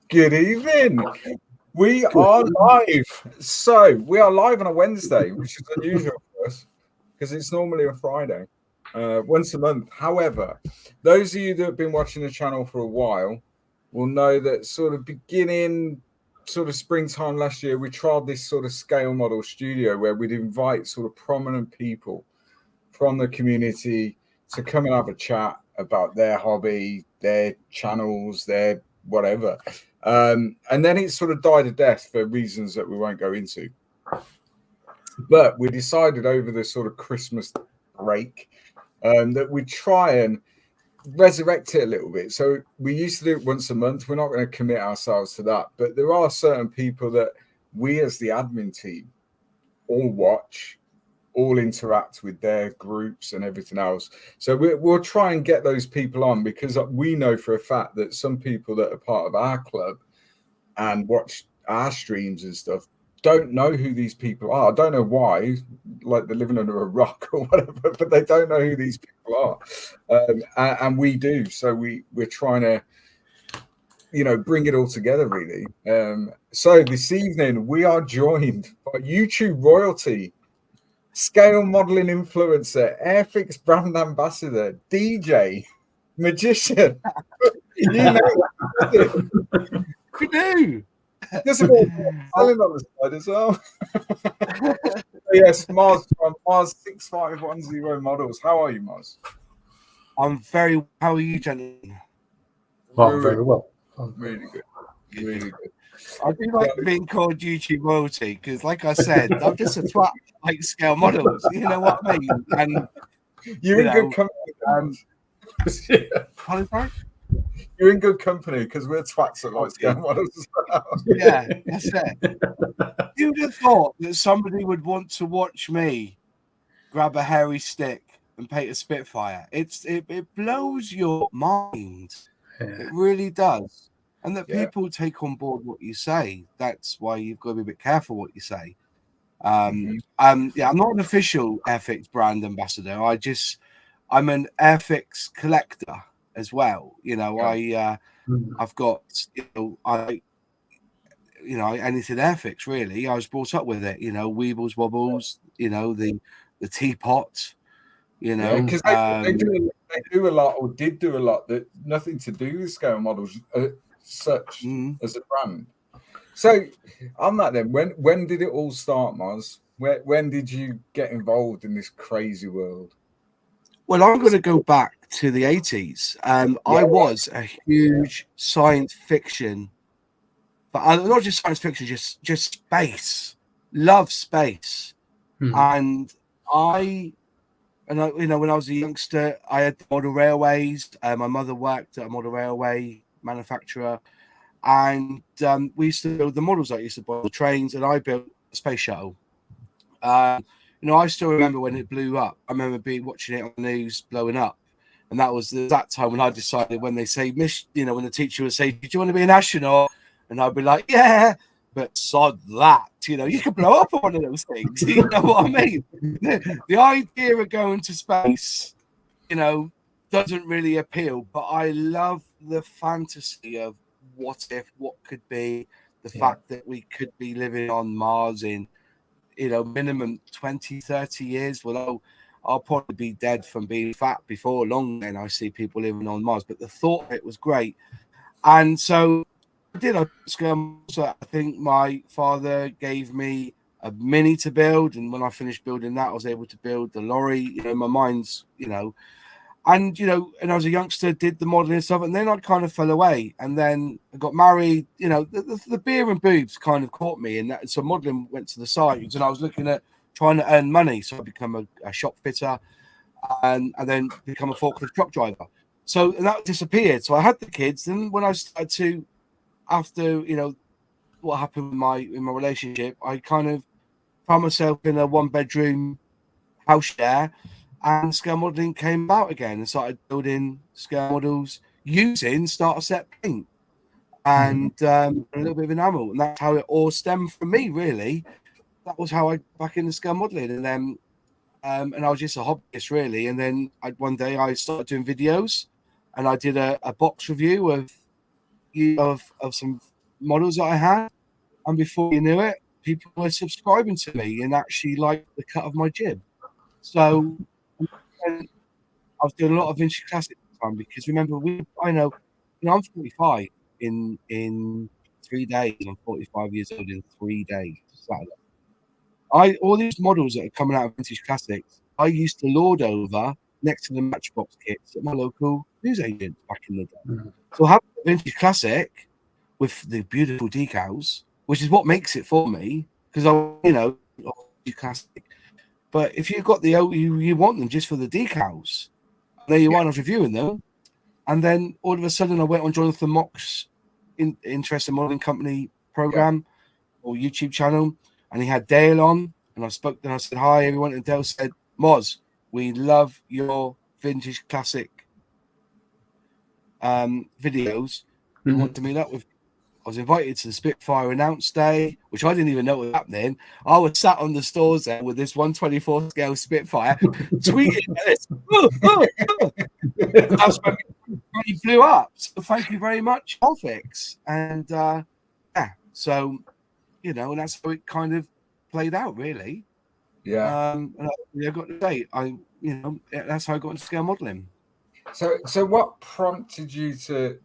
Good evening. We are live. So we are live on a Wednesday, which is unusual for us because it's normally a Friday, once a month. However, those of you that have been watching the channel for a while will know that sort of beginning sort of springtime last year, we tried this sort of scale model studio where we'd invite sort of prominent people from the community to come and have a chat about their hobby, their channels, their whatever. And then it sort of died a death for reasons that we won't go into. But we decided over the sort of Christmas break that we'd try and resurrect it a little bit. So we used to do it once a month. We're not going to commit ourselves to that. But there are certain people that we as the admin team all watch, all interact with their groups and everything else. So we'll try and get those people on because we know for a fact that some people that are part of our club and watch our streams and stuff don't know who these people are. I don't know why, like they're living under a rock or whatever, but they don't know who these people are. And we do. So we're trying to, bring it all together really. So this evening we are joined by YouTube royalty, scale modeling influencer, Airfix brand ambassador, DJ, magician. You know it. We do. There's a bit of selling on the side as well. Yes, Mars from MOS6510 Models. How are you, Mars? I'm very. How are you, gentlemen? Well, very well. Really good. Really good. I do like being called YouTube royalty because, like I said, I'm just a twat like scale models. You know what I mean? And you're in good company. You're in good company because we're twats at like scale models as well. Yeah, that's it. You'd have thought that somebody would want to watch me grab a hairy stick and paint a Spitfire. It blows your mind. Yeah. It really does. And that people take on board what you say. That's why you've got to be a bit careful what you say. I'm not an official Airfix brand ambassador. I'm an Airfix collector as well. I've got anything Airfix really. I was brought up with it. Weebles, wobbles. The teapot. Because they do a lot, or did do a lot that nothing to do with scale models such as a brand. So on that then, when did it all start, Maz? When did you get involved in this crazy world? Well, I'm going to go back to the 80s. I was a huge science fiction, but not just science fiction, just space. Love space. And when I was a youngster, I had model railways. My mother worked at a model railway manufacturer, and we used to build the models. I used to build the trains, and I built a space shuttle. I still remember when it blew up. I remember watching it on the news blowing up, and that was that time when I decided when they say, when the teacher would say, "Do you want to be an astronaut?" and I'd be like, "Yeah." But sod that, you could blow up on one of those things. You know what I mean? The idea of going to space, doesn't really appeal. But I love the fantasy of what if, what could be, the fact that we could be living on Mars in, minimum 20, 30 years. Well, I'll probably be dead from being fat before long. Then I see people living on Mars. But the thought of it was great. And so I think my father gave me a Mini to build, and when I finished building that, I was able to build the lorry. My mind's, and I was a youngster, did the modeling and stuff, and then I kind of fell away, and then I got married. The beer and boobs kind of caught me, and so modeling went to the sides, and I was looking at trying to earn money, so I become a shop fitter, and then become a forklift truck driver. So and that disappeared. So I had the kids, and when I started to after what happened in my relationship, I kind of found myself in a 1-bedroom house there, and scale modeling came about again and started building scale models using starter set paint and a little bit of enamel, and that's how it all stemmed from me. Really, that was how I got back into scale modeling, and then and I was just a hobbyist really, and then one day I started doing videos, and I did a box review of some models that I had, and before you knew it, people were subscribing to me and actually liked the cut of my jib. So and I was doing a lot of vintage classic at the time because remember I'm 45 in 3 days. I'm 45 years old in 3 days. Saturday. All these models that are coming out of vintage classics, I used to lord over next to the Matchbox kits at my local newsagent back in the day. Mhm. So having a vintage classic with the beautiful decals, which is what makes it for me, because classic. But if you've got you want them just for the decals, there you are, I was reviewing them, and then all of a sudden I went on Jonathan Mock's Interesting Modeling Company program or YouTube channel, and he had Dale on, and I spoke. Then I said hi everyone, and Dale said, "Moz, we love your vintage classic videos. We want to meet up with." I was invited to the Spitfire announce day, which I didn't even know was happening. I was sat on the stores there with this 124 scale Spitfire, tweeting this. That's when it blew up. So thank you very much, Olfix. And so and that's how it kind of played out, really. Yeah. And I got to say, that's how I got into scale modeling. So what prompted you to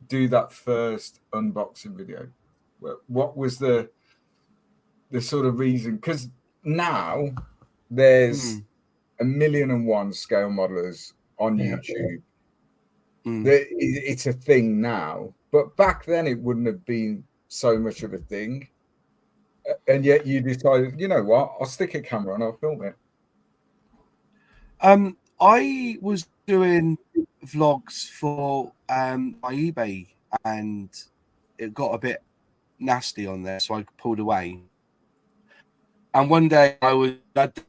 do that first unboxing video? What was the sort of reason? Because now there's 1,000,001 scale modelers on YouTube. It's a thing now, but back then it wouldn't have been so much of a thing. And yet you decided, you know what, I'll stick a camera and I'll film it. I was doing vlogs for my eBay, and it got a bit nasty on there, so I pulled away. And one day I had a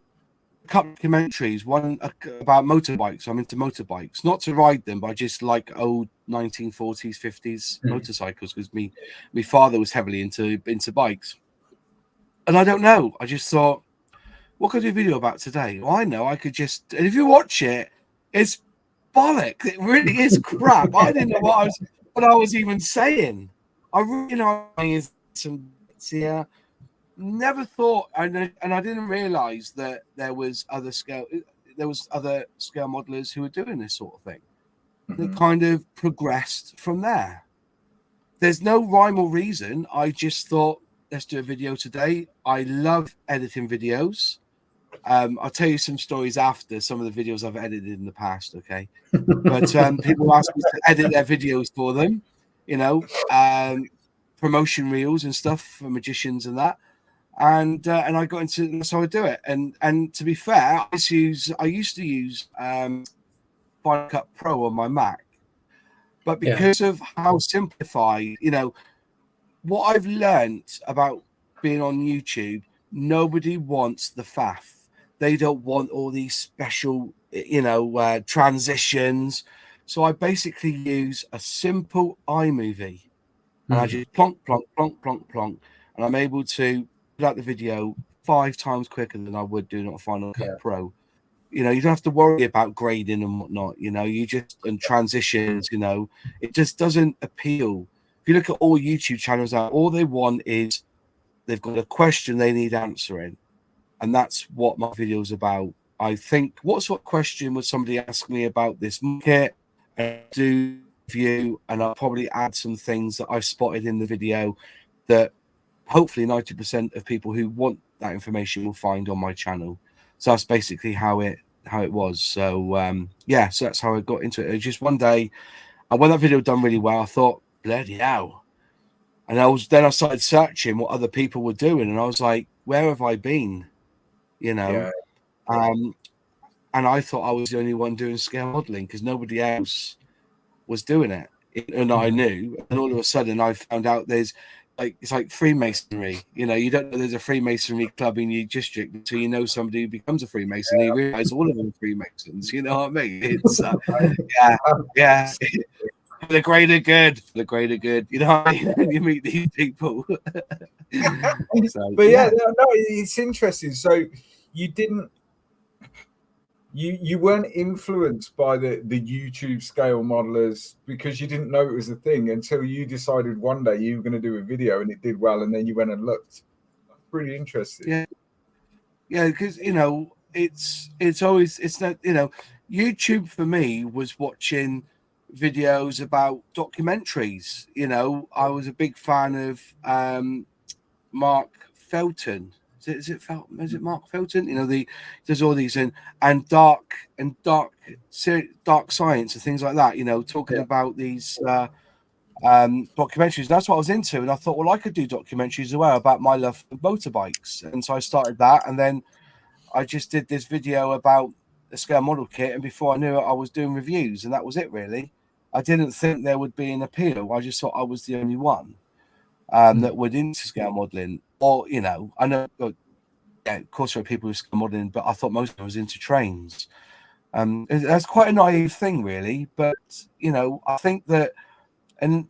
couple of documentaries, one about motorbikes. I'm into motorbikes, not to ride them, but I just like old 1940s, 50s motorcycles because my father was heavily into bikes. And I don't know, I just thought, what could I do a video about today? Well, I know I could just, and if you watch it, it's bollocks. It really is crap. I didn't know what I was even saying. I really know some here. Never thought, and I didn't realize that there was other scale modelers who were doing this sort of thing. That kind of progressed from there. There's no rhyme or reason. I just thought, let's do a video today. I love editing videos. I'll tell you some stories after some of the videos I've edited in the past, okay? But people ask me to edit their videos for them, promotion reels and stuff for magicians and that. And I got into, that's how I do it. And to be fair, I used to use Final Cut Pro on my Mac, but because of how simplified, what I've learned about being on YouTube, nobody wants the faff. They don't want all these special, transitions. So I basically use a simple iMovie, and I just plonk, plonk, plonk, plonk, plonk, and I'm able to put out the video 5 times quicker than I would do on a Final Cut Pro. You don't have to worry about grading and whatnot. And transitions. It just doesn't appeal. If you look at all YouTube channels out, all they want is they've got a question they need answering. And that's what my video is about. I think, what sort of question would somebody ask me about this market? And do review, and I'll probably add some things that I've spotted in the video that hopefully 90% of people who want that information will find on my channel. So that's basically how it was. So so that's how I got into it. It was just one day, and when that video done really well, I thought, bloody hell. And I started searching what other people were doing, and I was like, where have I been? And I thought I was the only one doing scale modeling because nobody else was doing it. And I knew, and all of a sudden I found out it's like Freemasonry. You don't know there's a Freemasonry club in your district until you know somebody who becomes a Freemason. And you realize all of them are Freemasons. You know what I mean? It's for the greater good. For the greater good. You know what I mean? You meet these people. But no, it's interesting. So you didn't you weren't influenced by the YouTube scale modelers because you didn't know it was a thing until you decided one day you were going to do a video and it did well, and then you went and looked. That's pretty interesting. Yeah, because it's always that YouTube for me was watching videos about documentaries. I was a big fan of Mark Felton. Is it Mark Felton? There's all these and dark science and things like that. Talking about these documentaries. That's what I was into, and I thought, well, I could do documentaries as well about my love for motorbikes, and so I started that, and then I just did this video about the scale model kit, and before I knew it, I was doing reviews, and that was it, really. I didn't think there would be an appeal. I just thought I was the only one that would into scale modeling. Or, I know, of course, there are people who scale modeling, but I thought most of them was into trains. That's quite a naive thing, really. But, I think that, and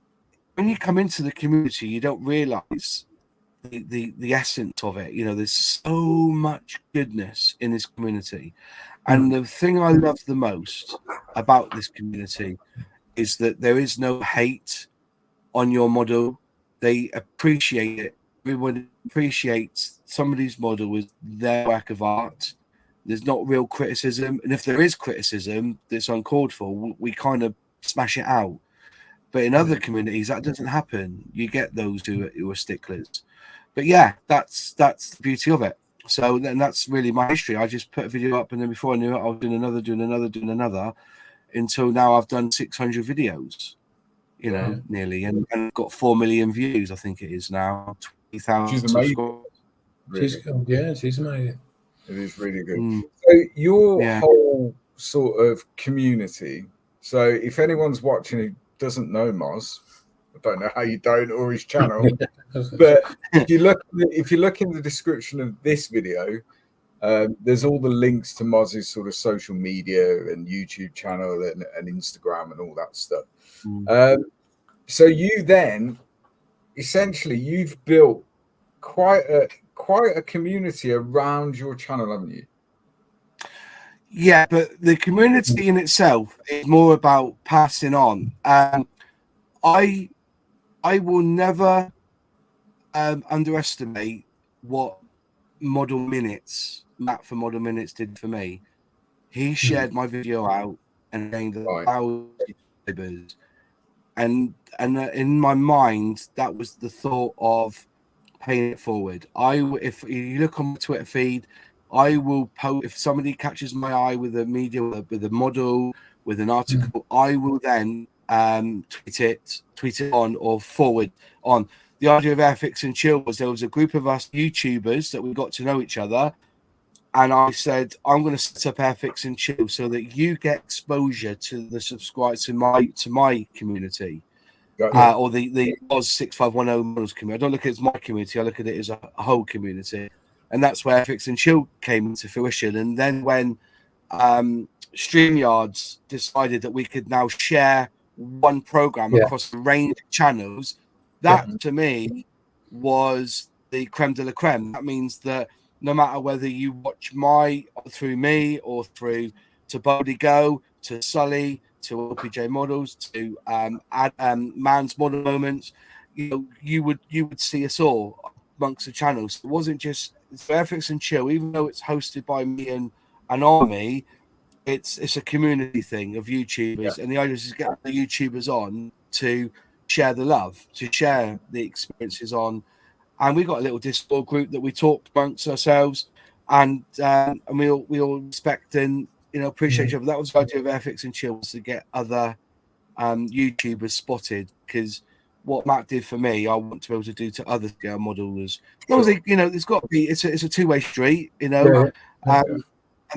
when you come into the community, you don't realize the essence of it. There's so much goodness in this community, and the thing I love the most about this community is that there is no hate on your model. They appreciate it. Everyone appreciates somebody's model as their work of art. There's not real criticism, and if there is criticism that's uncalled for, we kind of smash it out. But in other communities, that doesn't happen. You get those who are sticklers. But yeah, that's the beauty of it. So then that's really my history. I just put a video up, and then before I knew it, I was doing another, until now I've done 600 videos, nearly, and got 4 million views. I think it is now 20,000 subscribers. Really. She's amazing. It is really good. So your whole sort of community. So if anyone's watching who doesn't know MOS, I don't know how you don't, or his channel, but if you look in the description of this video, there's all the links to MOS's sort of social media and YouTube channel and Instagram and all that stuff. So you then essentially you've built quite a community around your channel, haven't you? Yeah, but the community in itself is more about passing on. I will never underestimate what Matt for Model Minutes did for me. He shared my video out and gained thousands of subscribers. And in my mind, that was the thought of paying it forward. If you look on my Twitter feed, I will post, if somebody catches my eye with a media, with a model, with an article, I will then tweet it on or forward on. The idea of Airfix and Chill was there was a group of us YouTubers that we got to know each other, and I said, I'm going to set up Airfix and Chill so that you get exposure to the subscribers to my community. Or the MOS6510 Models community. I don't look at it as my community, I look at it as a whole community. And that's where Airfix and Chill came into fruition. And then when StreamYards decided that we could now share one program across a range of channels, that to me was the creme de la creme. That means that no matter whether you watch through me or through to Bodie Go, to Sully, to LPJ Models, to Man's Model Moments, you would see us all amongst the channels. It wasn't just Airfix and Chill, even though it's hosted by me and an army. It's a community thing of YouTubers, and the idea is to get the YouTubers on to share the love, to share the experiences on. And we got a little Discord group that we talk amongst ourselves, and we all respect and appreciate each other. That was the idea of Airfix and Chill, was to get other YouTubers spotted, because what Matt did for me, I want to be able to do to other scale modelers. As long as it's got to be, it's a two-way street, and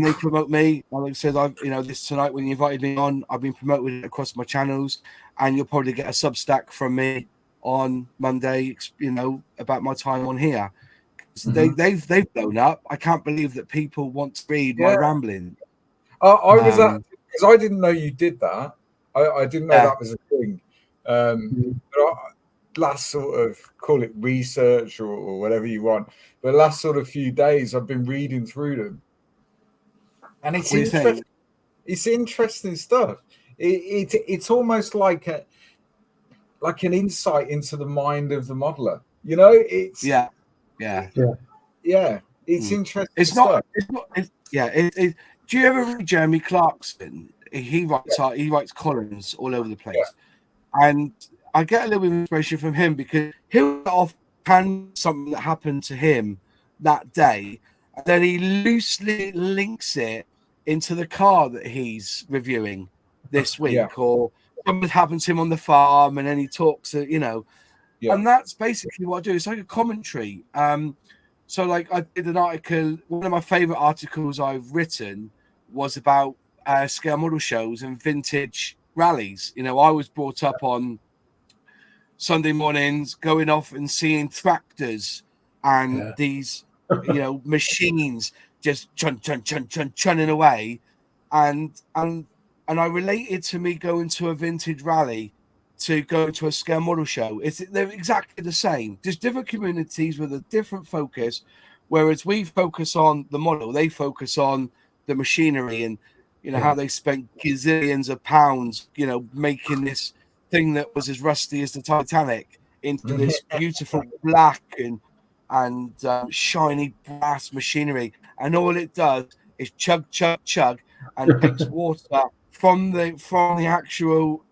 they promote me. Like I said, this tonight when you invited me on, I've been promoted across my channels, and you'll probably get a Substack from me on Monday, about my time on here. They've blown up. I can't believe that people want to read my rambling. I was at, because I didn't know you did that. I didn't know that was a thing. But last sort of, call it research or whatever you want, but last sort of few days I've been reading through them. and it's What do you interesting. think? It's interesting stuff. It's almost like an insight into the mind of the modeler. You know, it's Yeah. it's interesting It's stuff. not. It's not. Do you ever read Jeremy Clarkson? He writes columns all over the place, and I get a little bit of inspiration from him because he'll often something that happened to him that day, and then he loosely links it into the car that he's reviewing this week, or something happened to him on the farm, and then he talks, and that's basically what I do. It's like a commentary. So like I did an article, one of my favorite articles I've written was about scale model shows and vintage rallies. You know, I was brought up on Sunday mornings going off and seeing tractors and these, machines just chunning away. And I related to me going to a vintage rally to go to a scale model show. They're exactly the same, just different communities with a different focus. Whereas we focus on the model, they focus on the machinery and how they spent gazillions of pounds, making this thing that was as rusty as the Titanic into this beautiful black and shiny brass machinery, and all it does is chug chug chug and takes water from the actual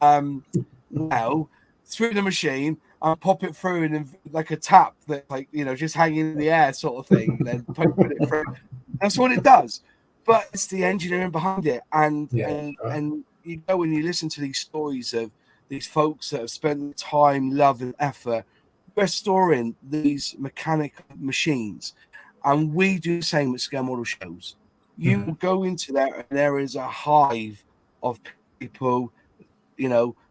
well through the machine and pop it through in like a tap that just hanging in the air sort of thing, and then pumping it through. That's what it does. But it's the engineering behind it, and you go and you listen to these stories of these folks that have spent time, love, and effort restoring these mechanical machines, and we do the same at scale model shows. You will go into there, and there is a hive of people,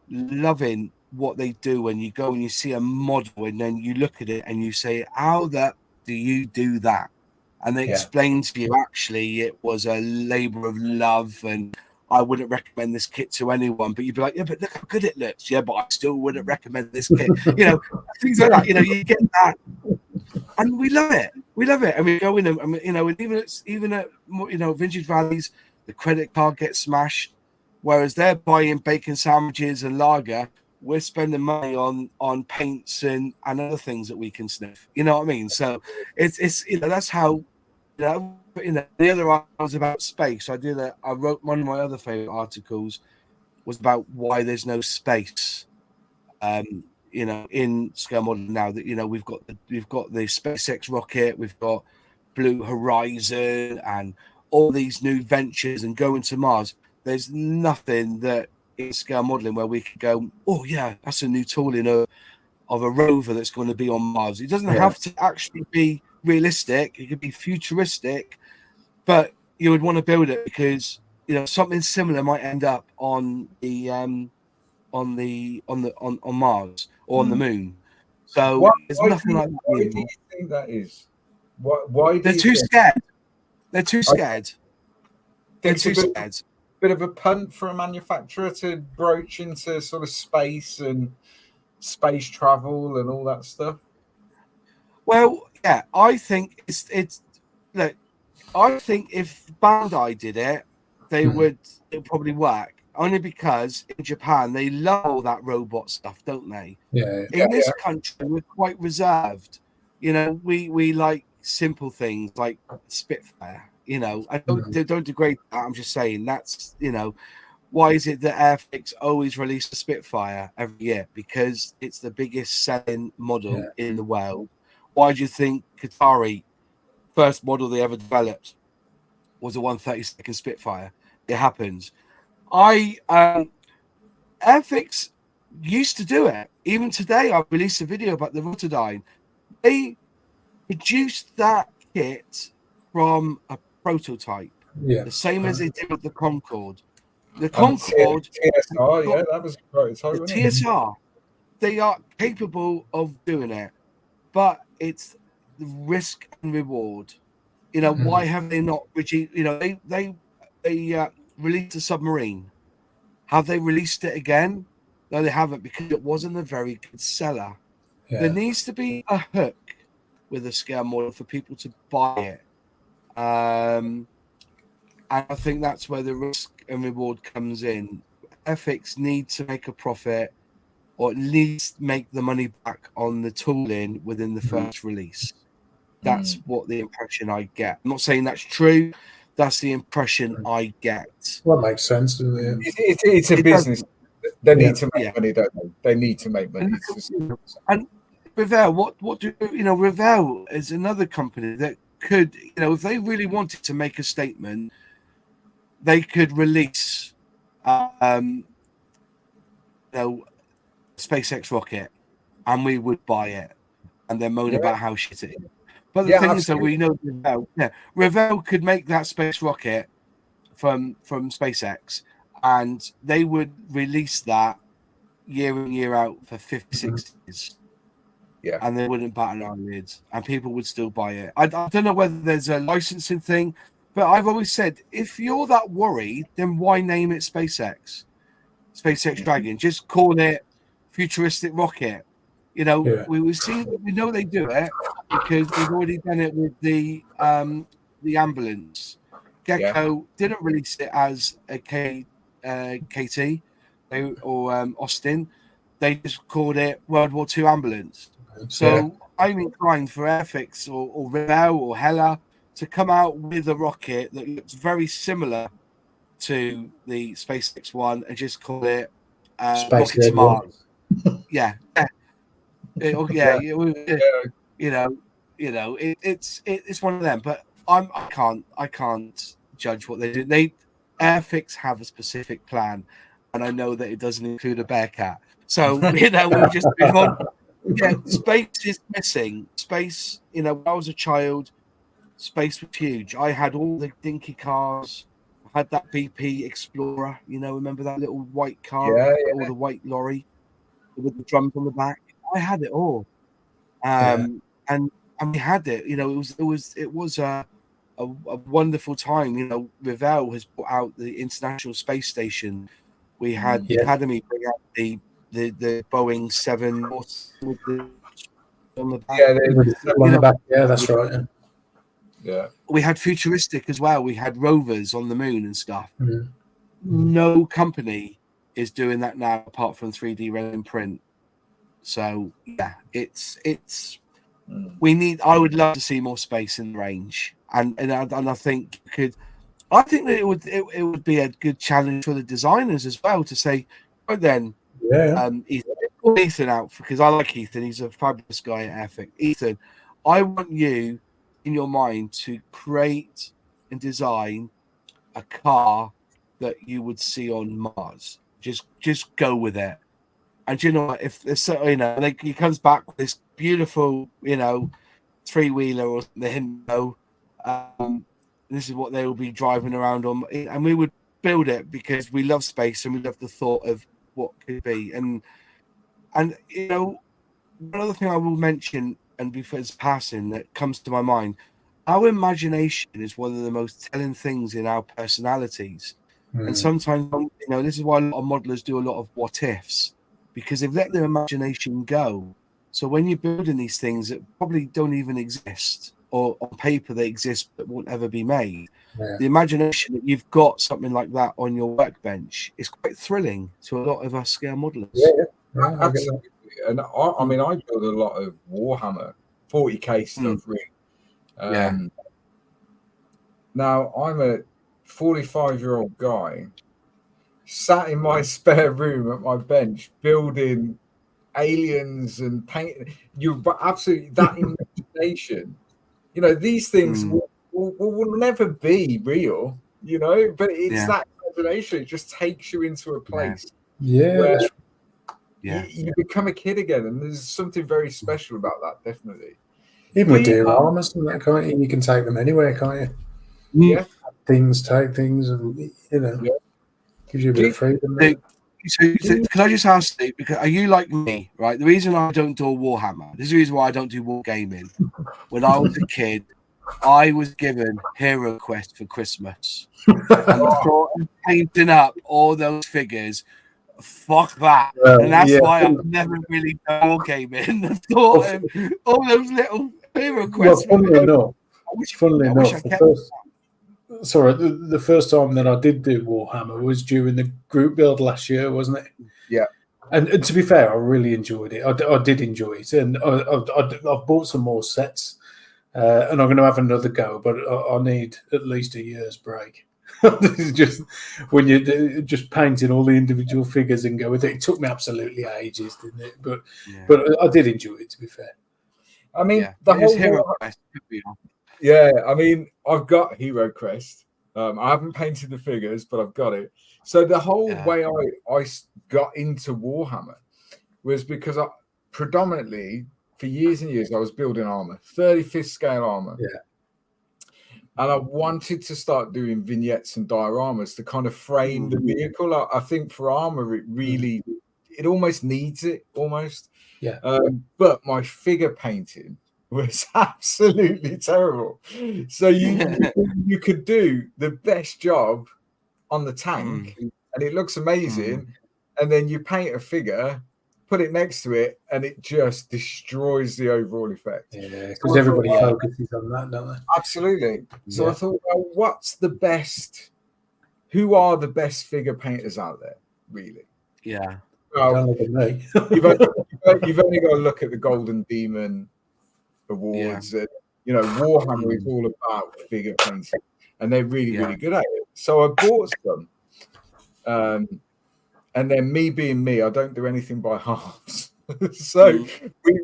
loving what they do. And you go and you see a model, and then you look at it and you say, "How do you do that?" And they explain to you, actually, it was a labor of love, and I wouldn't recommend this kit to anyone. But you'd be like, yeah, but look how good it looks. Yeah, but I still wouldn't recommend this kit. Things like that. You get that, and we love it. We love it. And we go in, and even at vintage rallies, the credit card gets smashed, whereas they're buying bacon sandwiches and lager. We're spending money on paints and other things that we can sniff. You know what I mean? So it's that's how. The other article was about space. I wrote one of my other favorite articles was about why there's no space. In scale model now that we've got the SpaceX rocket, we've got Blue Horizon, and all these new ventures and going to Mars. There's nothing that in scale modeling where we could go, oh yeah, that's a new tooling of a rover that's going to be on Mars. It doesn't have to actually be realistic. It could be futuristic, but you would want to build it because something similar might end up on the on Mars or on the moon. So there's nothing like that anymore. Why do you think that is? Why they're too scared? They're too scared. They're too scared. Bit of a punt for a manufacturer to broach into sort of space and space travel and all that stuff. Well, yeah, I think look. I think if Bandai did it, it would probably work. Only because in Japan they love all that robot stuff, don't they? Yeah. In this country, we're quite reserved. We like simple things like Spitfire. I don't degrade that. I'm just saying that's why is it that Airfix always release a Spitfire every year? Because it's the biggest selling model in the world. Why do you think Qatari first model they ever developed was a 132nd Spitfire? It happens. Airfix used to do it. Even today, I released a video about the Rotterdam. They produced that kit from a prototype, the same as they did with the Concorde. The Concorde, TSR, that was a prototype. The TSR, they are capable of doing it, but it's the risk and reward. Why have they not? They released a submarine. Have they released it again? No, they haven't, because it wasn't a very good seller. There needs to be a hook with a scale model for people to buy it. And And I think that's where the risk and reward comes in. Ethics need to make a profit, or at least make the money back on the tooling within the first release. That's what the impression I get. I'm not saying that's true. That's the impression I get. Well, that makes sense, doesn't it? It's a business. They need to make money, don't they? They need to make money. And Revell, what do you know? Revell is another company that could, you know, if they really wanted to make a statement, they could release, you know, SpaceX rocket, and we would buy it, and then moan about how shit it is. But the thing is that we know Revell could make that space rocket from SpaceX, and they would release that year in, year out for 56 years. Yeah. And they wouldn't bat an eyelid, and people would still buy it. I don't know whether there's a licensing thing, but I've always said, if you're that worried, then why name it SpaceX Dragon? Just call it futuristic rocket. You know, we know they do it because they've already done it with the ambulance. Gecko didn't release it as a KT or Austin. They just called it World War II ambulance. So I'm inclined for Airfix or Revell or Hella to come out with a rocket that looks very similar to the SpaceX one and just call it Rocket to Mars. It's one of them. But I can't judge what they do. Airfix have a specific plan, and I know that it doesn't include a Bearcat. So we'll just move on. Yeah, space is missing. Space, when I was a child, space was huge. I had all the dinky cars. I had that BP Explorer. Remember that little white car or the white lorry with the drums on the back? I had it all, and we had it. It was a wonderful time. Revell has brought out the International Space Station. We had the Academy bring out the Boeing 7 with the on the back. On the back. Yeah, that's right. Yeah. We had futuristic as well. We had rovers on the moon and stuff. No company is doing that now apart from 3D resin print. So yeah, it's we need. I would love to see more space in the range, and I think that it would be a good challenge for the designers as well to say, right then, Ethan out because I like Ethan. He's a fabulous guy at Airfix. Ethan, I want you in your mind to create and design a car that you would see on Mars. Just go with it. And if there's he comes back with this beautiful, 3-wheeler or something, this is what they will be driving around on, and we would build it because we love space and we love the thought of what could be. And one other thing I will mention, and before it's passing, that comes to my mind, our imagination is one of the most telling things in our personalities. And sometimes, this is why a lot of modelers do a lot of what ifs, because they've let their imagination go. So when you're building these things that probably don't even exist, or on paper they exist but won't ever be made, the imagination that you've got something like that on your workbench is quite thrilling to a lot of us scale modelers. Absolutely. And I build a lot of Warhammer 40k stuff, really. Now I'm a 45-year-old guy sat in my spare room at my bench building aliens and paint. You're absolutely that imagination. These things will never be real. But it's that imagination. It just takes you into a place. Where you become a kid again, and there's something very special about that. Definitely. Even with dioramas and that kind of thing, you can take them anywhere, can't you? Yeah. Take things, and gives you a bit of freedom. So can I just ask you, because are you like me, right? The reason I don't do Warhammer, this is the reason why I don't do wargaming. When I was a kid, I was given Hero Quest for Christmas. And the thought of painting up all those figures, fuck that. And that's why I've never really done wargaming. The thought of all those little Hero Quests. Well, funnily enough, sorry, the first time that I did do Warhammer was during the group build last year, wasn't it? Yeah. And to be fair, I really enjoyed it. I did enjoy it, and I've bought some more sets, and I'm going to have another go, but I need at least a year's break. This is just when you're just painting all the individual figures and go with it. It took me absolutely ages, didn't it? But I did enjoy it, to be fair. I mean, Yeah, the it is whole Hero War- Quest. Could be on. yeah. I mean, I've got Hero Crest. I haven't painted the figures, but I've got it. So the whole way I got into Warhammer was because I predominantly for years and years I was building armor, 35th scale armor. Yeah. And I wanted to start doing vignettes and dioramas to kind of frame the vehicle. I think for armor, it almost needs it almost. Yeah. But my figure painting was absolutely terrible. So you could do the best job on the tank and it looks amazing. And then you paint a figure, put it next to it, and it just destroys the overall effect. Yeah, because everybody focuses on that, don't they? Absolutely. So I thought, well, what's the best? Who are the best figure painters out there, really? Yeah. Well, Don't look at me. you've only got to look at the Golden Demon Awards. And, Warhammer is all about figure painting, and they're really, really good at it. So I bought some. And then me being me, I don't do anything by halves. So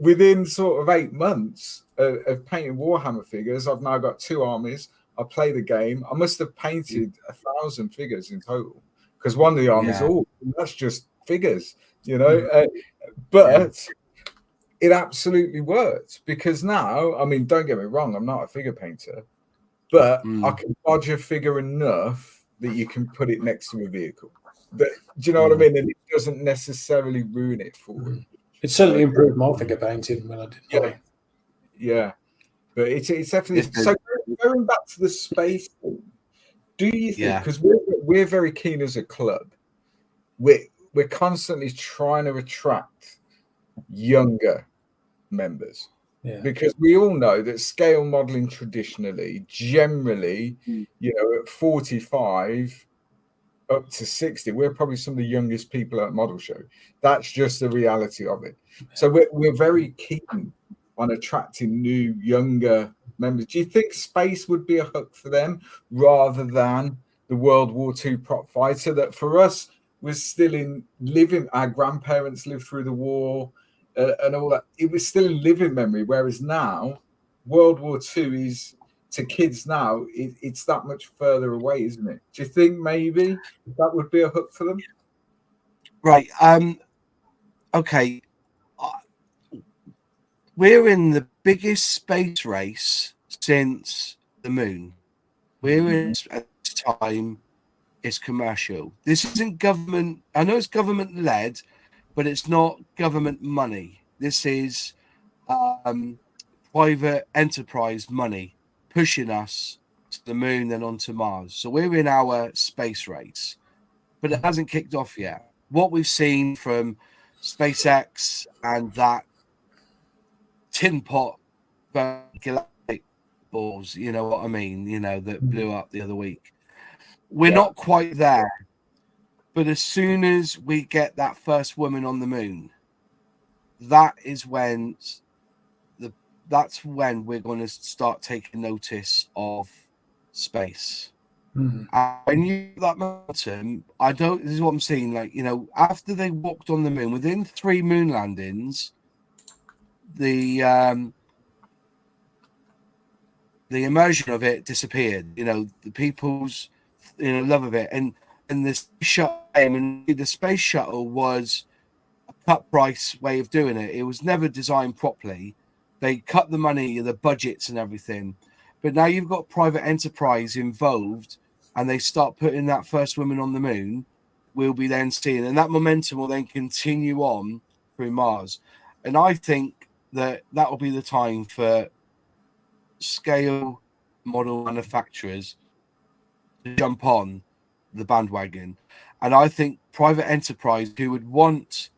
within sort of 8 months of painting Warhammer figures, I've now got 2 armies. I play the game. I must have painted 1,000 figures in total because one of the armies, that's just figures, but it absolutely worked because now, I mean, don't get me wrong, I'm not a figure painter, but I can dodge a figure enough that you can put it next to a vehicle. But do you know what I mean? And it doesn't necessarily ruin it for you. It certainly improved my figure painting when I did mine. Yeah. But it's definitely so. Going back to the space thing, do you think, because we're very keen as a club, we're constantly trying to attract younger members, because we all know that scale modeling traditionally, generally, at 45 up to 60, we're probably some of the youngest people at model show. That's just the reality of it. So we're very keen on attracting new, younger members. Do you think space would be a hook for them rather than the World War II prop fighter that for us was still in living, our grandparents lived through the war and all that. It was still in living memory, whereas now World War II is, to kids now, it's that much further away, isn't it? Do you think maybe that would be a hook for them? Right. Okay. We're in the biggest space race since the moon. We're in at this time. It's commercial. This isn't government. I know it's government led, but it's not government money. This is private enterprise money pushing us to the moon and onto Mars. So we're in our space race, but it hasn't kicked off yet. What we've seen from SpaceX and that tin pot galactic balls, you know what I mean, that blew up the other week. We're not quite there, but as soon as we get that first woman on the moon, that is when that's when we're going to start taking notice of space. And when you that momentum, this is what I'm seeing. Like, after they walked on the moon, within 3 moon landings, the immersion of it disappeared. The people's love of it, and the space shuttle was a cut price way of doing it. It was never designed properly. They cut the money, the budgets and everything. But now you've got private enterprise involved and they start putting that first woman on the moon, we'll be then seeing. And that momentum will then continue on through Mars. And I think that will be the time for scale model manufacturers to jump on the bandwagon. And I think private enterprise who would want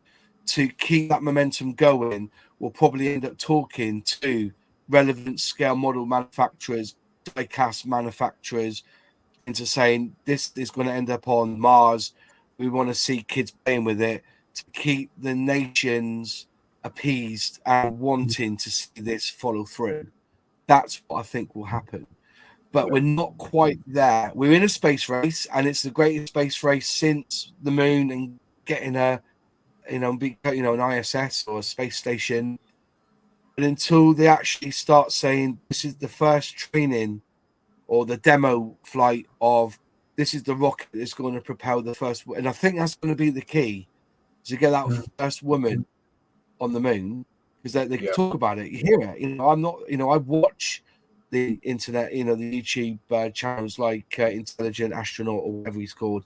to keep that momentum going will probably end up talking to relevant scale model manufacturers, die-cast manufacturers, into saying this is going to end up on Mars. We want to see kids playing with it to keep the nations appeased and wanting to see this follow through. That's what I think will happen. But we're not quite there. We're in a space race, and it's the greatest space race since the moon and getting an ISS or a space station. But until they actually start saying this is the first training or the demo flight of this is the rocket that's going to propel the first, and I think that's going to be the key to get that first woman on the moon, because they talk about it, you hear it. I'm not, I watch the internet, the YouTube channels like Intelligent Astronaut or whatever he's called,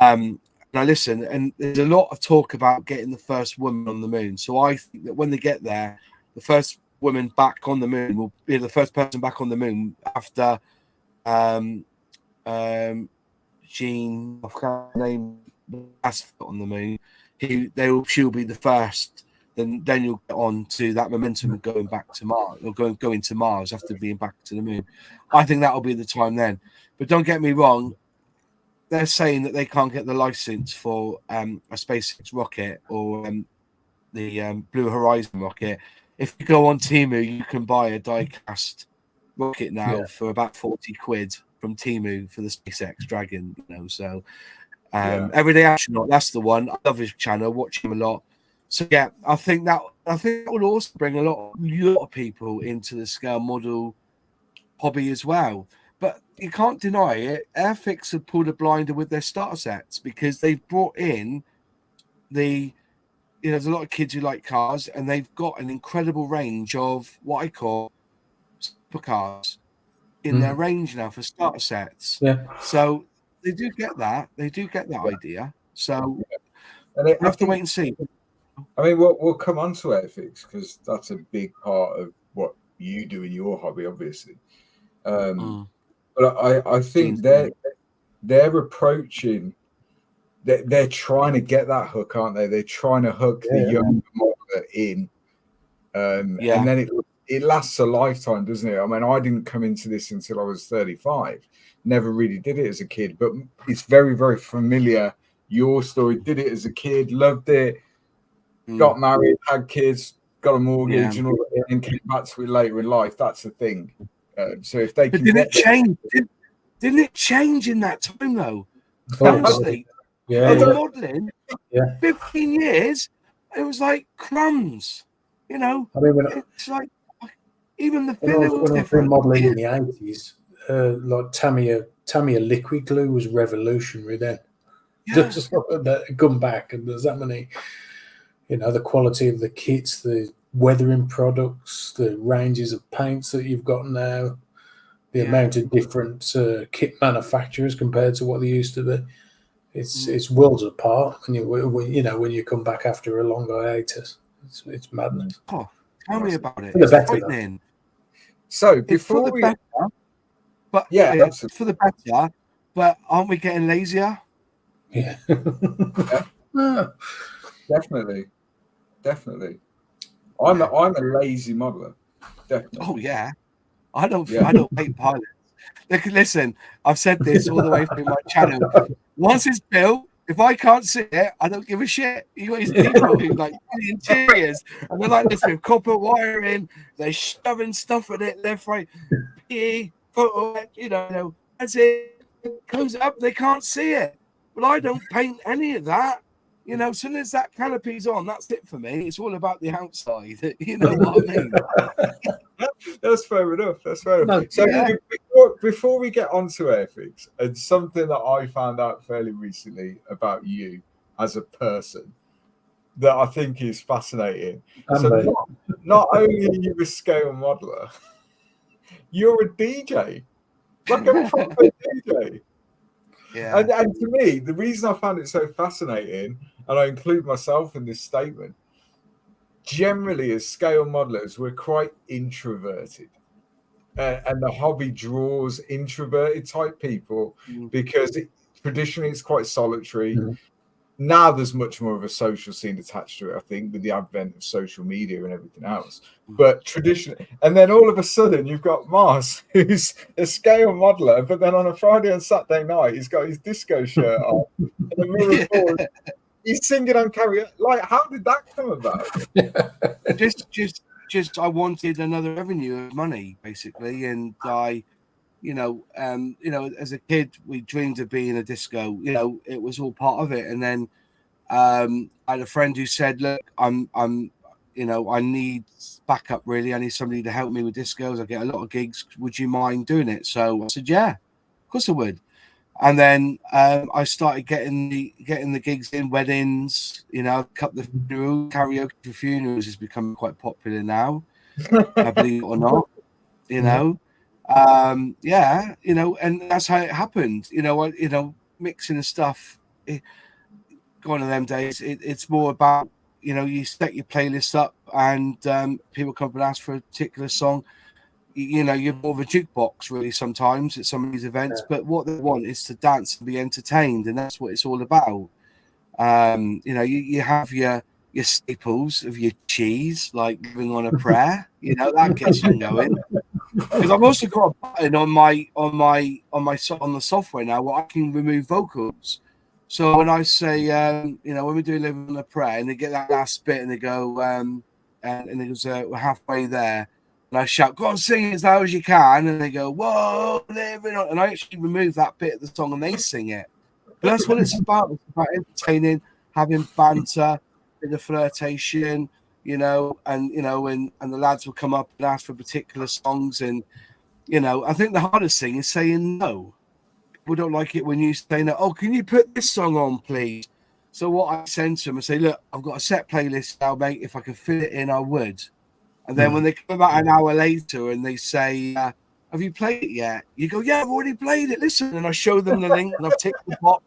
and I listen, and there's a lot of talk about getting the first woman on the moon. So I think that when they get there, the first woman back on the moon will be the first person back on the moon after Jean, I forgot her name, on the moon. She'll be the first. Then you'll get on to that momentum of going back to Mars, or going to Mars after being back to the moon. I think that'll be the time then. But don't get me wrong, they're saying that they can't get the license for a SpaceX rocket or the Blue Horizon rocket. If you go on Temu, you can buy a die-cast rocket now for about 40 quid from Temu for the SpaceX Dragon. So Everyday Astronaut, that's the one. I love his channel, watch him a lot. So yeah, I think that will also bring a lot of people into the scale model hobby as well. But you can't deny it. Airfix have pulled a blinder with their starter sets because they've brought in there's a lot of kids who like cars, and they've got an incredible range of what I call supercars in their range now for starter sets. Yeah. So they do get that. They do get that idea. So and we have to wait and see. I mean, we'll come on to Airfix because that's a big part of what you do in your hobby, obviously. But I think they're approaching. They're trying to get that hook, aren't they? They're trying to hook the young modeler in, and then it lasts a lifetime, doesn't it? I mean, I didn't come into this until I was 35. Never really did it as a kid, but it's very, very familiar. Your story, did it as a kid, loved it, got married, had kids, got a mortgage, and all that, and came back to it later in life. That's the thing. So if they can, didn't it change in that time though? Honestly, modeling, 15 years, it was like crumbs. I mean, it's like even the when I was modeling in the 80s, like Tamiya liquid glue was revolutionary then. Just that come back, and there's that many, the quality of the kits, the weathering products, the ranges of paints that you've got now, the amount of different kit manufacturers compared to what they used to be. It's worlds apart when you come back after a long hiatus. It's madness. Oh, tell me about it. For the it's better, frightening. So before it's for the better, but it's for the better. But aren't we getting lazier? Yeah. Definitely. I'm a lazy modeler. Definitely. Oh yeah. I don't hate pilots. Listen, I've said this all the way through my channel. Once it's built, if I can't see it, I don't give a shit. You got these people who like the interiors, and they're like this with copper wiring. They're shoving stuff at it left, right. Photo, as it goes up, they can't see it. But I don't paint any of that. As soon as that canopy's on, that's it for me. It's all about the outside. You know what I mean? That's fair enough. So before we get on to Airfix, and something that I found out fairly recently about you as a person that I think is fascinating. So not only are you a scale modeler, you're a DJ. Like a proper DJ. Yeah. And to me, the reason I found it so fascinating, and I include myself in this statement, generally as scale modelers, we're quite introverted. And the hobby draws introverted type people because traditionally it's quite solitary. now there's much more of a social scene attached to it, I think, with the advent of social media and everything else. But traditionally, and then all of a sudden you've got Mars, who's a scale modeler, but then on a Friday and Saturday night, he's got his disco shirt on and a mirror board. He's singing on karaoke. Like, how did that come about? just I wanted another avenue of money, basically, and I, as a kid, we dreamed of being a disco. It was all part of it, and then I had a friend who said, "Look, I need backup. Really, I need somebody to help me with discos. I get a lot of gigs. Would you mind doing it?" So I said, "Yeah, of course I would." And then I started getting the gigs in weddings. Cut the funeral. Karaoke for funerals is becoming quite popular now. Believe it or not, and that's how it happened. Mixing the stuff. One of them days, it's more about you set your playlist up and people come up and ask for a particular song. You're more of a jukebox really sometimes at some of these events, but what they want is to dance and be entertained, and that's what it's all about. You have your staples of your cheese, like Living on a Prayer, that gets you going. Because I've also got a button on the software now where I can remove vocals. So when I say, when we do Living on a Prayer, and they get that last bit, and they go, and it goes, we're halfway there. And I shout, "Go on, sing it as loud as you can." And they go, "Whoa, living on." And I actually remove that bit of the song and they sing it. But that's what it's about. It's about entertaining, having banter, a bit of flirtation, and the lads will come up and ask for particular songs. And, I think the hardest thing is saying no. People don't like it when you say no. "Oh, can you put this song on, please?" So what I send to them, I say, "Look, I've got a set playlist now, mate. If I could fit it in, I would." And then when they come about an hour later and they say, "Have you played it yet?" You go, "Yeah, I've already played it. Listen." And I show them the link and I've ticked the box.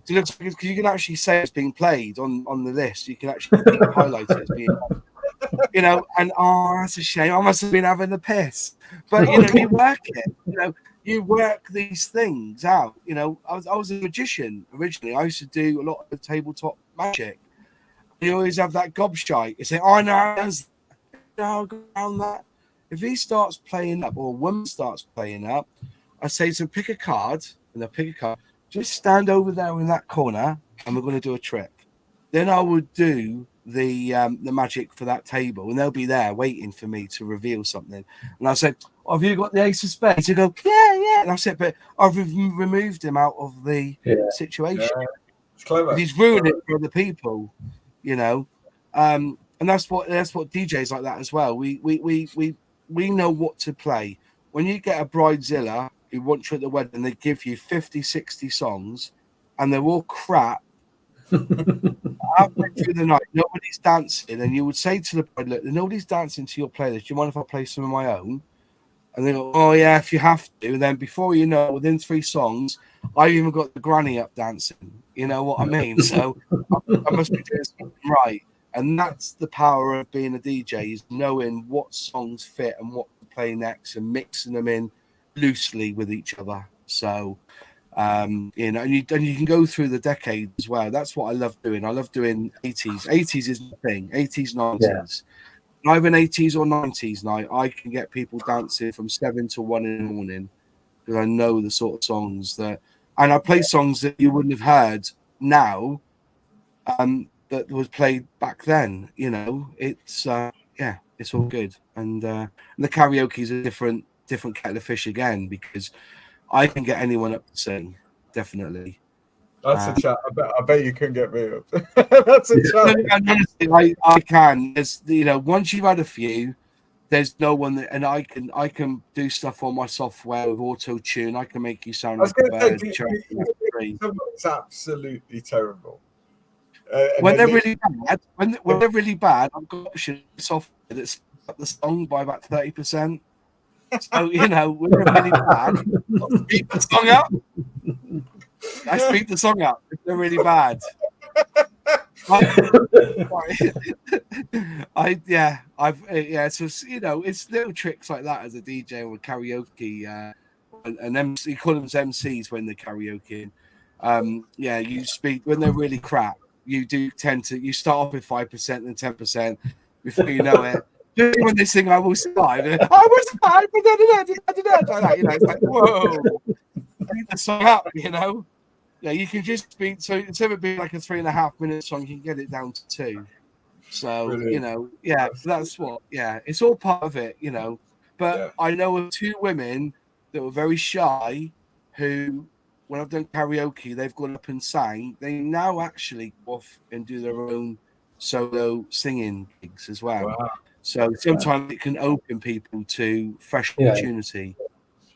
Because you can actually say it's being played on the list. You can actually highlight it as being, and that's a shame. I must have been having the piss. But, you work it. You work these things out. I was a magician originally. I used to do a lot of tabletop magic. You always have that gobshite. You say, "Oh, no, I'll go around that." If he starts playing up or a woman starts playing up, I say to pick a card, and they'll pick a card. Just stand over there in that corner, and we're going to do a trick. Then I would do the magic for that table, and they'll be there waiting for me to reveal something. And I say, "Oh, have you got the ace of spades?" You go, "Yeah." And I said, "But I've removed him out of the situation. Yeah. It's clever. He's ruined it for other people, And that's what DJs like that as well. We know what to play. When you get a bridezilla who wants you at the wedding, they give you 50, 60 songs, and they're all crap. Halfway through the night, nobody's dancing, and you would say to the bride, "Look, nobody's dancing to your playlist. Do you mind if I play some of my own?" And they go, "Oh yeah, if you have to." And then before you know, within 3 songs, I've even got the granny up dancing. You know what I mean? So I must be doing something right. And that's the power of being a DJ, is knowing what songs fit and what to play next and mixing them in loosely with each other. So, and you can go through the decades as well. That's what I love doing. I love doing 80s. 80s is the thing. 80s, 90s. Yeah. Either 80s or 90s night, I can get people dancing from 7 to 1 in the morning because I know the sort of songs and I play songs that you wouldn't have heard now. That was played back then. It's it's all good, and the karaoke is a different kettle of fish again, because I can get anyone up to sing, definitely. That's a chat. I bet you couldn't get me up. That's a chat. Honestly, I can. There's, once you've had a few, there's no one that, and I can do stuff on my software with auto tune. I can make you sound like a bird. It's absolutely terrible. When they're really bad, when they're really bad, I've got option software that's up the song by about 30%. So when they're really bad, I'll speed the song up. I speed the song up if they're really bad. So it's little tricks like that as a DJ or karaoke, and MC, you call them MCs when they're karaoke. Yeah, you speak when they're really crap. You do tend to start off with 5% and 10% before you know it. Just when they sing "I Will Survive," I will survive. Like that, you know, it's like whoa, beat the song up, you know. Yeah, you can just speak. So instead of it being like a 3.5 minute song, you can get it down to 2. So Brilliant. you know, yeah, that's what. Yeah, it's all part of it, you know. But I know of 2 women that were very shy who, when I've done karaoke, they've gone up and sang. They now actually go off and do their own solo singing gigs as well. Wow. So sometimes it can open people to fresh opportunity.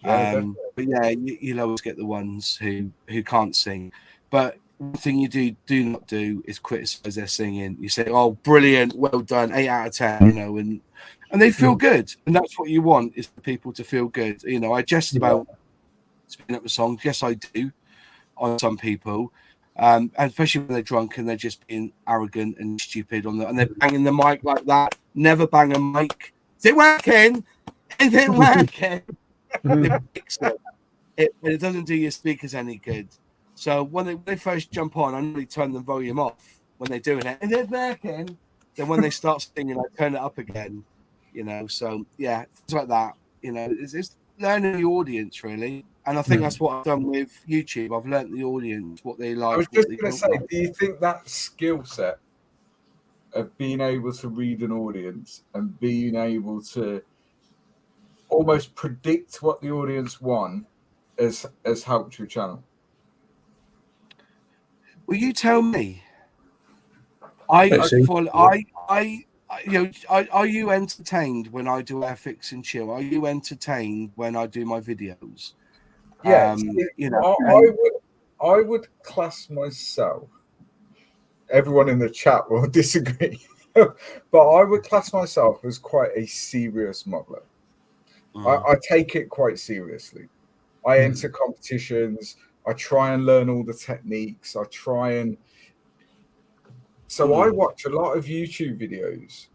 But yeah, you'll always get the ones who can't sing. But one thing you do not do is criticize their singing. You say, "Oh, brilliant, well done, 8 out of 10," you know, and they feel good, and that's what you want, is for people to feel good. You know, I jest about speeding up the songs. Yes, I do on some people, and especially when they're drunk and they're just being arrogant and stupid and they're banging the mic like that. Never bang a mic. Is it working? Is it working? It doesn't do your speakers any good. So when they first jump on, I normally turn the volume off when they're doing it. And they're working. Then when they start singing, I turn it up again. You know, so yeah, things like that. You know, it's learning the audience really. And I think that's what I've done with YouTube. I've learned the audience, what they like. I was just going to say, do you think that skill set of being able to read an audience and being able to almost predict what the audience want has helped your channel? Well, you tell me. Are you entertained when I do Airfix and Chill? Are you entertained when I do my videos? Yes, you know, I would class myself. Everyone in the chat will disagree, but I would class myself as quite a serious modeler. I take it quite seriously. I enter competitions. I try and learn all the techniques. I watch a lot of YouTube videos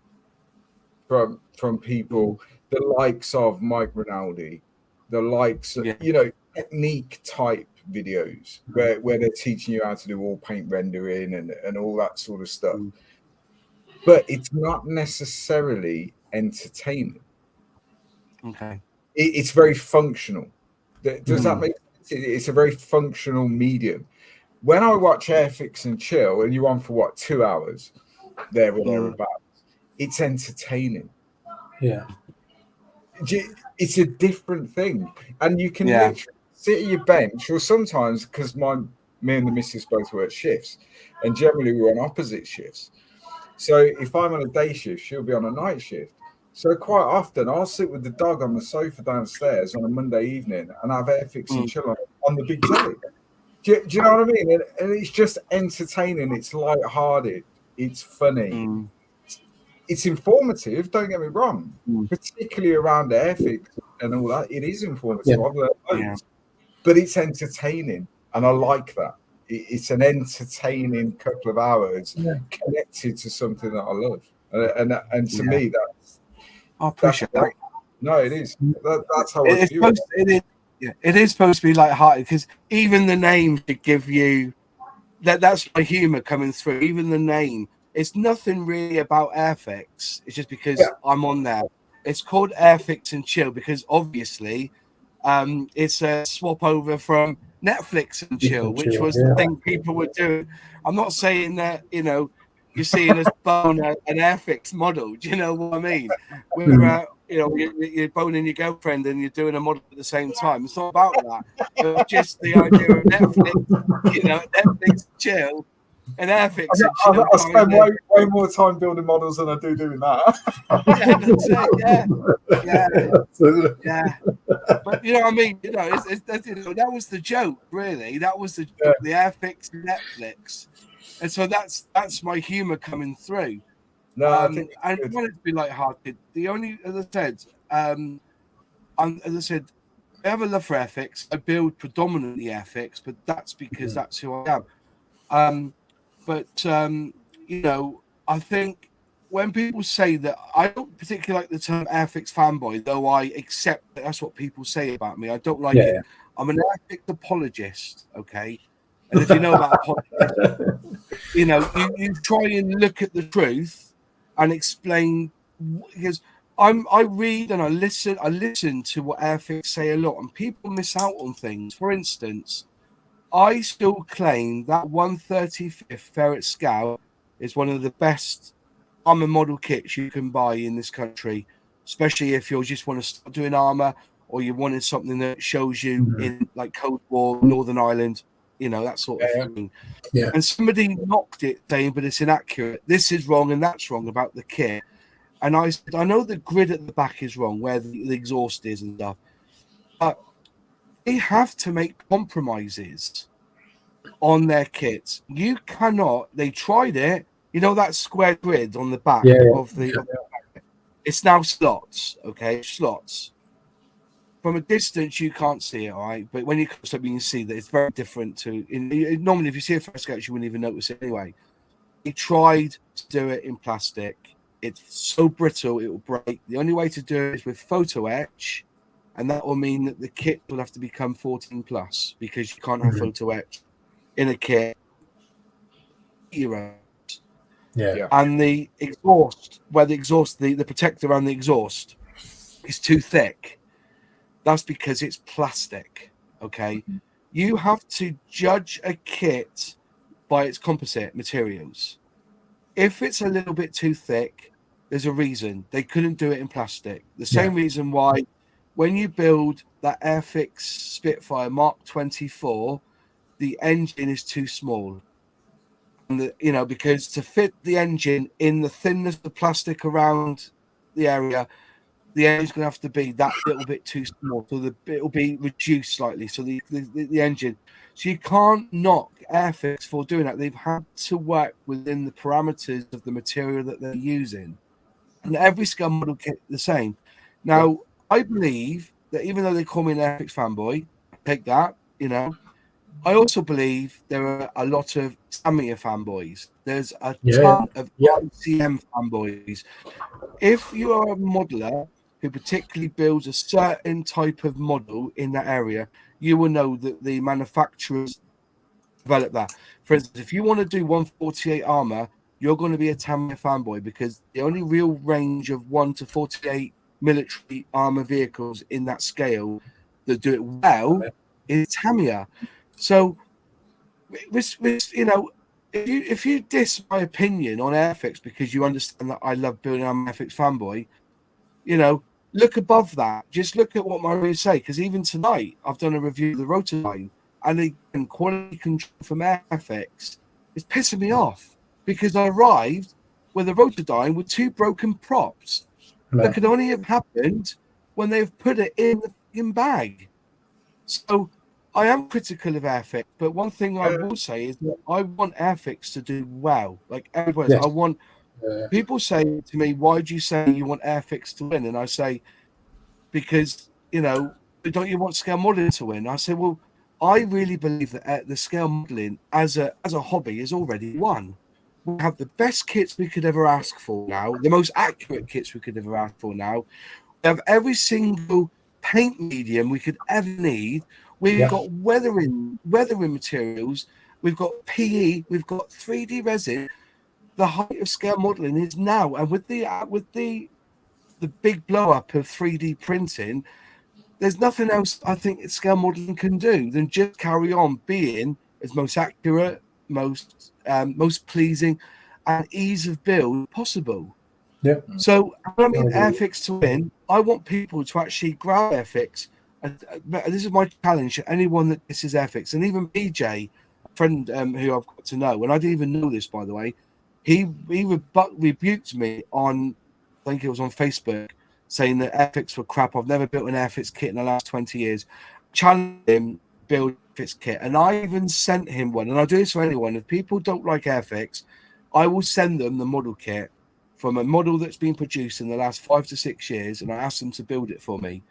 from people, the likes of Mike Rinaldi, the likes of, you know, technique type videos where they're teaching you how to do all paint rendering and all that sort of stuff. But it's not necessarily entertaining. Okay. It's very functional. Does that make sense? It's a very functional medium. When I watch Airfix and Chill, and you're on for what, 2 hours, there or thereabouts, it's entertaining. Yeah. It's a different thing. And you can literally sit at your bench, or sometimes, because me and the missus both work shifts, and generally we're on opposite shifts. So if I'm on a day shift, she'll be on a night shift. So quite often I'll sit with the dog on the sofa downstairs on a Monday evening and have Airfix and Chill on the big telly. Do you know what I mean? And it's just entertaining. It's light-hearted. It's funny. It's informative. Don't get me wrong. Particularly around Airfix and all that, it is informative. I've learned loads, but it's entertaining, and I like that. It's an entertaining couple of hours connected to something that I love, and to me, that's. I appreciate that. No, it is. That's how I view it. It is supposed to be light-hearted, because even the name should give you that's my humor coming through. Even the name, it's nothing really about Airfix. It's just because I'm on there. It's called Airfix and Chill because obviously it's a swap over from Netflix and Chill, which was the thing people were doing. I'm not saying that, you know, you're seeing us bone an Airfix model. Do you know what I mean? We're you know, you're boning your girlfriend and you're doing a model at the same time. It's not about that. It's just the idea of Netflix, you know, Netflix Chill and Airfix. I spend way more time building models than I do doing that. Yeah. But you know what I mean? You know, that was the joke, really. That was the joke, the Airfix Netflix. And so that's my humor coming through. No, I think I want it to be light-hearted. The only, as I said, I have a love for Airfix. I build predominantly Airfix, but that's because that's who I am. You know, I think when people say that, I don't particularly like the term Airfix fanboy, though I accept that that's what people say about me. I don't like it. I'm an Airfix apologist, okay? And if you know about politics, you know, you try and look at the truth and explain, because I read and I listen to what Airfix say a lot, and people miss out on things. For instance, I still claim that 135th Ferret Scout is one of the best armor model kits you can buy in this country, especially if you just want to start doing armor, or you wanted something that shows you in like Cold War, Northern Ireland, you know, that sort of thing. Yeah. And somebody knocked it saying, but it's inaccurate. This is wrong and that's wrong about the kit. And I said, I know the grid at the back is wrong, where the exhaust is and stuff, but they have to make compromises on their kits. You cannot. They tried it. You know that square grid on the back of the. It's now slots. Okay, slots. From a distance, you can't see it, all right. But when you close up, you can see that it's very different to. Normally, if you see a Ferret Scout, you wouldn't even notice it anyway. He tried to do it in plastic. It's so brittle it will break. The only way to do it is with photo etch, and that will mean that the kit will have to become 14 plus, because you can't have photo etch in a kit. Yeah. And the exhaust, where the exhaust, the protector around the exhaust is too thick. That's because it's plastic. Okay. You have to judge a kit by its composite materials. If it's a little bit too thick, there's a reason. They couldn't do it in plastic. The same reason why when you build that Airfix Spitfire Mark 24, the engine is too small. And you know, because to fit the engine in the thinness of the plastic around the area, the engine's going to have to be that little bit too small, so it'll be reduced slightly. So the engine, so you can't knock Airfix for doing that. They've had to work within the parameters of the material that they're using, and every scale model kit the same. Now, I believe that even though they call me an Airfix fanboy, take that, you know. I also believe there are a lot of Tamiya fanboys. There's a ton of ICM fanboys. If you are a modeler who particularly builds a certain type of model in that area, you will know that the manufacturers develop that. For instance, if you want to do 148 armor, you're going to be a Tamiya fanboy, because the only real range of 1 to 48 military armor vehicles in that scale that do it well is Tamiya. So, you know, if you diss my opinion on Airfix because you understand that I love building, I'm an Airfix fanboy, you know, look above that. Just look at what my reviews say, because even tonight I've done a review of the Rotodyne, and again, quality control from Airfix is pissing me off, because I arrived with a Rotodyne with 2 broken props that could only have happened when they've put it in the fucking bag. So I am critical of Airfix, but one thing I will say is that I want Airfix to do well. Like everybody, I want. People say to me, "Why do you say you want Airfix to win?" And I say, because, you know, don't you want scale modeling to win? I say, well, I really believe that the scale modeling as a hobby is already won. We have the best kits we could ever ask for now, the most accurate kits we could ever ask for now. We have every single paint medium we could ever need. We've got weathering materials. We've got PE. We've got 3D resin. The height of scale modeling is now, and with the big blow up of 3D printing, there's nothing else I think scale modeling can do than just carry on being as most accurate, most pleasing, and ease of build possible. Yeah. So when I mean Airfix to win, I want people to actually grab Airfix, and this is my challenge to anyone that this is Airfix, and even BJ, a friend who I've got to know, and I didn't even know this, by the way, he rebuked me on, I think it was on Facebook, saying that Airfix were crap. I've never built an Airfix kit in the last 20 years. Challenged him build Airfix kit, and I even sent him one, and I do this for anyone. If people don't like Airfix, I will send them the model kit from a model that's been produced in the last 5 to 6 years, and I asked them to build it for me.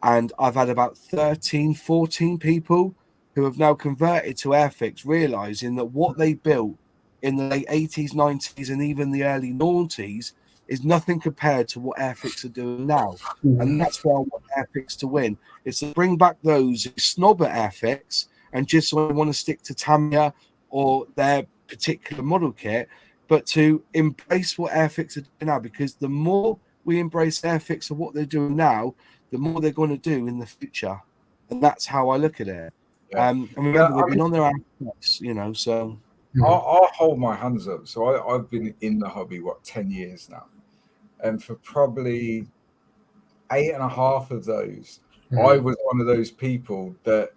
And I've had about 13, 14 people who have now converted to Airfix, realizing that what they built in the late 80s, 90s, and even the early 90s is nothing compared to what Airfix are doing now. And that's why I want Airfix to win. It's to bring back those who snob at Airfix and just sort of want to stick to Tamiya or their particular model kit, but to embrace what Airfix are doing now, because the more we embrace Airfix and what they're doing now, the more they're going to do in the future. And that's how I look at it. Yeah. And remember, they've been on their ass, you know, so. I'll hold my hands up. So I've been in the hobby, 10 years now? And for probably 8.5 of those, I was one of those people that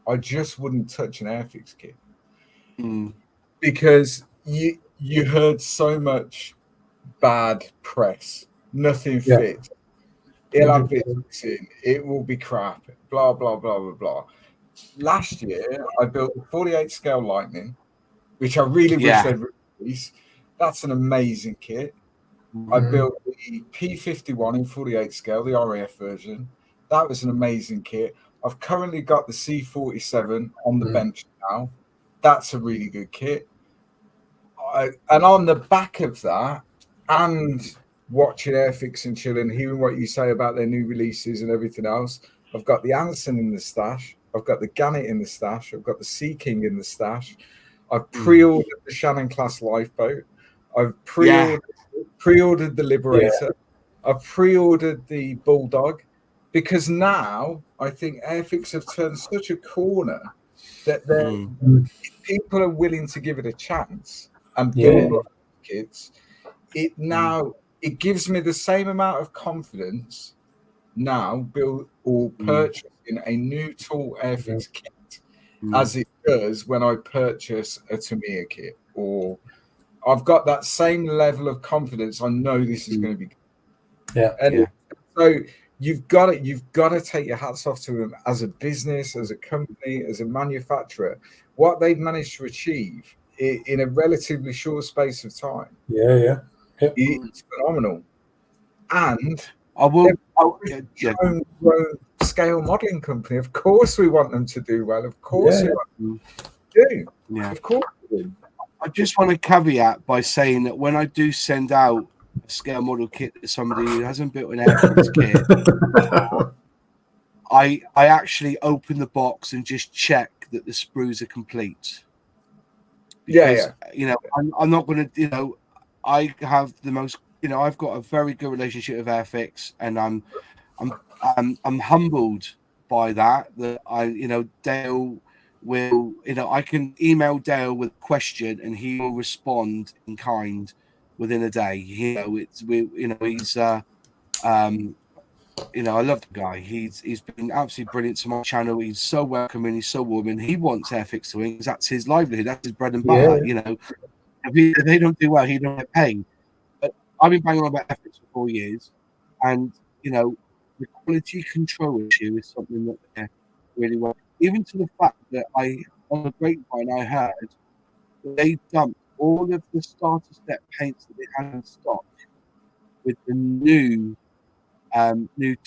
I just wouldn't touch an Airfix kit. Because you heard so much bad press. Nothing fits. It'll have bits in. It will be crap. Blah, blah, blah, blah, blah. Last year, I built a 48 scale Lightning, which I really wish they'd release. That's an amazing kit. I built the P51 in 48 scale, the RAF version. That was an amazing kit. I've currently got the C47 on the bench now. That's a really good kit. And on the back of that, and watching Airfix and chilling, hearing what you say about their new releases and everything else, I've got the Anson in the stash. I've got the Gannet in the stash. I've got the Sea King in the stash. I've pre-ordered the Shannon class lifeboat. I've pre-ordered the Liberator. I've pre-ordered the Bulldog, because now I think Airfix have turned such a corner that people are willing to give it a chance and build kits. It gives me the same amount of confidence now purchasing a new tool Airfix kit as it does when I purchase a Tamiya kit, or I've got that same level of confidence. I know this is going to be good. So you've got to take your hats off to them as a business, as a company, as a manufacturer. What they've managed to achieve in a relatively short space of time, it's phenomenal. And grown scale modeling company. Of course, we want them to do well. Of course, we want them to do. Of course, we do. I just want to caveat by saying that when I do send out a scale model kit to somebody who hasn't built an Airfix kit, I actually open the box and just check that the sprues are complete. Because, you know, I'm not going to, you know, I have the most, you know, I've got a very good relationship with Airfix, and I'm humbled by that you know, Dale will, you know, I can email Dale with a question and he will respond in kind within a day. You know, he's you know, I love the guy. He's been absolutely brilliant to my channel. He's so welcoming, he's so warm, and he wants Airfix to win because that's his livelihood, that's his bread and butter. You know, if they don't do well, he don't get paid. But I've been banging on about Airfix for 4 years, and you know, the quality control issue is something that they're really well. Even to the fact that on the grapevine, I heard they dumped all of the starter step paints that they had in stock with the new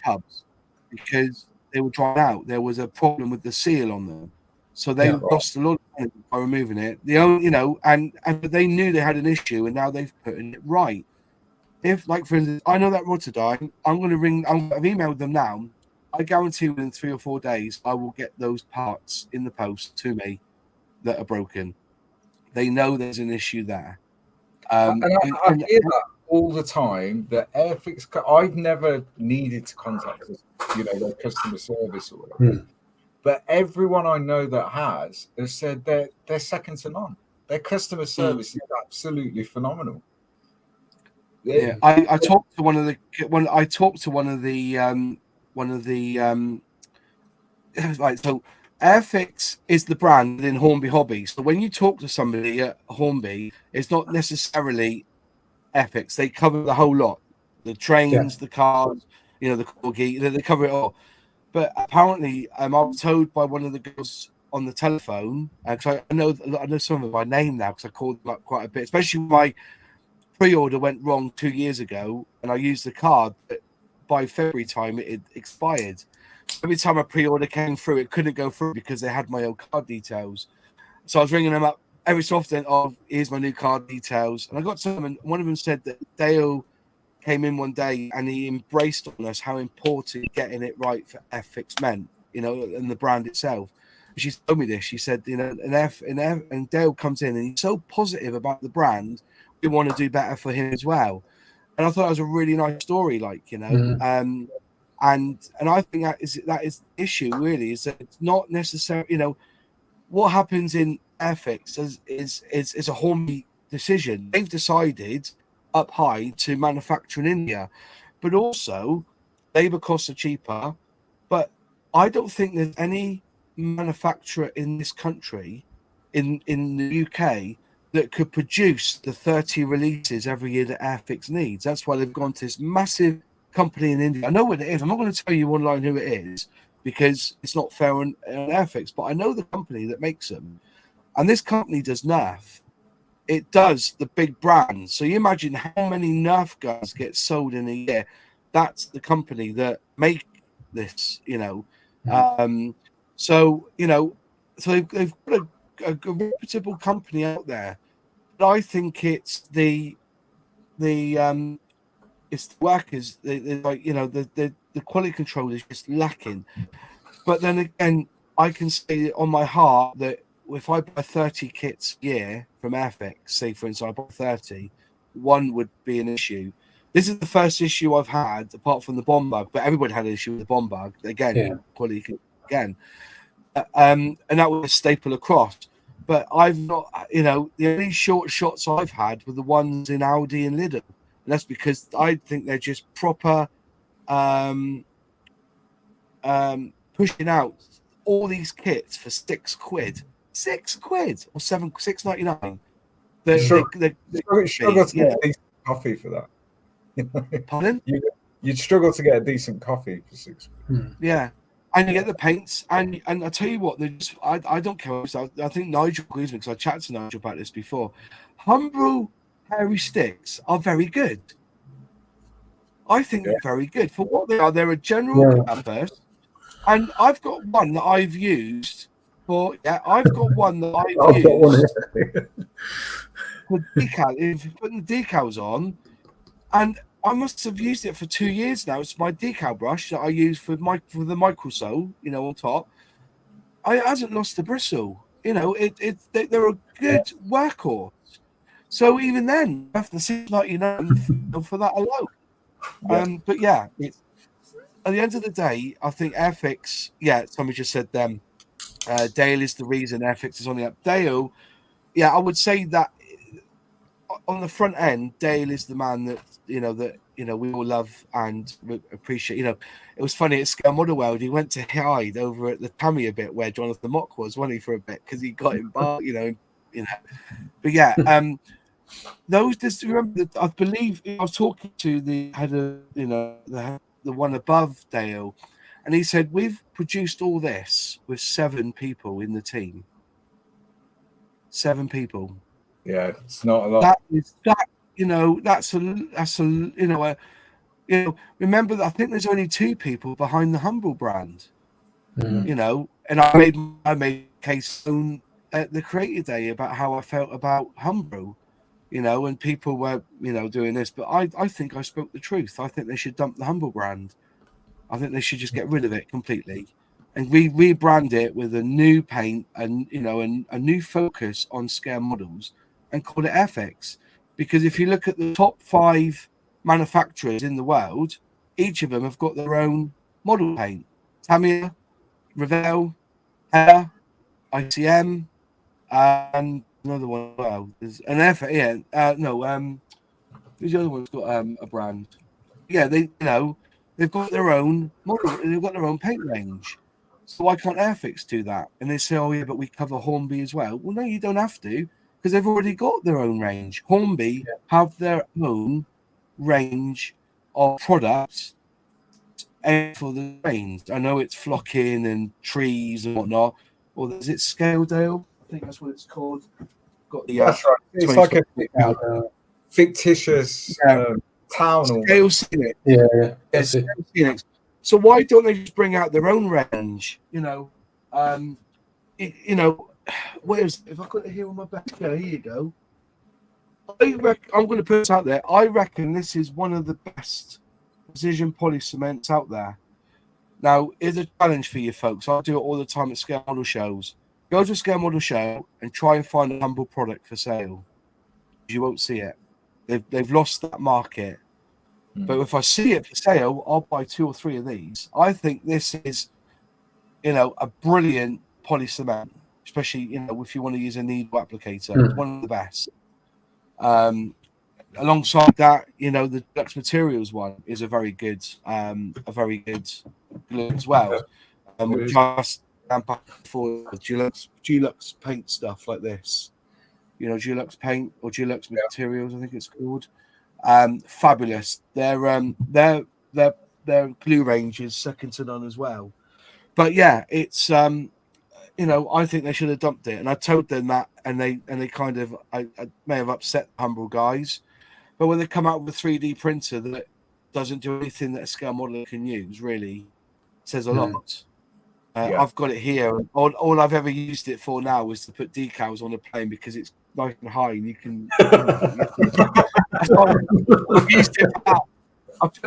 tubs because they were drying out. There was a problem with the seal on them, so they lost a lot of money by removing it. You know, and they knew they had an issue, and now they've put it right. If, like, for instance, I know that Rotterdam, I'm going to ring. I've emailed them now. I guarantee within 3 or 4 days, I will get those parts in the post to me that are broken. They know there's an issue there. And I hear that all the time. That Airfix, I've never needed to contact, you know, their customer service or whatever. But everyone I know that has said they're second to none. Their customer service is absolutely phenomenal. Yeah, I talked to one of the right. So Airfix is the brand in Hornby Hobby. So when you talk to somebody at Hornby, it's not necessarily Airfix. They cover the whole lot: the trains, the cars, you know, the corgi. They cover it all. But apparently, I was told by one of the girls on the telephone, because I know some of them by name now because I called them up quite a bit, especially when my pre-order went wrong 2 years ago, and I used the card, but by February time it expired. Every time a pre-order came through, it couldn't go through because they had my old card details. So I was ringing them up every so often. Oh, here's my new card details, and I got to them, and one of them said that Dale came in one day and he embraced on us how important getting it right for Airfix meant, you know, and the brand itself. She told me this. She said, and Dale comes in and he's so positive about the brand. We want to do better for him as well. And I thought it was a really nice story, and I think that is the issue really, is that it's not necessarily, what happens in Airfix is a Hornby decision. They've decided up high to manufacture in India, but also labor costs are cheaper. But I don't think there's any manufacturer in this country, in the UK, that could produce the 30 releases every year that Airfix needs. That's why they've gone to this massive company in India. I know what it is. I'm not going to tell you online who it is because it's not fair on Airfix, but I know the company that makes them. And this company does Nerf. It does the big brands. So you imagine how many Nerf guns get sold in a year. That's the company that make this, So they've got a reputable company out there. But I think it's the workers. The quality control is just lacking. But then again, I can say on my heart that if I buy 30 kits a year from Airfix, say for instance I bought 30, one would be an issue. This is the first issue I've had, apart from the bomb bug, but everybody had an issue with the bomb bug. Again, quality again. And that was a staple across. But I've not, the only short shots I've had were the ones in Audi and Lidl. And that's because I think they're just proper pushing out all these kits for £6. £6 or £6.99. They struggle to get a decent coffee for that. Pardon? You'd struggle to get a decent coffee for £6. Yeah. And you get the paints, and I tell you what, I don't care. I think Nigel agrees with me because I chatted to Nigel about this before. Humbrol hairy sticks are very good. I think they're very good for what they are. They're a general purpose, and I've got one that I've used for. Yeah, I've got one that I've used for decal. If you're putting the decals on, and I must have used it for 2 years now. It's my decal brush that I use for the microsole, on top. It hasn't lost a bristle. They're a good workhorse. So even then, I have to $6.99 for that alone. But yeah, at the end of the day, I think Airfix. Yeah, somebody just said them. Dale is the reason Airfix is on the up. Dale, I would say that on the front end, Dale is the man that we all love and appreciate. It was funny at Scale Model World. He went to hide over at the Tamiya bit where Jonathan Mock was, wasn't he, for a bit because he got him back, But yeah, remember that I believe I was talking to the head of the one above Dale, and he said we've produced all this with 7 people in the team. 7 people. Yeah, it's not a lot. Remember that I think there's only 2 people behind the Humbrol brand. And I made a case at the Creator Day about how I felt about Humbrol, and people were doing this, but I think I spoke the truth. I think they should dump the Humbrol brand. I think they should just get rid of it completely and rebrand it with a new paint and a new focus on scale models and call it Airfix. Because if you look at the top 5 manufacturers in the world, each of them have got their own model paint. Tamiya, Revell, Hella, ICM, and another one as well. There's an Airfix. Who's the other one's got a brand? Yeah, they've got their own model. They've got their own paint range. So why can't Airfix do that? And they say, oh yeah, but we cover Hornby as well. Well, no, you don't have to, because they've already got their own range. Hornby have their own range of products and for the range. I know it's flocking and trees and whatnot. Or is it Scaledale? I think that's what it's called. Got the that's right. It's like a fictitious town. Scale Scenic. Yeah. Scale Scenic. So why don't they just bring out their own range? Where's if I got it here on my back? Yeah, here you go. I'm going to put this out there. I reckon this is one of the best precision poly cements out there. Now, here's a challenge for you folks. I do it all the time at scale model shows. Go to a scale model show and try and find a humble product for sale. You won't see it. They've lost that market. But if I see it for sale, I'll buy 2 or 3 of these. I think this is, a brilliant poly cement, especially, if you want to use a needle applicator. It's one of the best. Alongside that, the Deluxe Materials one is a very good glue as well. Which I stand back for Dulux paint stuff like this. Dulux paint or Dulux Materials, I think it's called. Fabulous. Their glue range is second to none as well. But yeah, it's I think they should have dumped it, and I told them that, and they kind of I may have upset the humble guys, but when they come out with a 3D printer that doesn't do anything that a scale modeler can use, really says a lot. I've got it here. All I've ever used it for now is to put decals on a plane because it's nice and high, and you can. I've used it for that.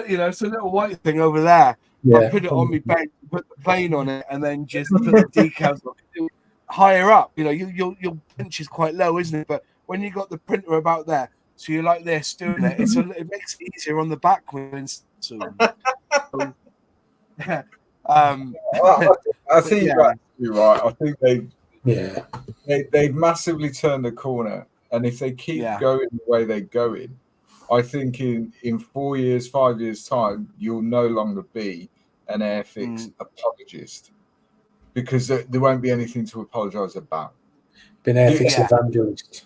It's a little white thing over there. Yeah. I put it on my bed, put the plane on it, and then just put the decals on it. Higher up. Your bench is quite low, isn't it? But when you got the printer about there, so you're like this doing it, it makes it easier on the back when yeah. I think you're absolutely right. I think they've massively turned the corner, and if they keep going the way they're going, I think in 4 years, 5 years time, you'll no longer be an Airfix apologist, because there won't be anything to apologise about. Been Airfix evangelist.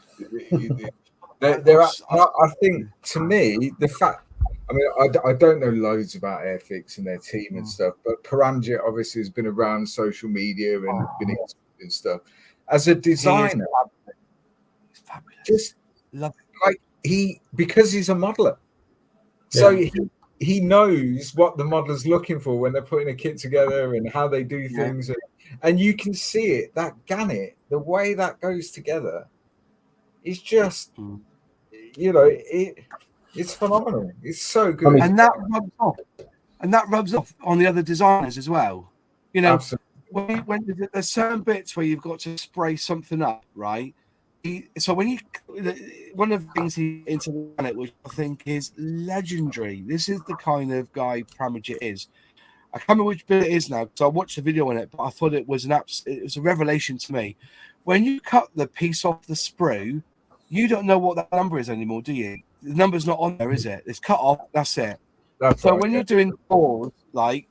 I think, to me, the fact. I mean, I don't know loads about Airfix and their team and stuff, but Paramjit obviously has been around social media and been and stuff. As a designer, just love because he's a modeler, so he knows what the modeler's looking for when they're putting a kit together and how they do things, and you can see it. That Gannet, the way that goes together, is just It's phenomenal. It's so good, and that rubs off on the other designers as well. Absolutely. When there's certain bits where you've got to spray something up, right? So when one of the things he into it, which I think is legendary. This is the kind of guy Pramagit is. I can't remember which bit it is now because I watched the video on it, but I thought it was it was a revelation to me. When you cut the piece off the sprue, you don't know what that number is anymore, do you? The number's not on there, is it? It's cut off. That's it. When you're doing doors,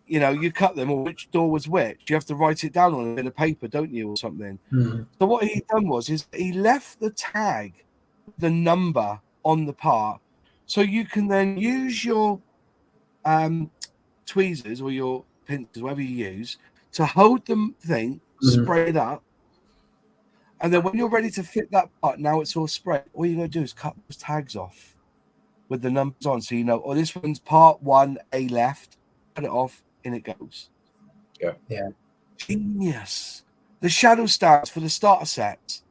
you cut them, or which door was which, you have to write it down on a bit of paper, don't you, or something? So what he done was he left the tag, the number on the part, so you can then use your tweezers or your pincers, whatever you use, to hold the thing, spray it up, and then when you're ready to fit that part, now it's all sprayed. All you got to do is cut those tags off with the numbers on, so this one's part 1A left. Cut it off, in it goes. Yeah. Genius. The shadow stars for the starter sets.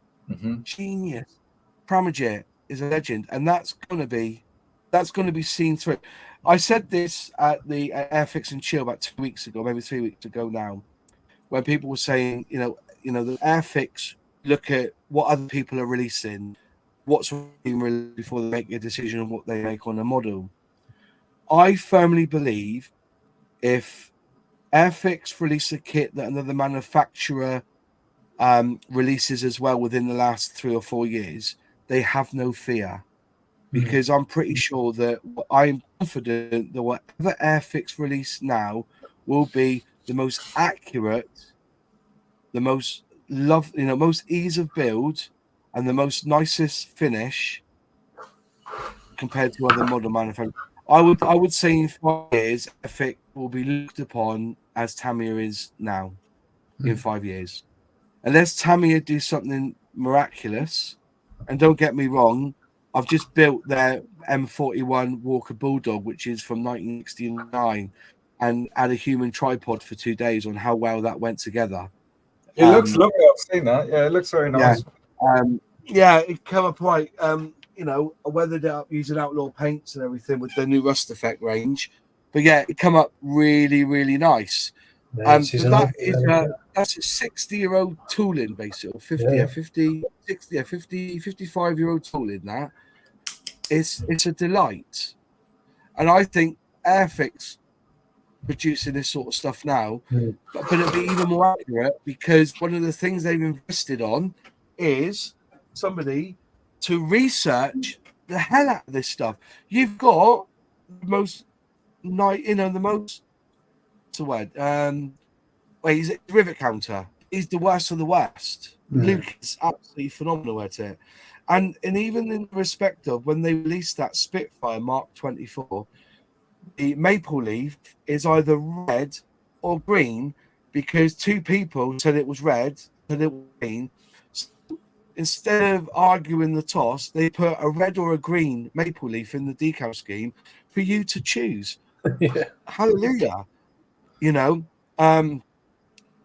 Genius. Pramagit is a legend, and that's gonna be seen through. I said this at the Airfix and Chill about 2 weeks ago, maybe 3 weeks ago now, when people were saying, the Airfix look at what other people are releasing, what's being released before they make a decision on what they make on a model. I firmly believe if Airfix release a kit that another manufacturer releases as well within the last 3 or 4 years, they have no fear, because I'm pretty sure that I'm confident that whatever Airfix release now will be the most accurate, the most most ease of build, and the most nicest finish compared to other model manufacturers. I would say in 5 years, Airfix will be looked upon as Tamiya is now. In 5 years, unless Tamiya do something miraculous. And don't get me wrong, I've just built their M41 Walker Bulldog, which is from 1969, and had a human tripod for 2 days on how well that went together. It looks lovely. I've seen that. Yeah, it looks very nice. It came up right. I weathered it up using outlaw paints and everything with the new Rust Effect range. But yeah, it came up really, really nice. Yeah, it's his That own- is that's a 60-year-old tooling, basically, 50, Yeah. 50, 60, 50, 55-year-old tooling. That it's a delight, and I think Airfix producing this sort of stuff now, Mm. but it'll be even more accurate because one of the things they've invested on is somebody to research the hell out of this stuff. You've got the most the most what's the word? Well, he's a rivet counter. He's the worst of the worst. Mm. Luke is absolutely phenomenal at it. And even in respect of when they released that Spitfire Mark 24, the maple leaf is either red or green because two people said it was red, said it was green. So instead of arguing the toss, they put a red or a green maple leaf in the decal scheme for you to choose. Yeah. Hallelujah. You know, and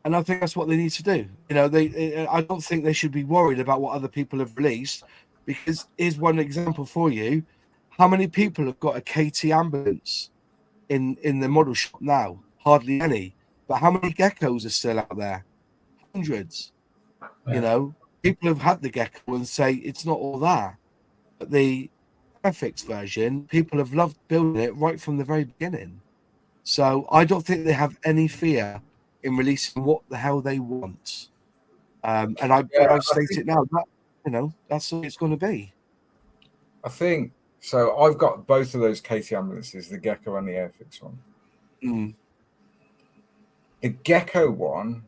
I think that's what they need to do. You know, I don't think they should be worried about what other people have released, because here's one example for you. How many people have got a KT ambulance in the model shop now? Hardly any. But how many geckos are still out there? Hundreds. Yeah. You know, people have had the gecko and say it's not all that. But the Airfix version, people have loved building it right from the very beginning. So I don't think they have any fear in releasing what the hell they want. And I state it now that that's what it's going to be. I think so. I've got both of those KT ambulances, the Gecko and the Airfix one. Mm. The Gecko one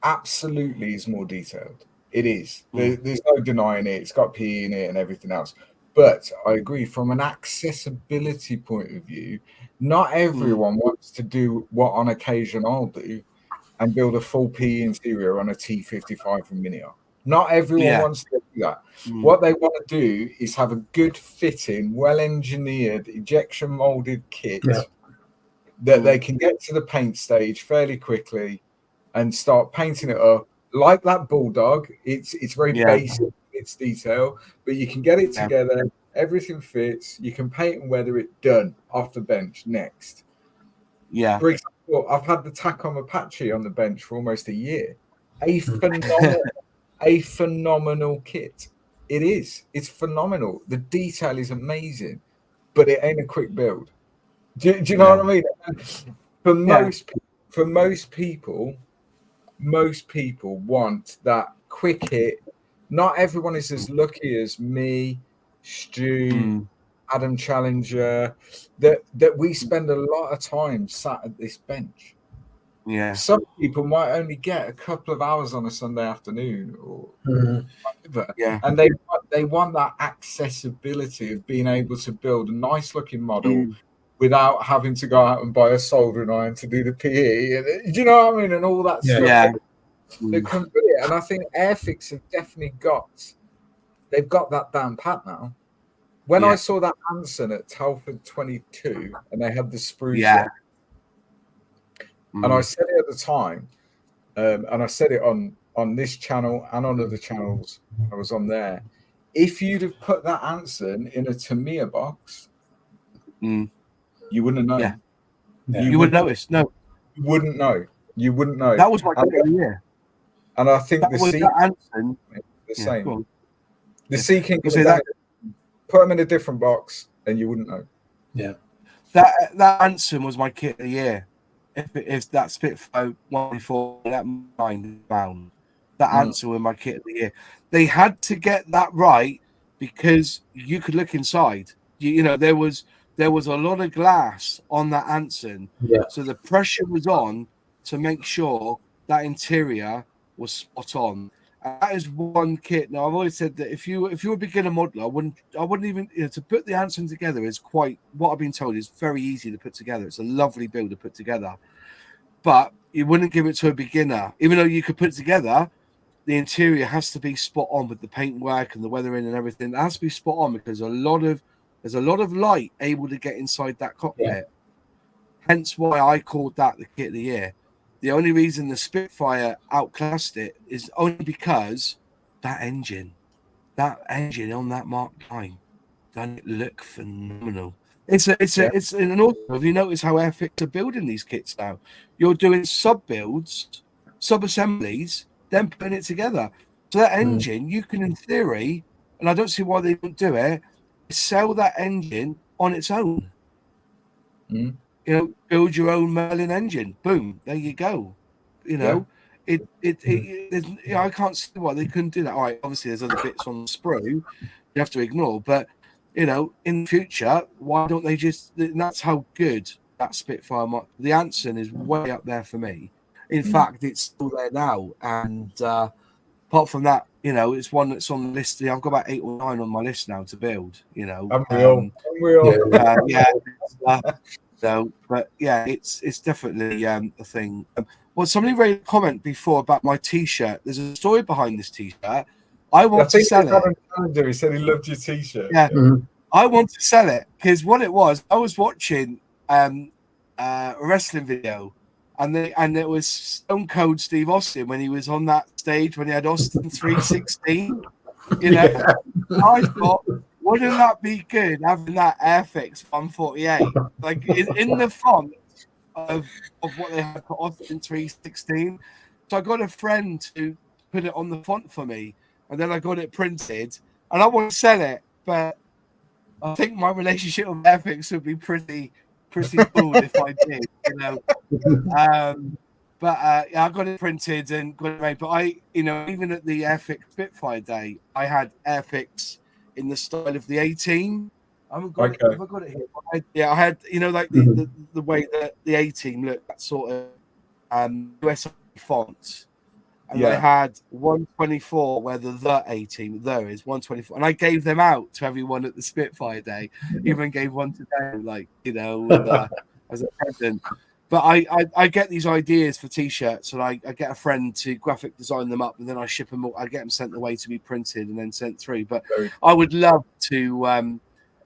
absolutely is more detailed. It is. There's no denying it. It's got PE in it and everything else. But I agree, from an accessibility point of view, not everyone wants to do what on occasion I'll do and build a full PE interior on a T55 from Miniar. Not everyone wants to do that. What they want to do is have a good fitting, well-engineered, ejection molded kit that they can get to the paint stage fairly quickly and start painting it up like that Bulldog. It's very basic in its detail, but you can get it together. Everything fits. You can paint and weather it. Done. Off the bench. Next. Yeah. For example, I've had the Tacom Apache on the bench for almost a year. A phenomenal kit. It is. It's phenomenal. The detail is amazing, but it ain't a quick build. Do you know what I mean? For most people want that quick hit. Not everyone is as lucky as me, Stu, Adam Challenger, that we spend a lot of time sat at this bench. Yeah. Some people might only get a couple of hours on a Sunday afternoon or whatever. Yeah. And they want that accessibility of being able to build a nice looking model without having to go out and buy a soldering iron to do the PE. And, do you know what I mean? And all that stuff. Yeah. That comes with it. And I think Airfix have definitely they've got that down pat now. When I saw that Anson at Telford 22 and they had the spruce there, and I said it at the time, and I said it on this channel and on other channels I was on there. If you'd have put that Anson in a Tamiya box, you wouldn't have known. Yeah. You wouldn't notice. No. You wouldn't know. You wouldn't know. That was my year. And I think the Sea Anson, the same. The Yeah. Sea King put them in a different box and you wouldn't know. Yeah. That Anson was my kit of the year. If that Spitfire 124, that mind bound, that Anson was my kit of the year. They had to get that right because you could look inside. You know, there was a lot of glass on that Anson. Yeah. So the pressure was on to make sure that interior was spot on. And that is one kit. Now I've always said that if you're a beginner modeler, I wouldn't even to put the Anson together is quite what I've been told is very easy to put together. It's a lovely build to put together. But you wouldn't give it to a beginner, even though you could put it together. The interior has to be spot on with the paintwork and the weathering and everything. It has to be spot on because there's a lot of light able to get inside that cockpit. Yeah. Hence why I called that the kit of the year. The only reason the Spitfire outclassed it is only because that engine on that Mark 9 done it look phenomenal. It's and also, have you noticed how Airfix are building these kits now? You're doing sub builds, sub assemblies, then putting it together. So that engine, you can, in theory, and I don't see why they don't do it, sell that engine on its own. Mm. You know, build your own Merlin engine. Boom, there you go. You know, I can't see why they couldn't do that. All right, obviously there's other bits on the sprue you have to ignore, but you know, in the future, why don't they just? And that's how good that Spitfire. The Anson is way up there for me. In fact, it's still there now, and apart from that, you know, it's one that's on the list. I've got about 8 or 9 on my list now to build. You know, Unreal. So, but yeah, it's definitely a thing. Well, somebody raised a comment before about my T-shirt. There's a story behind this T-shirt. I want to sell it. He said he loved your T-shirt. Yeah, I want to sell it because what it was, I was watching a wrestling video, and it was Stone Cold Steve Austin when he was on that stage when he had Austin 316. You know, I thought, wouldn't that be good having that Airfix 148 like in the font of what they had for Austin 316? So I got a friend to put it on the font for me, and then I got it printed, and I want to sell it, but I think my relationship with Airfix would be pretty cool if I did, you know. Yeah, I got it printed and got it made. But even at the Airfix Spitfire Day, I had Airfix in the style of the A-Team. I haven't got it. Have I got it here? I had, like the way that the A-Team looked, that sort of US font. And I had 124 where the A-Team there is 124, and I gave them out to everyone at the Spitfire Day. Even gave one to them, as a present. But I get these ideas for T-shirts, and I get a friend to graphic design them up, and then I ship them. I get them sent away to be printed and then sent through. But I would love to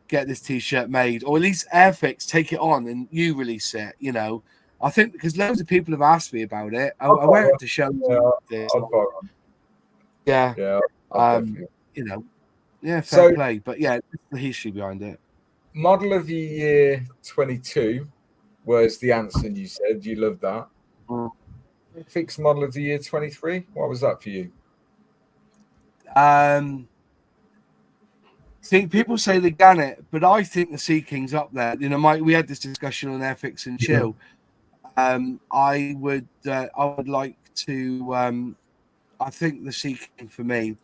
get this T-shirt made, or at least Airfix take it on and you release it. You know, I think because loads of people have asked me about it. I wear it to show. Fair play. But yeah, the history behind it. Model of the year 22 was the Anson. You said you loved that. Fixed model of the year 23. What was that for you? See, people say the Gannet, but I think the Sea King's up there. You know, Mike, we had this discussion on Airfix and Chill. I would like to. I think the Sea King for me,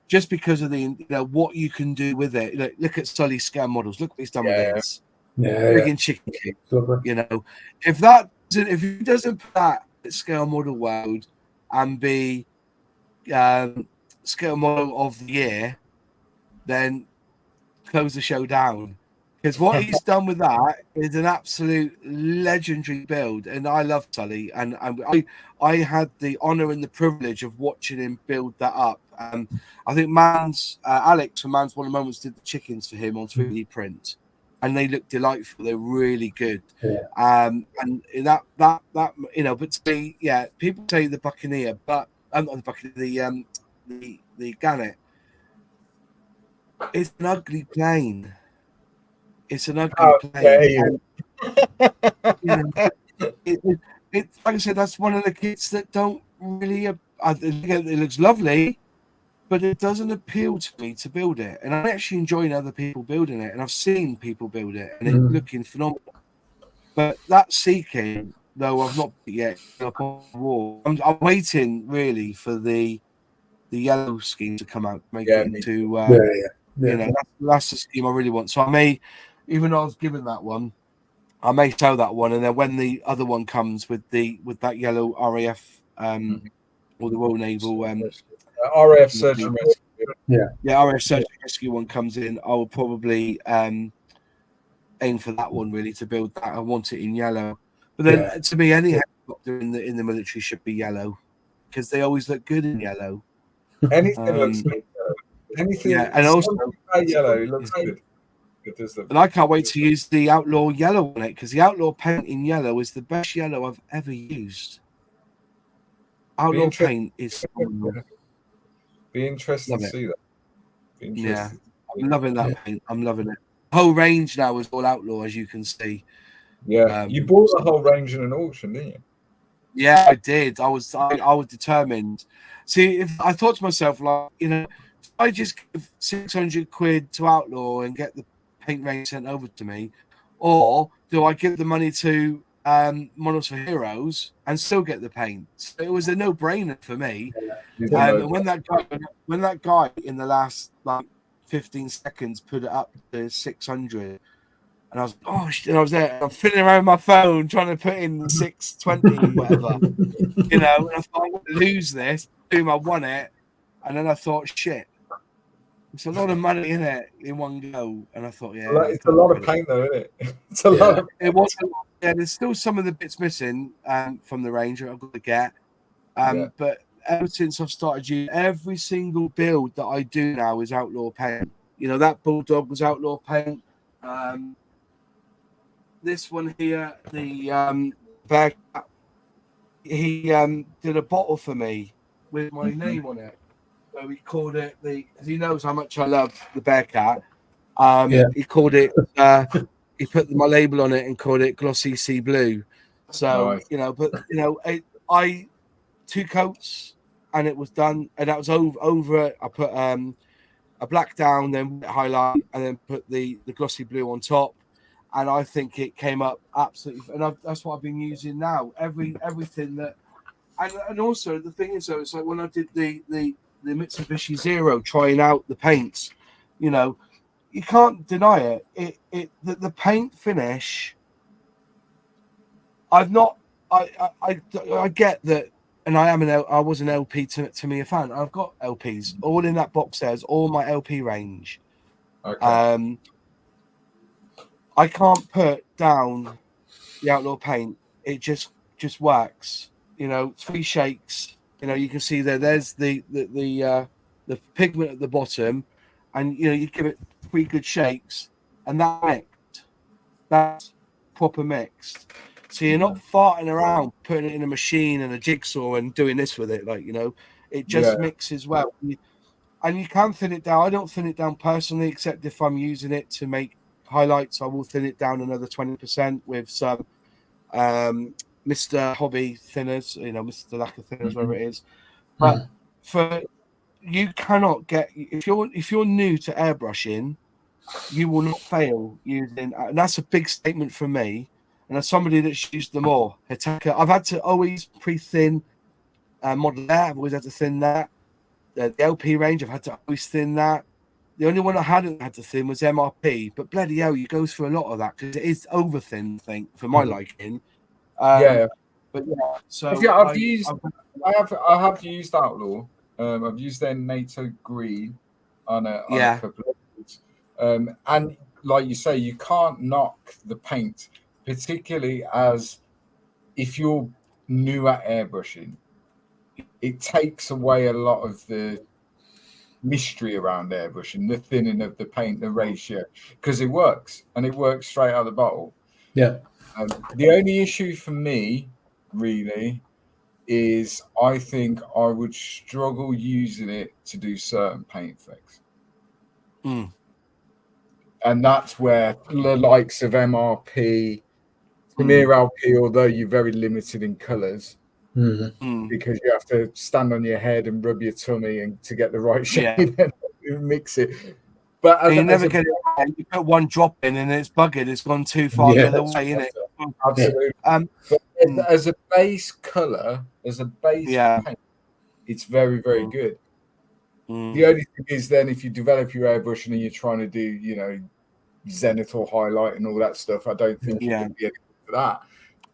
just because of the what you can do with it. Look at Sully's scale models. Look what he's done with this. Friggin' Chicken King. You know, if he doesn't put that scale model world and be scale model of the year, then close the show down. Because what he's done with that is an absolute legendary build, and I love Sully, and I had the honor and the privilege of watching him build that up. I think Alex from Man's One Moments did the chickens for him on 3D print, and they look delightful. They're really good. And that but to me, people say the Buccaneer, but not the Buccaneer, the Gannet. It's an ugly plane. It's an ugly plane. It's like I said, that's one of the kits that don't really. It looks lovely, but it doesn't appeal to me to build it. And I'm actually enjoying other people building it, and I've seen people build it, and it's looking phenomenal. But that Sea King, though, I've not yet up on the wall. I'm waiting really for the yellow scheme to come out, make it into. That's the scheme I really want. So I may, even though I was given that one, I may sell that one, and then when the other one comes with that yellow RAF or the Royal Naval RAF Search and Rescue, RAF Search and Rescue one comes in, I will probably aim for that one really to build that. I want it in yellow, but then to me, any helicopter in the military should be yellow because they always look good in yellow. Anything looks good. Anything, and also yellow looks good. And I can't wait to use the Outlaw yellow on it because the Outlaw paint in yellow is the best yellow I've ever used. Outlaw paint is phenomenal. Be interested to see that. I'm loving that paint. I'm loving it. whole range now is all outlaw, as you can see. Yeah, you bought the whole range in an auction, didn't you? Yeah, I did. I was determined. See, if I thought to myself, like, you know, if I just give 600 quid to Outlaw and get the paint range sent over to me, or do I give the money to Models for Heroes and still get the paint? So it was a no-brainer for me. And when that guy in the last like 15 seconds put it up to 600. And I was, oh shit, and I was there, I'm fiddling around my phone trying to put in the 620, whatever, you know. And I thought, I'm going to lose this. Boom, I won it. And then I thought, shit, it's a lot of money in it in one go. And I thought, yeah, it's a lot of paint, though, isn't it? It's a lot of. It was. Yeah, there's still some of the bits missing from the range that I've got to get. But ever since I've started using every single build that I do now is outlaw paint. You know, that Bulldog was outlaw paint. This one here, the Bearcat, he did a bottle for me with my name on it. So he called it because he knows how much I love the Bearcat. He called it. He put my label on it and called it Glossy Sea Blue. So nice. You know, but you know, I 2 coats and it was done, and that was over it. I put a black down, then highlight, and then put the glossy blue on top. And I think it came up absolutely, and that's what I've been using now. Everything that, and also the thing is, though, it's like when I did the Mitsubishi Zero, trying out the paints, you know, you can't deny it. The paint finish. I get that, and I was an LP to me a fan. I've got LPs all in that box. There's all my LP range. Okay. I can't put down the outlaw paint. It just works. You know, 3 shakes. You know, you can see there's the pigment at the bottom, and you know, you give it 3 good shakes, and that's proper mixed. So you're not farting around putting it in a machine and a jigsaw and doing this with it, like, you know, it just mixes well. And you can thin it down. I don't thin it down personally, except if I'm using it to make highlights. I will thin it down another 20% with some Mr. Hobby thinners, you know, Mr. Lacquer thinners, whatever it is. But you cannot get, if you're new to airbrushing, you will not fail using, and that's a big statement for me. And as somebody that's used them all, Hitaka, I've had to always pre-thin Model Air. I've always had to thin that. The LP range, I've had to always thin that. The only one I hadn't had to thin was MRP. But bloody hell, you go through a lot of that because it is over thin, I think, for my liking. But yeah, so I have used Outlaw. I've used their NATO Green on a couple of builds. And like you say, you can't knock the paint, particularly as if you're new at airbrushing. It takes away a lot of the mystery around airbrushing, the thinning of the paint, the ratio, because it works, and it works straight out of the bottle. Yeah. The only issue for me, really, is I think I would struggle using it to do certain paint effects. And that's where the likes of MRP, Premier LP, although you're very limited in colours, because you have to stand on your head and rub your tummy and to get the right shade and mix it. But you never get it. You put one drop in and it's buggered. It's gone too far the other way, isn't it? Absolutely. But as a base colour, as a base paint, it's very, very good. The only thing is then if you develop your airbrushing and you're trying to do, you know, zenith or highlight and all that stuff, I don't think you're going to be able to do for that.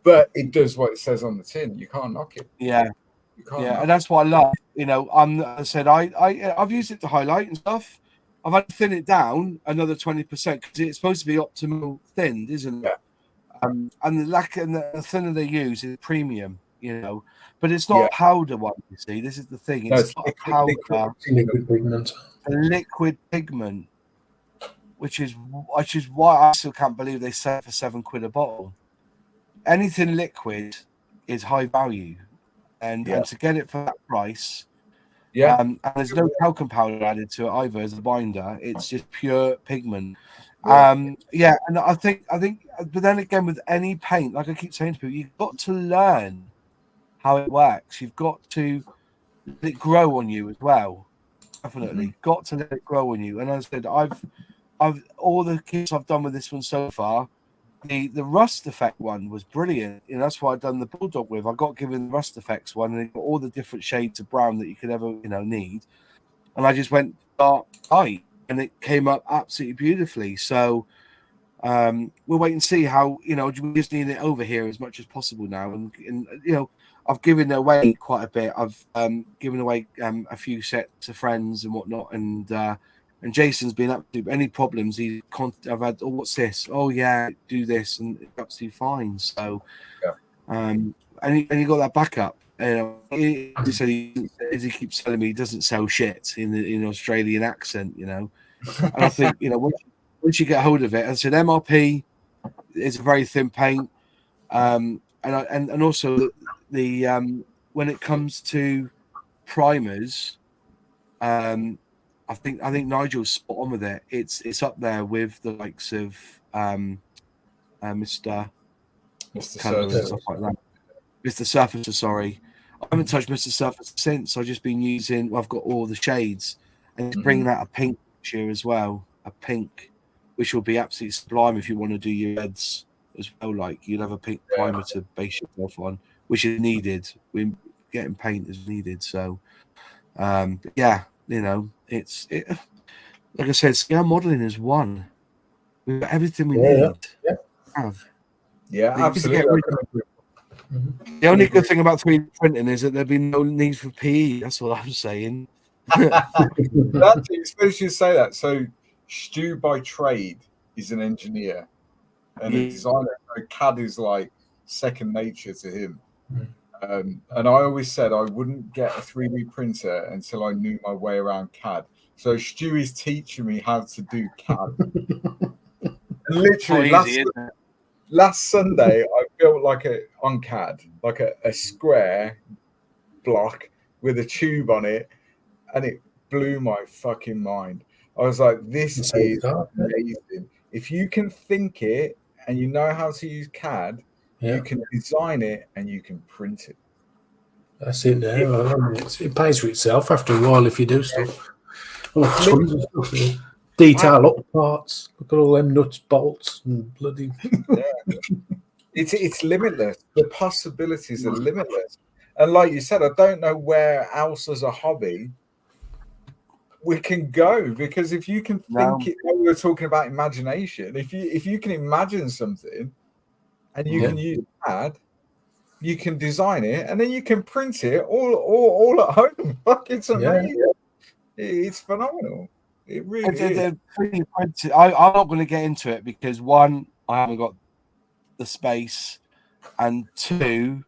But it does what it says on the tin. You can't knock it. Yeah. You can't and that's what I love. You know, I said I've used it to highlight and stuff. I've had to thin it down another 20% because it's supposed to be optimal thinned, isn't it? And the lacquer and the thinner they use is premium, you know, but it's not a powder one. You see, this is the thing. It's not a powder. Liquid pigment. A liquid pigment, which is why I still can't believe they sell it for £7 a bottle. Anything liquid is high value, and to get it for that price, and there's no talcum powder added to it either as a binder. It's just pure pigment. Yeah, and I think, but then again, with any paint, like I keep saying to people, you've got to learn how it works. You've got to let it grow on you as well. Definitely, got to let it grow on you. And as I said, I've all the kits I've done with this one so far. The rust effect one was brilliant. You know, that's why I've done the bulldog with. I got given the rust effects one, and it got all the different shades of brown that you could ever need. And I just went dark light, and it came up absolutely beautifully. So we'll wait and see how, we just need it over here as much as possible now. And I've given away quite a bit. I've given away a few sets to friends and whatnot, and Jason's been up to any problems. I've had, oh, what's this? Oh yeah, do this, and it's absolutely fine. So, and he got that backup. He said as he keeps telling me, he doesn't sell shit in the Australian accent, And I think once you get hold of it, as I said, MRP is a very thin paint, and also the when it comes to primers, I think Nigel's spot on with it. It's up there with the likes of Mr. Colour and stuff like that. Mr. Surfacer, sorry. I haven't touched Mr. Surfacer since. I've just been using. I've got all the shades, and it's bringing out a pink here as well. A pink, which will be absolutely sublime if you want to do your reds as well. Like you'll have a pink primer to base yourself on, which is needed. We're getting paint is needed. So, yeah. It's like I said, scale modeling is one. We've got everything we need. Yeah, absolutely. The only good thing about 3D printing is that there'd be no need for PE. That's what I'm saying. It's funny you say that. So Stu by trade is an engineer and a designer. So CAD is like second nature to him. And I always said I wouldn't get a 3D printer until I knew my way around CAD. So Stu is teaching me how to do CAD. Literally, last Sunday, I built on CAD, like a square block with a tube on it, and it blew my fucking mind. I was like, this is amazing. If you can think it and you know how to use CAD, you can design it and you can print it. That's it there. It pays for itself after a while if you do stuff. Tons of stuff. Detail up parts. Look at all them nuts, bolts, and bloody. It's limitless. The possibilities are limitless. And like you said, I don't know where else as a hobby we can go, because if you can think it, we were talking about imagination. If you can imagine something and you can use CAD, you can design it and then you can print it all at home. Fuck, it's amazing. It's phenomenal. It really is. I'm not going to get into it because one, I haven't got the space, and two,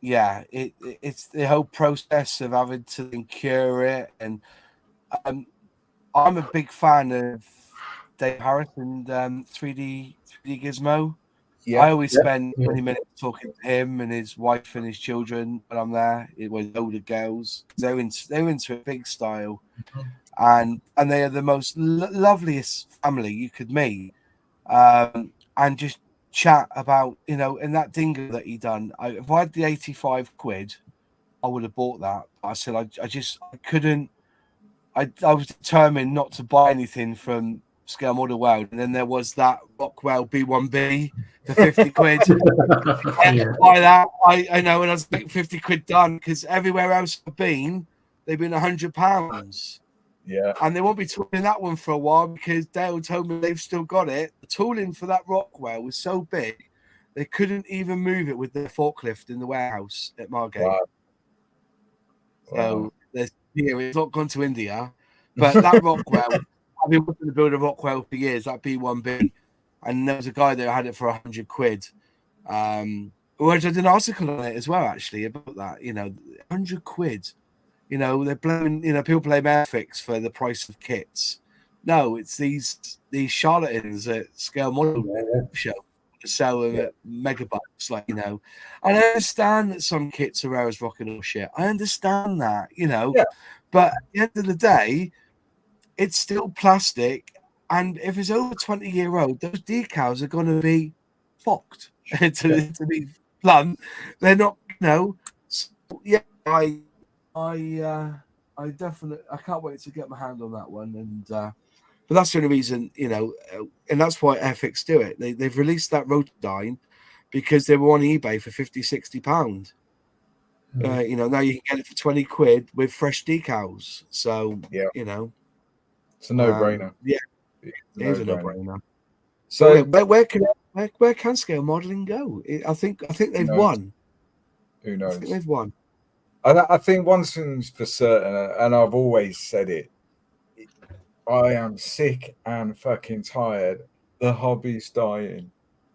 it's the whole process of having to cure it. And I'm a big fan of Dave Harris and 3D Gizmo. I always spend 20 minutes talking to him and his wife and his children when I'm there. It was older girls. They're into a big style, and they are the most loveliest family you could meet. And just chat about, and that dingo that he done. If I had the 85 quid, I would have bought that. I said I couldn't. I was determined not to buy anything from Scale Model World, and then there was that Rockwell B1B for 50 quid. I had to buy that. I know, and I was like 50 quid done, because everywhere else I've been, they've been £100. Yeah. And they won't be tooling that one for a while because Dale told me they've still got it. The tooling for that Rockwell was so big, they couldn't even move it with the forklift in the warehouse at Margate. Wow. So it's not gone to India. But that Rockwell, I've been wanting to build a Rockwell for years, that B1B. And there was a guy that had it for 100 quid. Which I did an article on it as well, actually, about that. 100 quid. They're blaming, people blame Airfix for the price of kits. No, it's these charlatans at Scale Model Show to sell them at megabucks, And I understand that some kits are rare as rock and all shit. I understand that, But at the end of the day, it's still plastic And if it's over 20-year-old, those decals are going to be fucked. to be blunt, they're not. So, yeah, I definitely, I can't wait to get my hand on that one. And but that's the only reason, and that's why FX do it. They've released that Rotodyne because they were on eBay for 50-60 pound. Now you can get it for 20 quid with fresh decals. So yeah, it's a no-brainer. Yeah, it is a no-brainer. So where can scale modeling go? I think they've won. Who knows? I think they've won. I think one thing's for certain, and I've always said it. I am sick and fucking tired. The hobby's dying.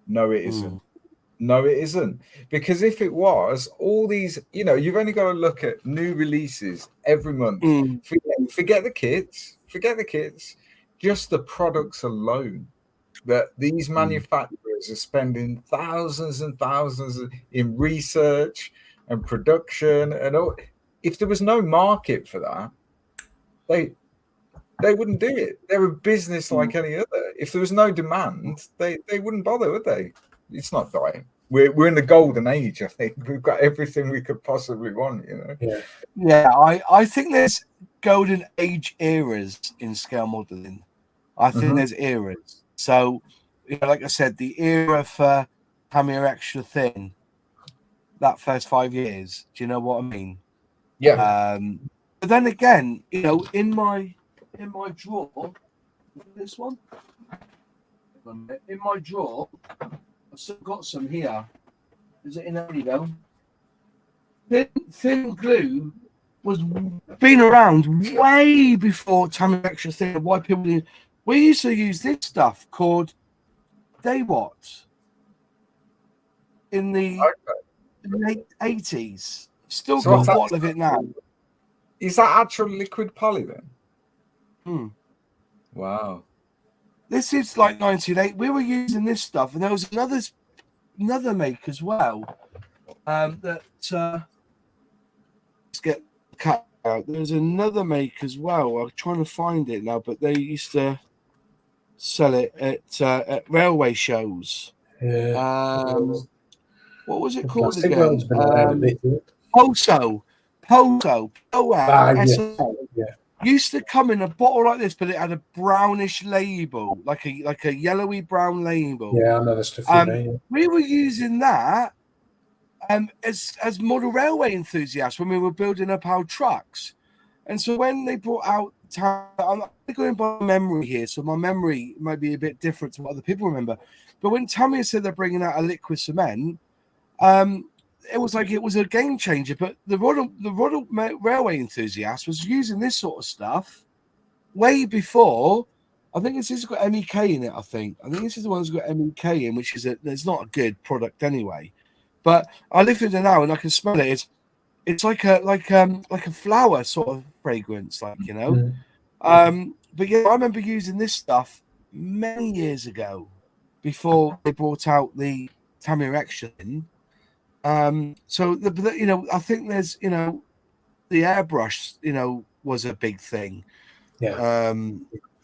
No, it isn't. No, it isn't. Because if it was, all these, you've only got to look at new releases every month. Forget the kits. Forget the kits. Just the products alone. That these manufacturers are spending thousands and thousands in research and production and all. If there was no market for that, they wouldn't do it. They're a business like any other. If there was no demand, they wouldn't bother, would they? It's not dying. We're in the golden age. I think we've got everything we could possibly want. Yeah. I think there's golden age eras in scale modeling. I think there's eras. So, like I said, the era for Tamiya Extra Thin, that first 5 years. Do you know what I mean? Yeah. But then again, in my drawer, this one, in my drawer, I've still got some here. Is it in there? You go. Thin glue was been around way before Tamiya Extra Thin. Why people did. We used to use this stuff called Daywatts in the late 80s. Still got a bottle of it now. Is that actual liquid poly then? Wow. This is like 1980. We were using this stuff, and there was another make as well. Let's get cut out. There's another make as well. I'm trying to find it now, but they used to sell it at railway shows. Yeah. What was it called again? Used to come in a bottle like this, but it had a brownish label, like a yellowy brown label. Yeah, I know the stuff. We were using that as model railway enthusiasts when we were building up our trucks. And so when they brought out, I'm going by memory here, so my memory might be a bit different to what other people remember. But when Tamiya said they're bringing out a liquid cement, it was like it was a game changer. But the Roddle railway enthusiast was using this sort of stuff way before. I think this has got MEK in it. I think this is the one that's got MEK in, which is it's not a good product anyway. But I live in it now and I can smell it. It's like a flower sort of fragrance, But yeah, I remember using this stuff many years ago before they brought out the Tamiya Extra. So I think there's the airbrush was a big thing. Yeah.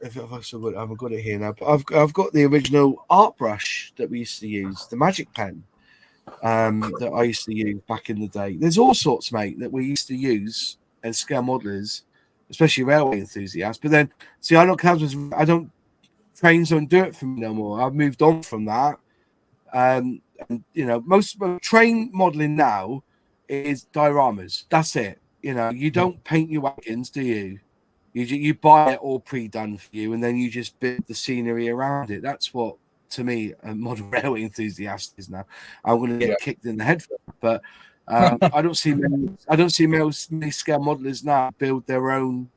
If I haven't got it here now, but I've got the original art brush that we used to use, the magic pen. That I used to use back in the day. There's all sorts, mate, that we used to use as scale modelers, especially railway enthusiasts. But then, see, I don't trains don't do it for me no more. I've moved on from that. And most train modeling now is dioramas. That's it. You don't paint your wagons, do you? You buy it all pre-done for you, and then you just build the scenery around it. That's what, to me, a model railway enthusiast is now. I'm going to get kicked in the head for that, but I don't see many scale modelers now build their own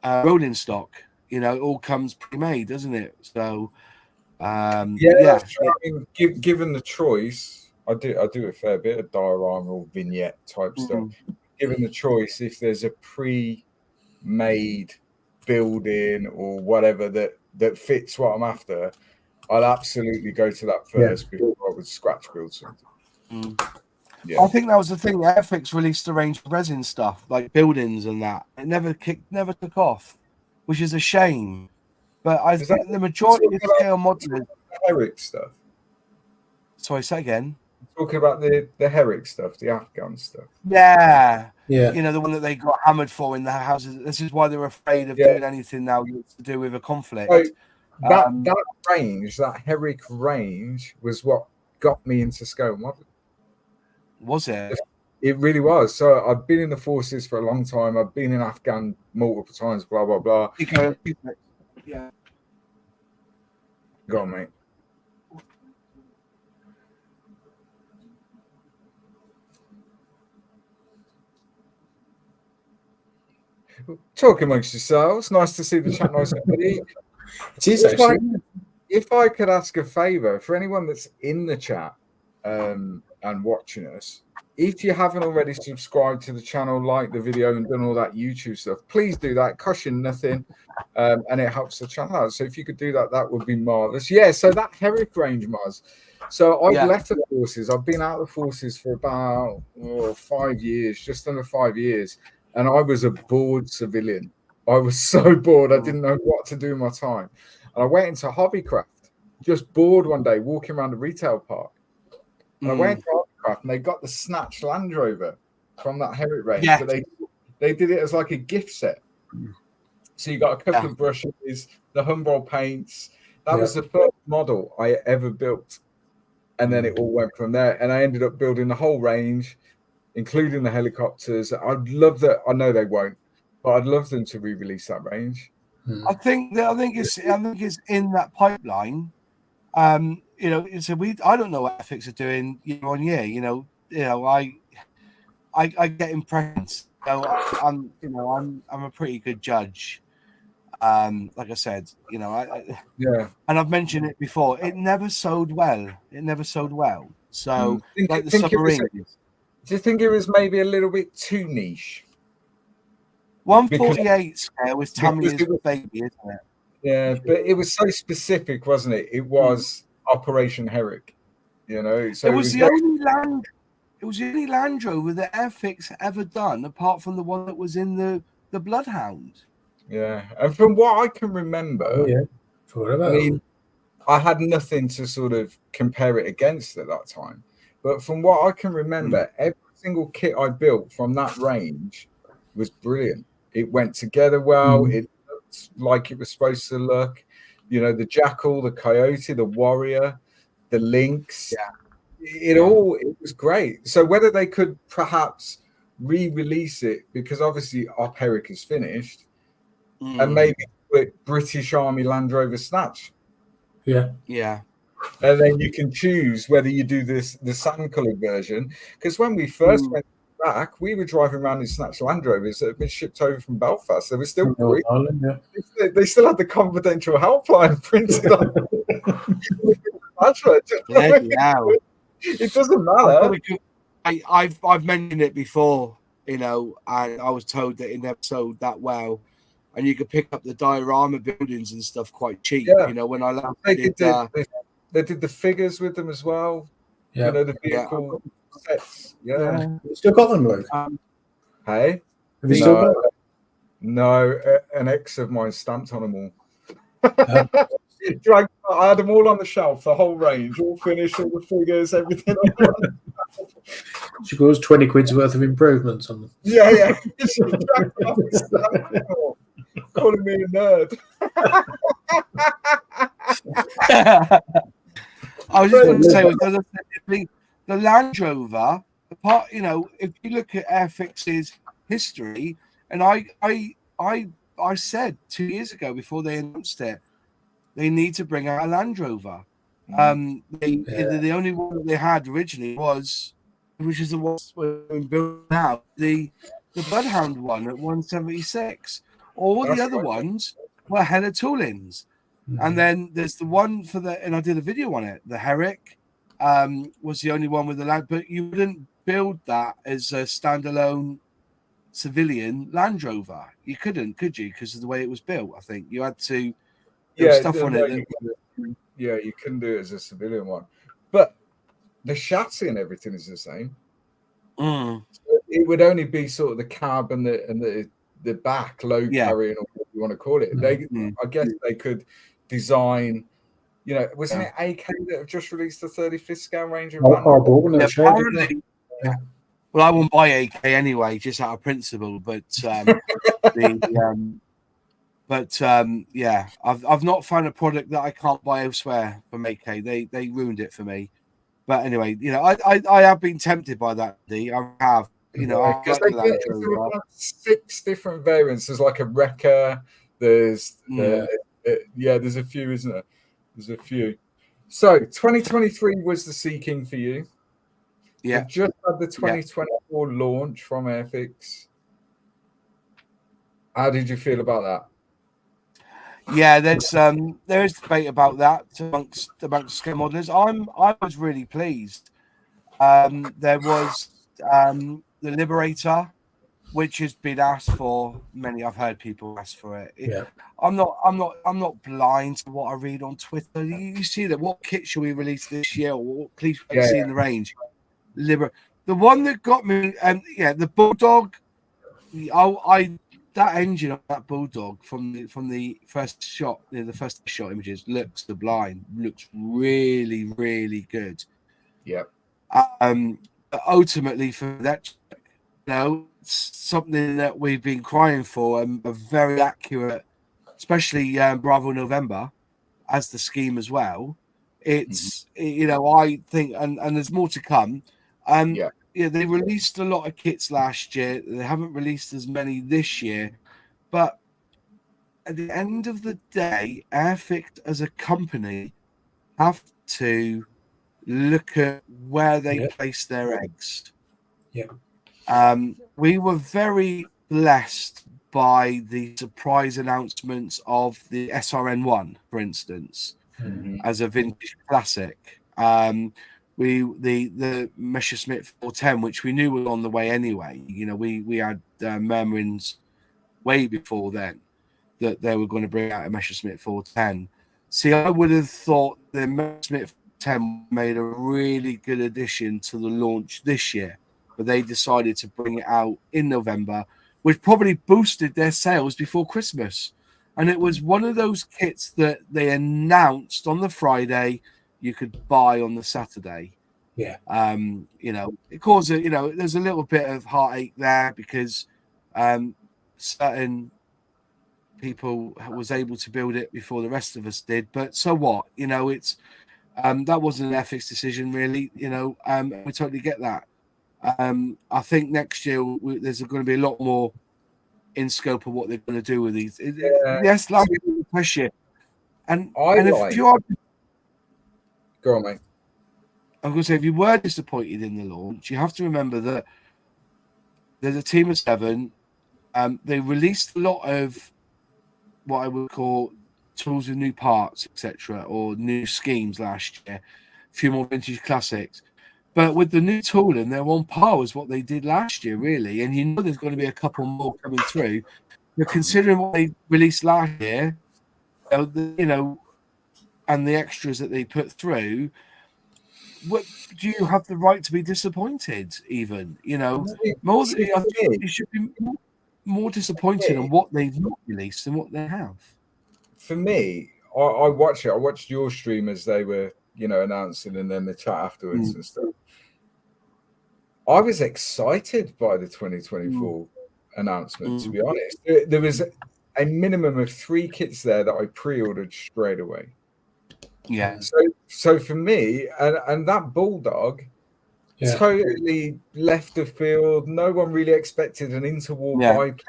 rolling stock. It all comes pre-made, doesn't it? So given the choice, I do a fair bit of diorama or vignette type stuff. Given the choice, if there's a pre-made building or whatever that fits what I'm after, I'll absolutely go to that first before I would scratch build something. I think that was the thing. Airfix released a range of resin stuff like buildings and that. It never took off, which is a shame. But I Is think that the majority of talking about scale modelers. Herrick stuff? Sorry, say again. Talking about the Herrick stuff, the Afghan stuff. Yeah. Yeah. You know, the one that they got hammered for in the houses. This is why they're afraid of Yeah. doing anything now to do with a conflict. So that range, that Herrick range, was what got me into scale modeling. Was it? It really was. So I've been in the forces for a long time. I've been in Afghan multiple times. Blah blah blah. Yeah. Go on, mate. Talk amongst yourselves. Nice to see the chat. Nice everybody. It is actually. If I could ask a favor for anyone that's in the chat and watching us, if you haven't already subscribed to the channel, liked the video, and done all that YouTube stuff, please do that. It costs you nothing, and it helps the channel out. So if you could do that, that would be marvelous. Yeah. So that Herrick range, Maz. So I've left the forces. I've been out of the forces for about 5 years, just under 5 years, and I was a bored civilian. I was so bored. I didn't know what to do with my time. And I went into hobbycraft, just bored one day, walking around the retail park. And I went into hobbycraft, and they got the Snatch Land Rover from that Herrick range, but they did it as like a gift set. So you got a couple of brushes, the Humboldt paints. That was the first model I ever built. And then it all went from there. And I ended up building the whole range, including the helicopters. I'd love that. I know they won't, but I'd love them to re-release that range. I think it's in that pipeline. You know, so I don't know what ethics are doing year on year. You know, I get impressions. So I'm a pretty good judge. Like I said, you know, and I've mentioned it before. It never sold well. So like the submarines. Do you think it was maybe a little bit too niche? 148 scale was Tamiya's baby, isn't it? Yeah, but it was so specific, wasn't it? It was Operation Herrick, you know. So it was the only Land Rover that Airfix ever done, apart from the one that was in the Bloodhound. Yeah, and from what I can remember, I mean, I had nothing to sort of compare it against at that time. But from what I can remember, every single kit I built from that range was brilliant. It went together well. It looked like it was supposed to look. You know, the Jackal, the Coyote, the Warrior, the Lynx. It was great. So whether they could perhaps re-release it, because obviously Op Herrick is finished, and maybe put British Army Land Rover Snatch. Yeah. And then you can choose whether you do the sand colored version. Because when we first went back, we were driving around in Snatch Land Rovers that had been shipped over from Belfast. They were still green. They still had the confidential helpline printed on. It doesn't matter. I've mentioned it before, you know, and I was told that it never sold that well. And you could pick up the diorama buildings and stuff quite cheap. You know, when I they did the figures with them as well. You know, the vehicle sets. You still got them, Luke? Hey? Have you still got them? No, an ex of mine stamped on them all. I had them all on the shelf, the whole range, all finished, all the figures, everything. She goes 20 quid's worth of improvements on them. Yeah. Calling me a nerd. I was just going to say, the Land Rover, you know, if you look at Airfix's history, and I said 2 years ago before they announced it, they need to bring out a Land Rover. The only one that they had originally which is the one being built now, the Bloodhound one at 176. All the other ones were hella toolings. And then there's the one and I did a video on it. The Herrick was the only one with the Land, but you wouldn't build that as a standalone civilian Land Rover. You couldn't, could you? Because of the way it was built. I think you had to. Stuff on it. You couldn't do it as a civilian one, but the chassis and everything is the same. So it would only be sort of the cab and the back load carrying you want to call it. I guess they could design. You know, wasn't it AK that have just released the 35th scale range of apparently, well, I won't buy AK anyway, just out of principle. But I've not found a product that I can't buy elsewhere from AK. They ruined it for me. But anyway, you know, I have been tempted by that. I have, you know, because they get 6 different variants. There's like a wrecker. There's there's a few, isn't there? There's a few. So 2023 was the Sea King for you. Yeah. We've just had the 2024 launch from Airfix. How did you feel about that? Yeah, there is debate about that amongst scale modelers. I was really pleased. There was the Liberator, which has been asked for. I've heard people ask for it. I'm not blind to what I read on Twitter. You see that what kit shall we release this year, or what please see in the range? The one that got me, the Bulldog. That engine of that Bulldog from the first shot, the first shot images looks sublime. Looks really, really good. Yeah. But ultimately, for that, you know, it's something that we've been crying for, a very accurate, especially Bravo November, as the scheme as well. It's you know, I think, and there's more to come. Yeah, they released a lot of kits last year. They haven't released as many this year, but at the end of the day, Airfix as a company have to look at where they place their eggs. We were very blessed by the surprise announcements of the SRN1, for instance, as a vintage classic. The Messerschmitt 410, which we knew was on the way anyway. You know, we had murmurings way before then that they were going to bring out a Messerschmitt 410. See, I would have thought the Messerschmitt 410 made a really good addition to the launch this year, but they decided to bring it out in November, which probably boosted their sales before Christmas. And it was one of those kits that they announced on the Friday, you could buy on the Saturday. Yeah. You know, it caused there's a little bit of heartache there because certain people was able to build it before the rest of us did. But so what? You know, it's that wasn't an Airfix decision, really. You know, we totally get that. I think next year there's going to be a lot more in scope of what they're going to do with these. Yes, last year, and if you are. Go on, mate. I'm going to say, if you were disappointed in the launch, you have to remember that there's a team of 7. They released a lot of what I would call tools with new parts, etc., or new schemes last year. A few more vintage classics. But with the new tooling, they're on par with what they did last year, really. And you know there's going to be a couple more coming through. But considering what they released last year, you know, and the extras that they put through, what do you have the right to be disappointed? Even, you know, I think you should be more disappointed in what they've not released than what they have. For me, I watched it. I watched your stream as they were, you know, announcing, and then the chat afterwards and stuff. I was excited by the 2024 announcement. To be honest, there was a minimum of 3 kits there that I pre-ordered straight away. Yeah. So for me, and that Bulldog totally left the field. No one really expected an interwar biped.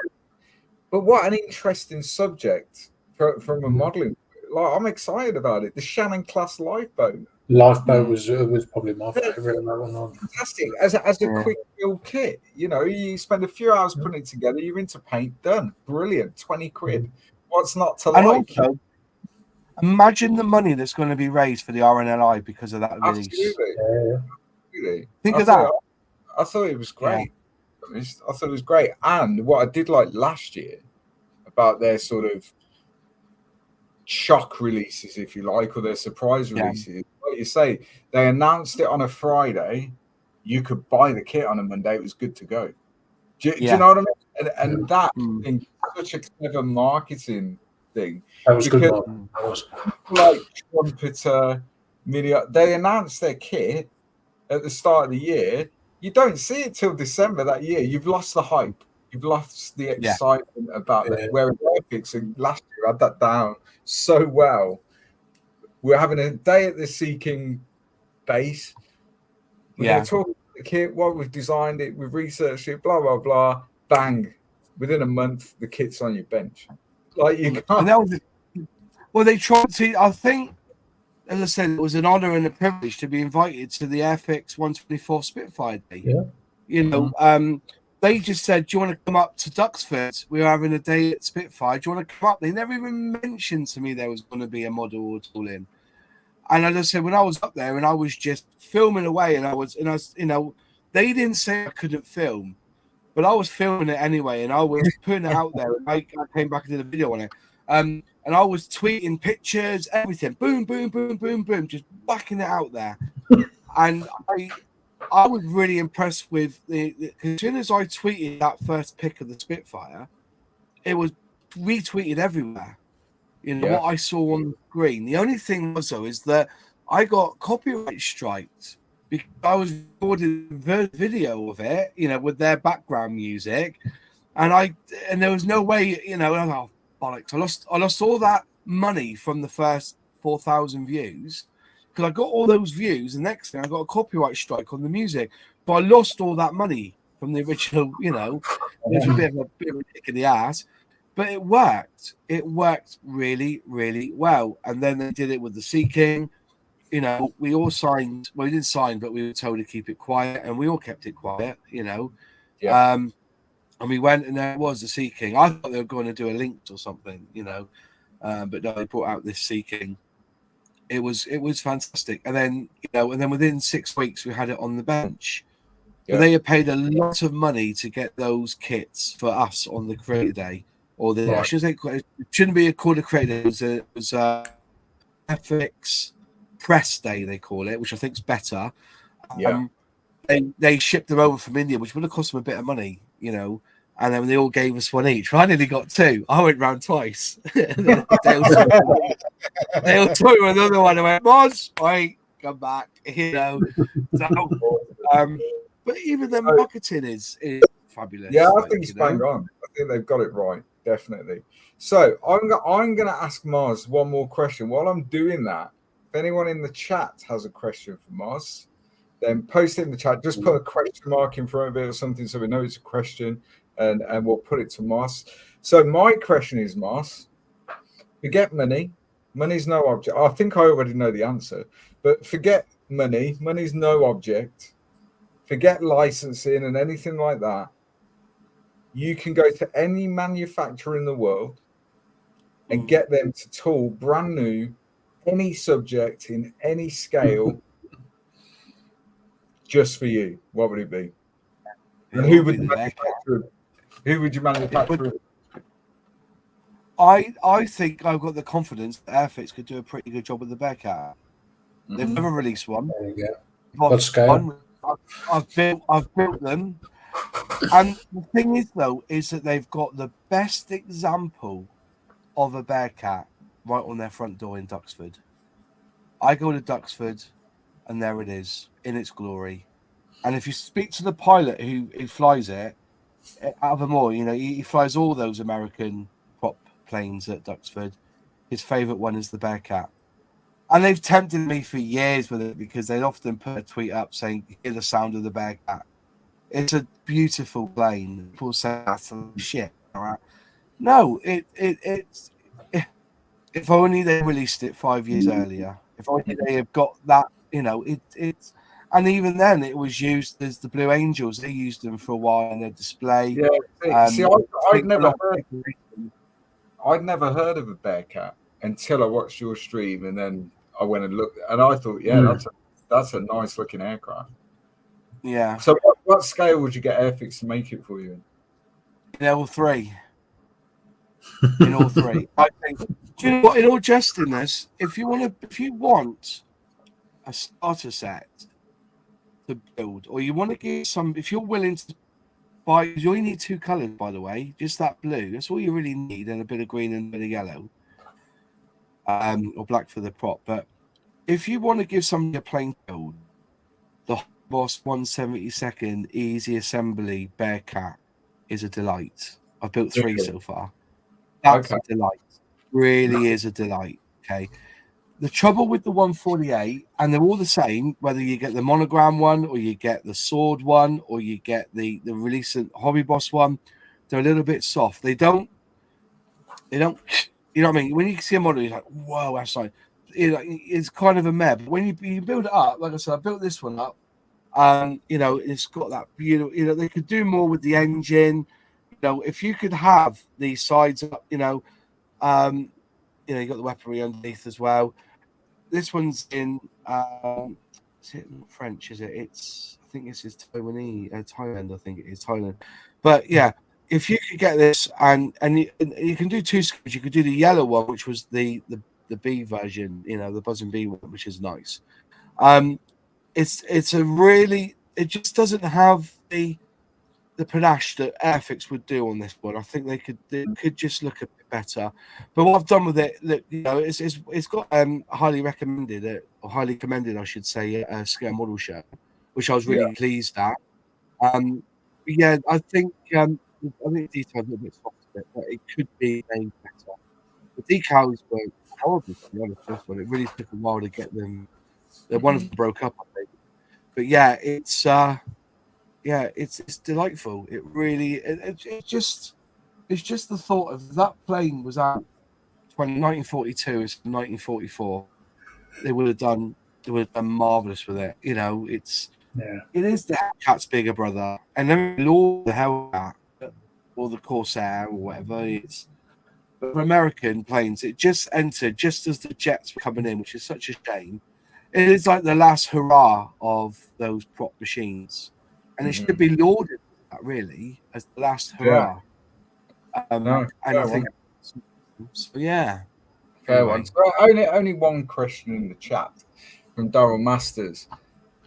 But what an interesting subject from a modelling. Like, I'm excited about it. The Shannon class lifeboat. Lifeboat was probably my favourite. That one. Fantastic. As a quick build kit, you know, you spend a few hours putting it together. You're into paint, done. Brilliant. 20 quid. What's not to like? Also, imagine the money that's going to be raised for the RNLI because of that release. Absolutely. Think of that. I thought it was great. Yeah. I thought it was great. And what I did like last year about their sort of shock releases, if you like, or their surprise releases, like you say, they announced it on a Friday. You could buy the kit on a Monday. It was good to go. Do you know what I mean? And that such a clever marketing thing. That was good. Because Mark. That was. like Trumpeter, they announced their kit at the start of the year. You don't see it till December that year. You've lost the hype. You've lost the excitement about it. Whereas Airfix and last year had that down so well. We're having a day at the Seeking base. We're going to talk about the kit, what we've designed it, we've researched it, blah, blah, blah. Bang. Within a month, the kit's on your bench. Like you can't. And that was well, they tried to, I think, as I said, it was an honor and a privilege to be invited to the Airfix 124 Spitfire Day. Yeah. You know, they just said, do you want to come up to Duxford? We were having a day at Spitfire. Do you want to come up? They never even mentioned to me there was going to be a model at all in. And I just said, when I was up there and I was just filming away and I was, you know, they didn't say I couldn't film, but I was filming it anyway. And I was putting it out there. And I came back and did a video on it. And I was tweeting pictures, everything, boom, boom, boom, boom, boom, just backing it out there. And I was really impressed with as soon as I tweeted that first pic of the Spitfire, it was retweeted everywhere. You know, what I saw on the screen. The only thing was, though, is that I got copyright striked because I was recording the video of it, you know, with their background music. And there was no way, you know, oh, bollocks. I lost all that money from the first 4,000 views because I got all those views. The next thing, I got a copyright strike on the music, but I lost all that money from the original, you know, it was a bit of a kick in the ass. But it worked. It worked really, really well. And then they did it with the Seeking. You know, we all signed. Well, we didn't sign, but we were told to keep it quiet, and we all kept it quiet. You know, and we went, and there was the Seeking. I thought they were going to do a Lynx or something, you know, but no, they brought out this Seeking. It was fantastic. And then within 6 weeks, we had it on the bench. But they had paid a lot of money to get those kits for us on the Creator Day. Or I should say, it shouldn't be called a Creator Day. It was FX Press Day, they call it, which I think is better. They shipped them over from India, which would have cost them a bit of money, you know. And then they all gave us one each. I nearly got two. I went round twice. They all told me another one. I went, Moz, wait, come back, you know. But even their marketing is fabulous. Yeah, I think it's bang on. I think they've got it right, definitely. So I'm going to ask Mars one more question. While I'm doing that, if anyone in the chat has a question for Mars, then post it in the chat. Just put a question mark in front of it or something so we know it's a question, and we'll put it to Mars. So my question is, Mars, forget money. Money's no object. I think I already know the answer, but forget money. Money's no object. Forget licensing and anything like that. You can go to any manufacturer in the world and get them to tool brand new, any subject in any scale, just for you. What would it be? And who would you manufacture? Who would you manufacture? I think I've got the confidence that Airfix could do a pretty good job with the Bearcat. They've never released one. There you go. What scale? I've built them. And the thing is, though, is that they've got the best example of a Bearcat right on their front door in Duxford. I go to Duxford, and there it is in its glory. And if you speak to the pilot who flies it, out of them all, you know, he flies all those American prop planes at Duxford. His favourite one is the Bearcat. And they've tempted me for years with it because they'd often put a tweet up saying, hear the sound of the Bearcat. It's a beautiful plane. People say that's some shit. All right. No, it's if only they released it 5 years earlier. If only they have got that, you know, it's and even then it was used as the Blue Angels. They used them for a while in their display. Yeah. See, I'd never heard of a Bearcat until I watched your stream, and then I went and looked, and I thought, that's a nice looking aircraft. Yeah. So what scale would you get Airfix to make it for you? In all three. In all three. I think, do you know what, in all jestingness, if you want a starter set to build, or you want to give some, if you're willing to You only need 2 colours, by the way, just that blue. That's all you really need, and a bit of green and a bit of yellow, or black for the prop. But if you want to give somebody a plain build, the Boss 172nd Easy Assembly Bearcat is a delight. I've built 3 so far. That's a delight. Really is a delight. Okay. The trouble with the 148, and they're all the same, whether you get the monogram one or you get the sword one or you get the recent Hobby Boss one, they're a little bit soft. They don't, you know what I mean? When you see a model, you're like, whoa, that's like, it's kind of a meh. But when you build it up, like I said, I built this one up. It's got that beautiful, they could do more with the engine. If you could have the sides up, you got the weaponry underneath as well. This one's in is it not French, is it? I think this is Taiwanese, Thailand, I think it is Thailand. But yeah, if you could get this and you can do 2 skins, you could do the yellow one, which was the B version, the Buzzing Bee one, which is nice. It's a really, it just doesn't have the panache that Airfix would do on this one. I think they could just look a bit better. But what I've done with it, look, it's got highly recommended, or highly commended, I should say, scale model show, which I was really pleased at. Yeah, I think the details are a little bit soft, but it could be made better. The decals were horrible, to be honest. This one, it really took a while to get them. One of them broke up, I think. But yeah, it's delightful. It really, it's just the thought of that plane was out 1942, it's 1944. They would have done marvelous with it. It is the Hellcat's bigger brother, and then Lord the Hellcat or the Corsair or whatever it's. But for American planes, it just entered just as the jets were coming in, which is such a shame. It is like the last hurrah of those prop machines, and it should be lauded really as the last hurrah. And I think so. Yeah, fair one. So only one question in the chat from Daryl Masters,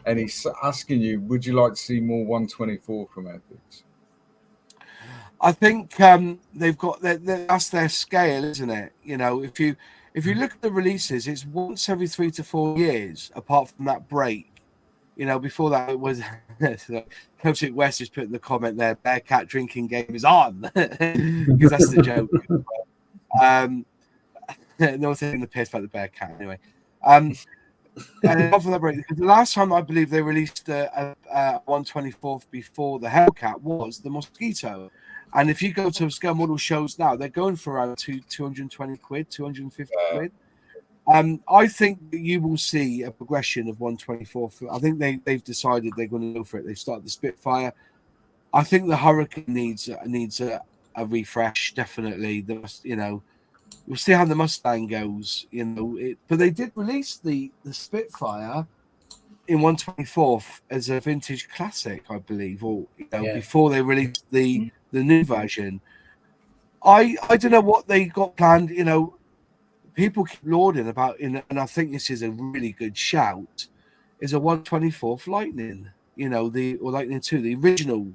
and he's asking you, would you like to see more 124 from Airfix? I think they've got that's their scale, isn't it? If you look at the releases, it's once every 3 to 4 years, apart from that break. Before that it was Celtic West just put in the comment there, Bearcat drinking game is on, because that's the joke. No one's taking the piss about the Bearcat anyway. And after that break, the last time I believe they released a 124th before the Hellcat was the Mosquito. And if you go to scale model shows now, they're going for around 220 quid, 250 quid. I think that you will see a progression of 124. I think they've decided they're going to go for it. They've started the Spitfire. I think the Hurricane needs a refresh, definitely. We'll see how the Mustang goes. But they did release the Spitfire in 124th as a vintage classic, I believe, or before they released the new version. I don't know what they got planned. People keep lauding about, and I think this is a really good shout, is a 124th Lightning, or Lightning 2, the original.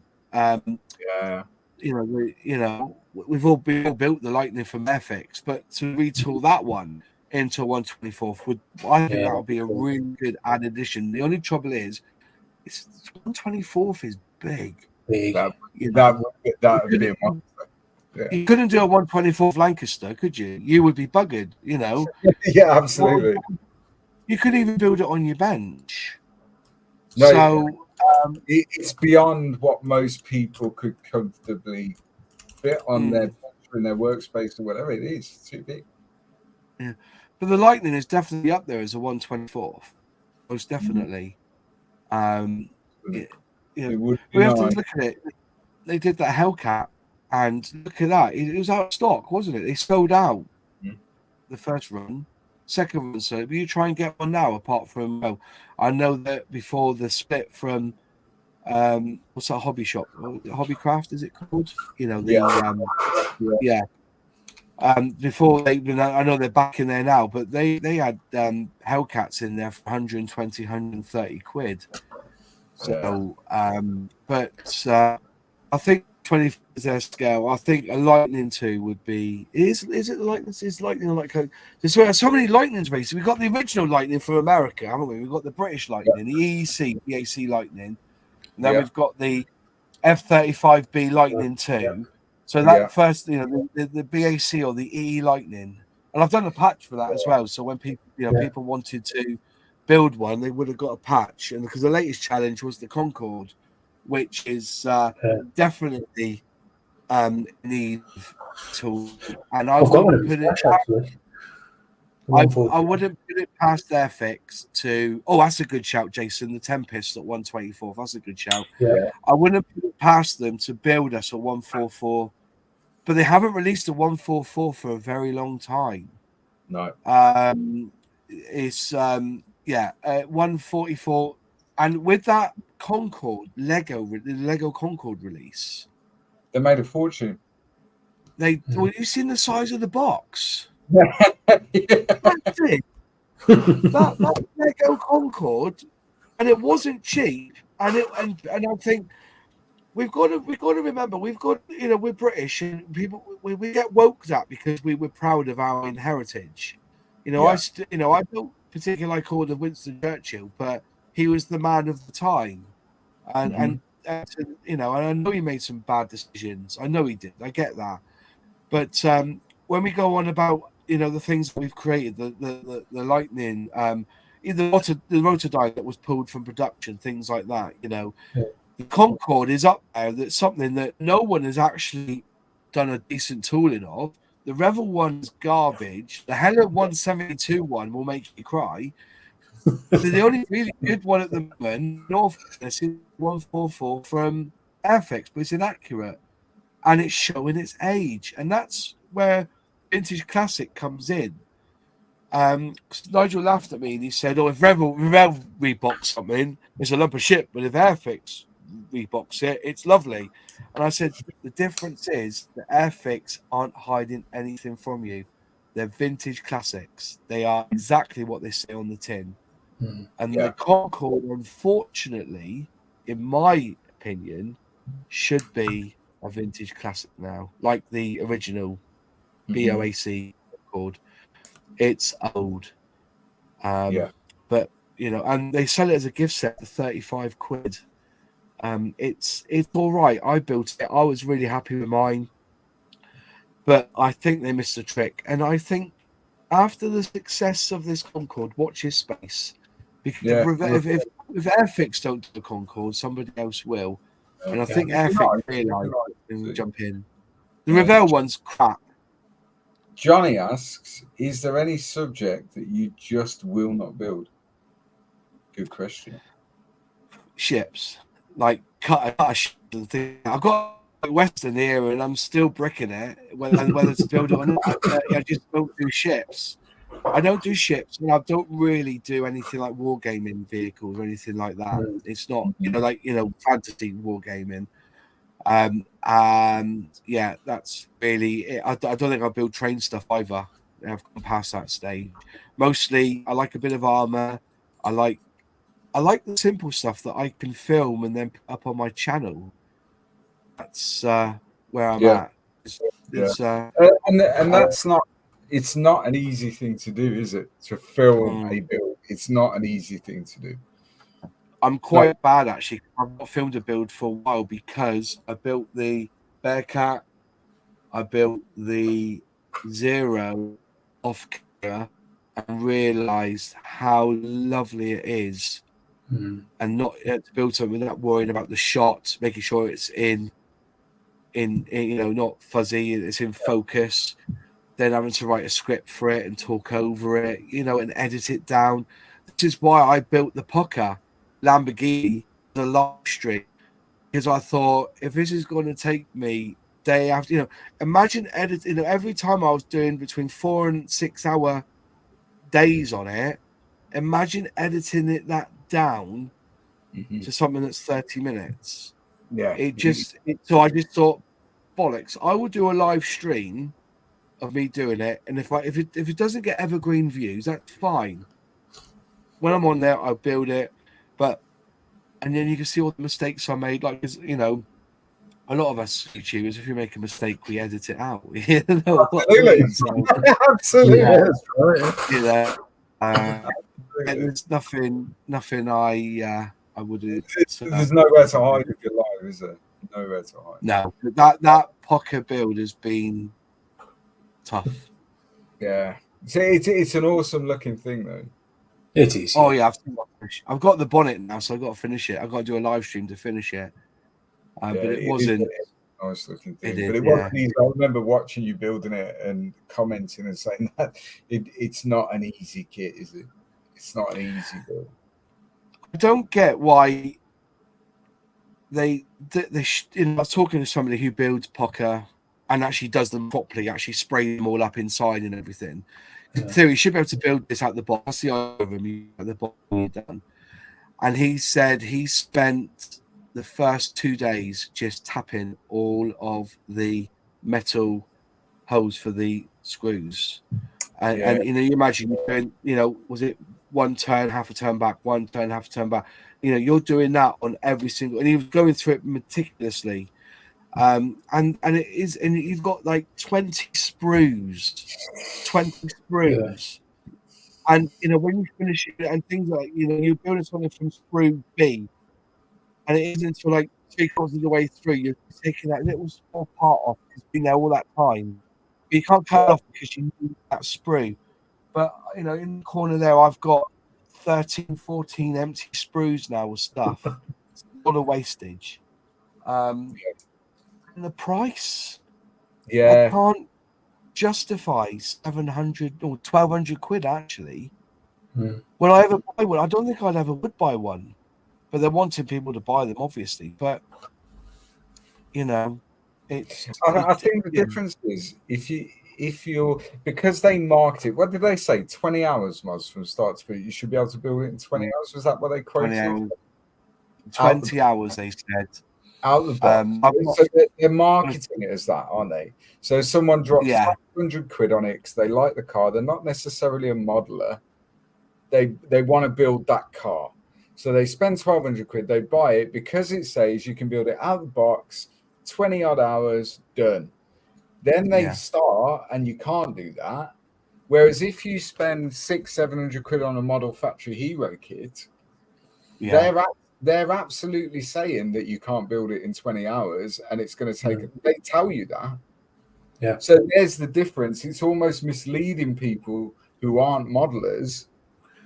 We've all built the Lightning from Airfix, but to retool that one into 124th I think that would be a really good add addition. The only trouble is, 124th is big. That would be a monster. Yeah. You couldn't do a 124th Lancaster, could you? You would be buggered, Yeah, absolutely. You could even build it on your bench. No, so it's beyond what most people could comfortably fit on their bench or in their workspace or whatever it is. It's too big. Yeah, but the Lightning is definitely up there as a 124th, most definitely. We have to look at it. They did that Hellcat. And look at that. It was out of stock, wasn't it? They sold out the first run. Second run, so will you try and get one now, apart from, I know that before the split from, what's that hobby shop? Hobbycraft, is it called? Before I know they're back in there now, but they had Hellcats in there for 120, 130 quid. So, I think 20 is their scale. I think a Lightning 2 would be. Is it Lightning? Is Lightning like there's so many Lightnings races. We've got the original Lightning from America, haven't we? We've got the British Lightning, the EEC, BAC Lightning, and then we've got the F-35B Lightning 2. So that first, the BAC or the EE Lightning, and I've done a patch for that as well. So when people, people wanted to build one, they would have got a patch, and because the latest challenge was the Concorde, which is definitely need to, and I wouldn't put it. Actually. I wouldn't put it past Airfix to. Oh, that's a good shout, Jason. The Tempest at 124. That's a good shout. Yeah. I wouldn't put it past them to build us a 144, but they haven't released a 144 for a very long time. No. It's 144, and with that Concorde the Lego Concorde release, they made a fortune. Well, you've seen the size of the box. Yeah. That's it. that Lego Concorde, and it wasn't cheap. And I think we've got to remember we're British and people we get woke at because we're proud of our heritage. I don't particularly like all of Winston Churchill, but he was the man of the time, and I know he made some bad decisions. I know he did. I get that, but when we go on about the things we've created, the Lightning, the Rotodyne that was pulled from production, things like that. The Concorde is up there. That's something that no one has actually done a decent tooling of. The Revel one's garbage. The Hello 172 one will make you cry. The only really good one at the moment, is 144 from Airfix, but it's inaccurate and it's showing its age, and that's where Vintage Classic comes in. Nigel laughed at me and he said, "Oh, if Revel rebox something, it's a lump of shit, but if Airfix rebox it, it's lovely." And I said, the difference is that Airfix aren't hiding anything from you. They're vintage classics. They are exactly what they say on the tin. And the Concorde, unfortunately, in my opinion, should be a vintage classic now, like the original BOAC Concorde. It's old. But and they sell it as a gift set for 35 quid. It's all right. I built it. I was really happy with mine, but I think they missed a trick. And I think after the success of this Concorde, watch his space, because if Airfix don't do the Concorde, somebody else will. And I think Airfix realise and jump in. The Revell one's crap. Johnny asks, "Is there any subject that you just will not build?" Good question. Ships. Like cut a ship and thing. I've got Western here, and I'm still bricking it. Whether to build it or not, I just don't do ships. I don't do ships, and I don't really do anything like wargaming vehicles or anything like that. It's not, fantasy wargaming. And that's really it. I don't think I build train stuff either. I've gone past that stage. Mostly, I like a bit of armor. I like the simple stuff that I can film and then put up on my channel. That's where I'm at. And that's not. It's not an easy thing to do, is it? To film a build, it's not an easy thing to do. I'm quite bad actually. I've not filmed a build for a while because I built the Bearcat, I built the Zero off camera, and realised how lovely it is. And not to build something without worrying about the shot, making sure it's in not fuzzy, it's in focus. Then having to write a script for it and talk over it, and edit it down. This is why I built the Pucker Lamborghini the live stream, because I thought, if this is going to take me day after, imagine editing. Every time I was doing between 4 and 6 hour days on it, imagine editing it that down to something that's 30 minutes. So I just thought, bollocks, I will do a live stream of me doing it, and if it doesn't get evergreen views, that's fine. When I'm on there, I'll build it, and then you can see all the mistakes I made. Like, a lot of us YouTubers, if you make a mistake, we edit it out. You know what I Absolutely. mean? So, Absolutely. Yeah. That's right. you know, there's nothing I would. There's nowhere to hide if you're live, is there? Nowhere to hide. No, but that Pocket build has been tough. Yeah. See, it's an awesome looking thing, though. It is. Oh yeah, I've got the bonnet now, so I've got to finish it. I've got to do a live stream to finish it. But it wasn't. A nice looking thing, It but it is, wasn't easy. I remember watching you building it and commenting and saying that it's not an easy kit, is it? It's not an easy build. I don't get why I was talking to somebody who builds Pocket and actually does them properly, actually spray them all up inside and everything. Yeah. So you should be able to build this out the box. That's the idea of him at the bottom done. And he said he spent the first 2 days just tapping all of the metal holes for the screws. And you imagine you're doing, was it one turn, half a turn back, one turn, half a turn back? You're doing that on every single, and he was going through it meticulously. And it is, and you've got like 20 sprues, and when you finish it and things like you're building something from sprue B, and it isn't until like 3/4 of the way through you're taking that little small part off. It's been there all that time, but you can't cut it off because you need that sprue. But in the corner there, I've got 13, 14 empty sprues now with stuff. It's a lot of wastage. And the price, I can't justify 700 or 1,200 quid actually. Will I ever buy one? I don't think I'd ever would buy one, but they're wanting people to buy them, obviously. But it's. I think the difference is if you're because they marked it. What did they say? 20 hours, Moz, from start to finish. You should be able to build it in 20 hours. Was that what they quoted? 20 hours, they said. Out of the so they're marketing it as that, aren't they? So someone drops 500 quid on it because they like the car. They're not necessarily a modeler. They want to build that car. So they spend 1,200 quid. They buy it because it says you can build it out of the box, 20 odd hours, done. Then they start, and you can't do that. Whereas if you spend 600-700 quid on a model factory hero kit, they're absolutely saying that you can't build it in 20 hours and it's going to take they tell you that. Yeah. So there's the difference. It's almost misleading people who aren't modelers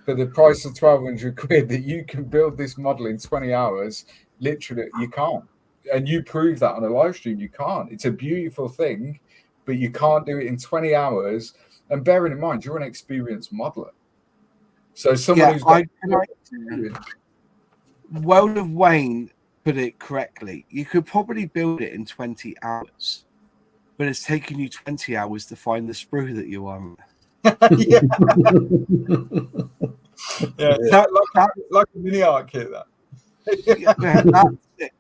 for the price of 1,200 quid that you can build this model in 20 hours. Literally, you can't. And you prove that on a live stream. You can't. It's a beautiful thing, but you can't do it in 20 hours. And bearing in mind, you're an experienced modeler. So someone who's got World of Wayne put it correctly. You could probably build it in 20 hours, but it's taking you 20 hours to find the sprue that you want. Like a mini art kit. That's it.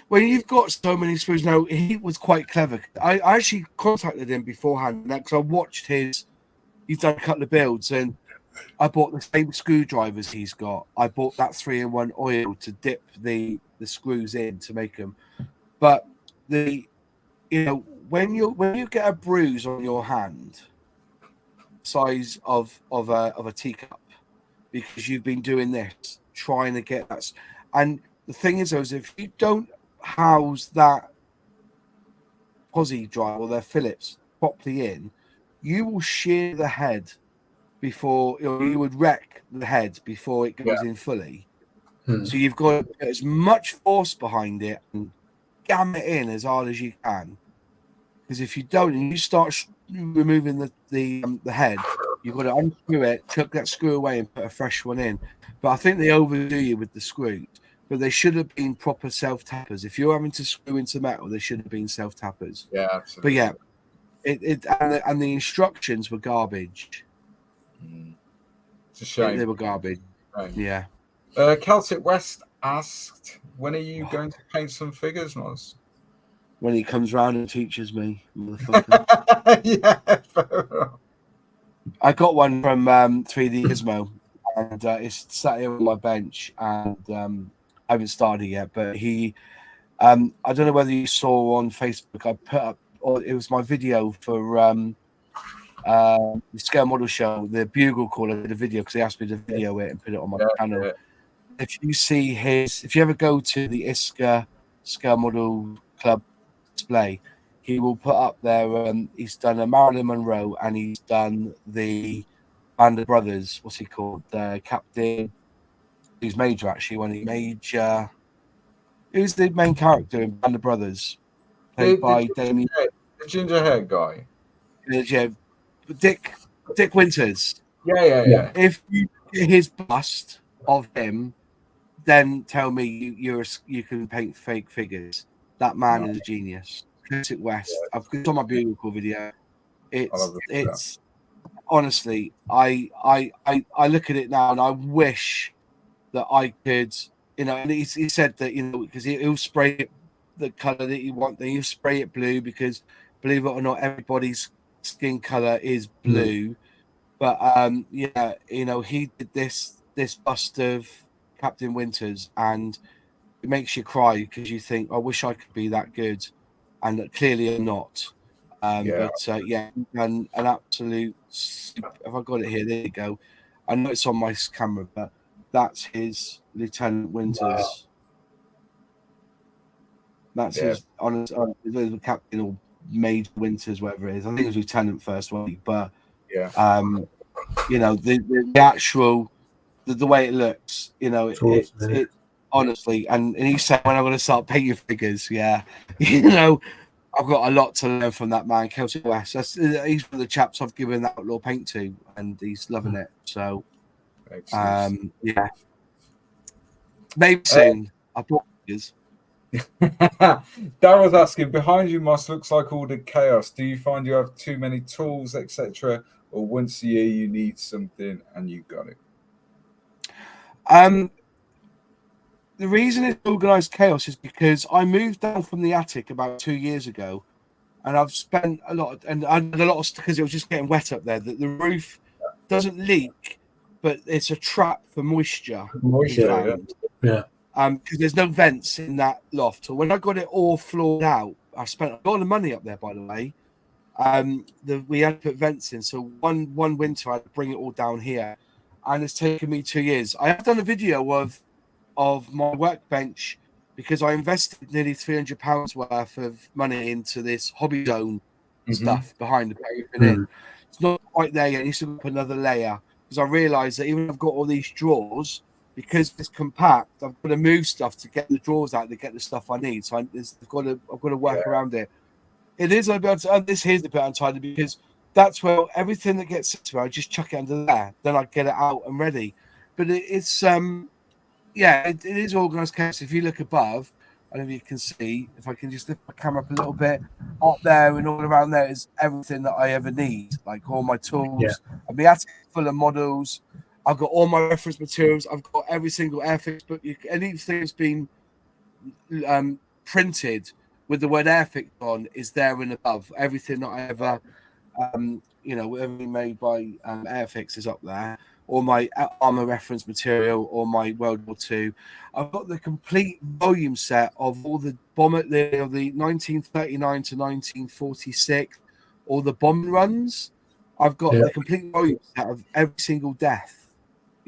When you've got so many sprues now, he was quite clever. I actually contacted him beforehand because I watched he's done a couple of builds, and I bought the same screwdrivers he's got. I bought that 3-in-1 oil to dip the screws in to make them. But when you get a bruise on your hand, size of a teacup, because you've been doing this, trying to get that, and the thing is, if you don't house that posi drive or their Phillips properly in, you will shear the head before you would wreck the head before it goes in fully. So you've got to put as much force behind it and gam it in as hard as you can. Because if you don't, and you start removing the head, you've got to unscrew it, chuck that screw away, and put a fresh one in. But I think they overdo you with the screws. But they should have been proper self tappers. If you're having to screw into metal, they should have been self tappers. Yeah, absolutely. But yeah, and the instructions were garbage. It's a shame. They were garbage. Right. Yeah. Celtic West asked, when are you going to paint some figures, Moz? When he comes round and teaches me, motherfucker. I got one from 3D Gizmo, and it's sat here on my bench, and I haven't started yet, but he I don't know whether you saw on Facebook. I put up, or it was my video for the Scale Model Show, the Bugle Call. I did a video because they asked me to video it and put it on my channel. Yeah. If you see if you ever go to the ISCA Scale Model Club display, he will put up there. He's done a Marilyn Monroe and he's done the Band of Brothers. What's he called? Captain. He's Major actually. When he Major. Who's the main character in Band of Brothers? Played by Damien. The ginger hair guy. Yeah, Dick Winters. Yeah. If you get his bust of him, then tell me you can paint fake figures. That man is a genius. Curtis West. Yeah. I've got my beautiful video. It's honestly, I look at it now and I wish that I could, and he said that, because he'll spray it the color that you want, then you spray it blue, because believe it or not, everybody's skin color is blue. But he did this bust of Captain Winters, and it makes you cry because you think, I wish I could be that good, and clearly I'm not. But an absolute. If I got it here, there you go. I know it's on my camera, but that's his Lieutenant Winters. Wow. That's his the captain or Major Winters, whatever it is. I think it was Lieutenant first, but the actual the way it looks, it honestly, and he said when I'm going to start painting figures, I've got a lot to learn from that man, Celtic West. He's one of the chaps I've given that Outlaw paint to, and he's loving it. So, maybe soon. I bought figures. Daryl's asking, behind you, Moss, looks like all the chaos. Do you find you have too many tools, etc., or once a year you need something and you got it? The reason it's organized chaos is because I moved down from the attic about 2 years ago, and I've spent a lot, and I had a lot of, because it was just getting wet up there. That the roof doesn't leak, but it's a trap for moisture. Yeah. Because there's no vents in that loft. So when I got it all floored out, I spent a lot of money up there, by the way. We had to put vents in. So one winter I had to bring it all down here, and it's taken me 2 years. I have done a video of my workbench because I invested nearly £300 worth of money into this hobby zone stuff behind the pavement. It's not quite there yet. I need to put another layer because I realised that even if I've got all these drawers, because it's compact, I've got to move stuff to get the drawers out to get the stuff I need. So I've got to work around it. It is a bit. This here's a bit untidy because that's where everything that gets sent to me, I just chuck it under there. Then I get it out and ready. But it is organised chaos. If you look above, I don't know if you can see. If I can just lift my camera up a little bit, up there and all around there is everything that I ever need, like all my tools. Yeah. I've been attic full of models. I've got all my reference materials. I've got every single Airfix book. Anything that's been printed with the word Airfix on is there and above. Everything that I ever, everything made by Airfix is up there. Or my armor reference material, or my World War II. I've got the complete volume set of all the bomber, the 1939 to 1946, all the bomb runs. I've got the complete volume set of every single death.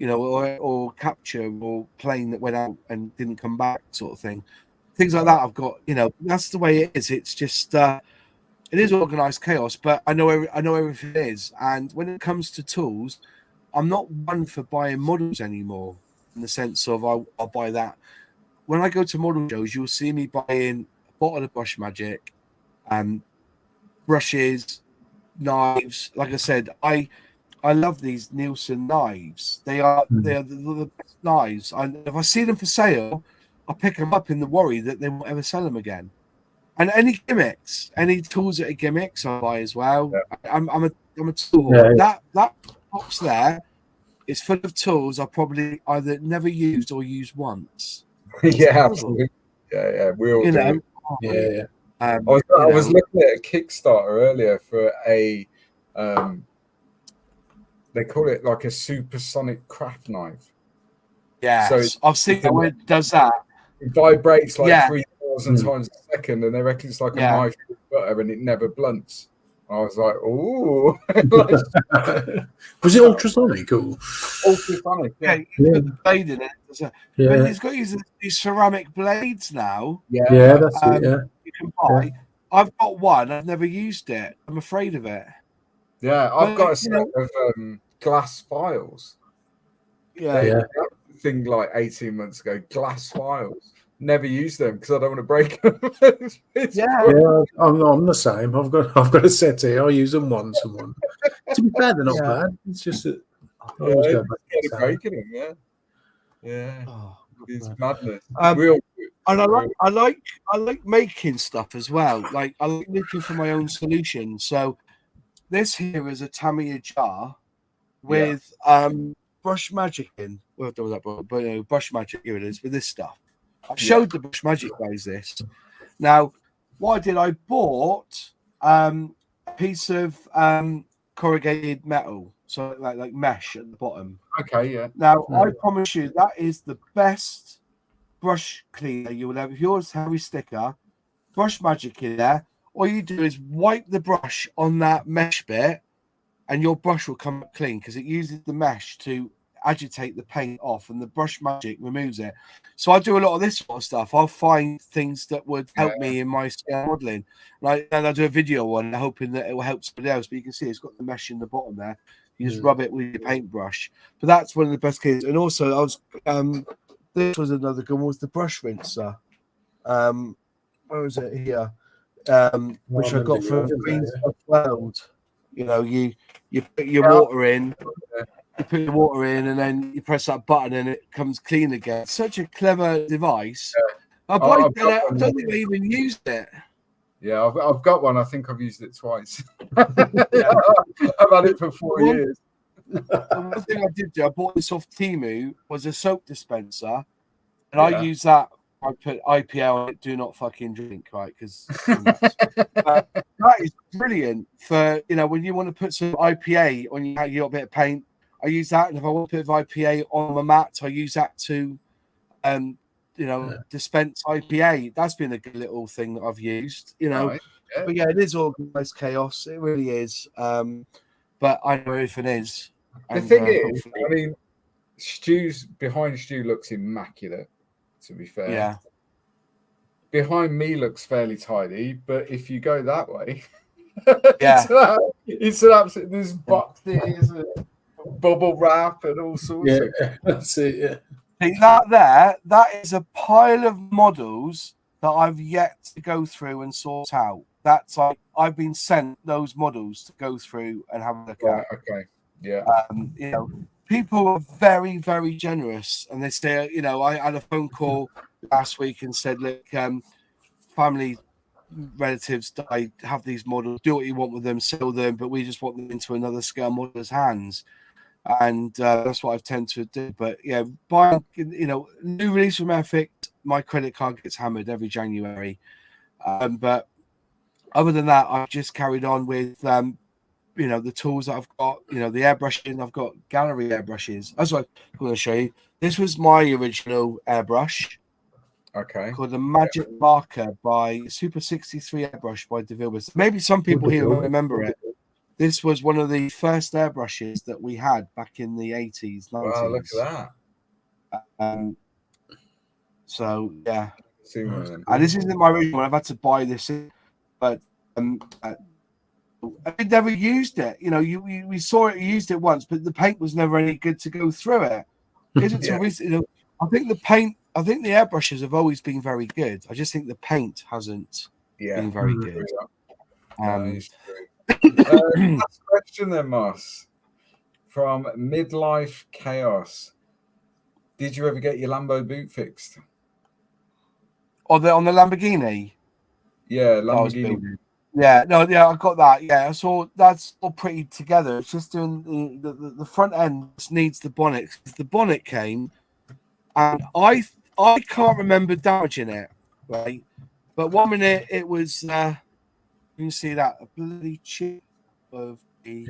Or capture or plane that went out and didn't come back, sort of thing. Things like that. I've got, that's the way it is. It's just, it is organized chaos, but I know everything is. And when it comes to tools, I'm not one for buying models anymore, in the sense of I'll buy that. When I go to model shows, you'll see me buying a bottle of Brush Magic, brushes, knives. Like I said, I love these Nielsen knives. They are the best knives. If I see them for sale, I'll pick them up in the worry that they won't ever sell them again. And any gimmicks, any tools that are gimmicks, I buy as well. Yeah. I'm a tool. Yeah. That box there is full of tools I probably either never used or used once. Yeah, absolutely. Yeah. We all do. Yeah. I was looking at a Kickstarter earlier for a. They call it like a supersonic craft knife. Yeah, so I've seen how it does that. It vibrates like 3,000 1,000 times a second, and they reckon it's like a knife through butter, and it never blunts. I was like, "Ooh!" Was it ultrasonic or? Ultrasonic, Yeah, you put the blade in it. But it's got these ceramic blades now. Yeah, that's it. Yeah, you can buy. I've got one. I've never used it. I'm afraid of it. yeah. I've got a set of glass files. Yeah. Thing like 18 months ago, glass files. Never use them because I don't want to break them. I'm the same. I've got a set here. I use them once and once. To be fair, they're not bad. It's just that I always go back to breaking them. Yeah. Oh, it's madness. And I like making stuff as well. Like I like looking for my own solution. So this here is a Tamiya jar with brush magic in. Well, there was that, but brush magic. Here it is with this stuff. I showed the brush magic guys this. Now, what I did, I bought a piece of corrugated metal, so like mesh at the bottom. Okay, yeah. Now, I promise you, that is the best brush cleaner you will ever. If yours heavy sticker, brush magic in there. All you do is wipe the brush on that mesh bit, and your brush will come up clean because it uses the mesh to agitate the paint off, and the brush magic removes it. So I do a lot of this sort of stuff. I'll find things that would help me in my scale modeling, and I do a video on, hoping that it will help somebody else. But you can see it's got the mesh in the bottom there. You just rub it with your paintbrush. But that's one of the best cases. And also, I was this was another good one, was the brush rinser. Where was it here? Which I got from Green World. You know, you put your water in. You put the water in, and then you press that button, and it comes clean again. Such a clever device. I don't think I even used it. Yeah, I've got one. I think I've used it twice. I've had it for 4 years. One thing I did do, I bought this off Temu, was a soap dispenser, and I use that. I put IPL on it, do not fucking drink, right? Because that is brilliant for, when you want to put some IPA on you got a bit of paint. I use that, and if I want to put IPA on my mat, I use that to, dispense IPA. That's been a good little thing that I've used, Right. Yeah. But it is organised chaos. It really is. But I know everything is. The thing is, I mean, Stu's behind Stu looks immaculate. To be fair, yeah. Behind me looks fairly tidy, but if you go that way, it's an absolute. There's boxes, bubble wrap, and all sorts. That's it. Yeah. See, that is a pile of models that I've yet to go through and sort out. That's like I've been sent those models to go through and have a look at. Okay. Yeah. People are very, very generous, and they say, I had a phone call last week and said, look, family relatives died, have these models, do what you want with them, sell them, but we just want them into another scale modeler's hands. And that's what I've tended to do. But buying, new release from Epic, my credit card gets hammered every January. But other than that, I've just carried on with the tools that I've got, the airbrushing. I've got gallery airbrushes. That's what I'm going to show you. This was my original airbrush. Okay. Called the Magic Marker by Super 63 airbrush by DeVilbiss. Maybe some people here will remember it. This was one of the first airbrushes that we had back in the 80s, 90s. Wow, look at that. So, yeah. And this isn't my original one. I've had to buy this, but I never used it. We saw it, used it once, but the paint was never any good to go through it. I think the paint, I think the airbrushes have always been very good. I just think the paint hasn't been very good. Last question then, Moss, from Midlife Chaos. Did you ever get your Lambo boot fixed? On the Lamborghini? Yeah, Lamborghini. I got that. Yeah, I saw that's all pretty together. It's just doing the front end needs the bonnet. The bonnet came, and I can't remember damaging it, right? But 1 minute it was you can see that a bloody chip of the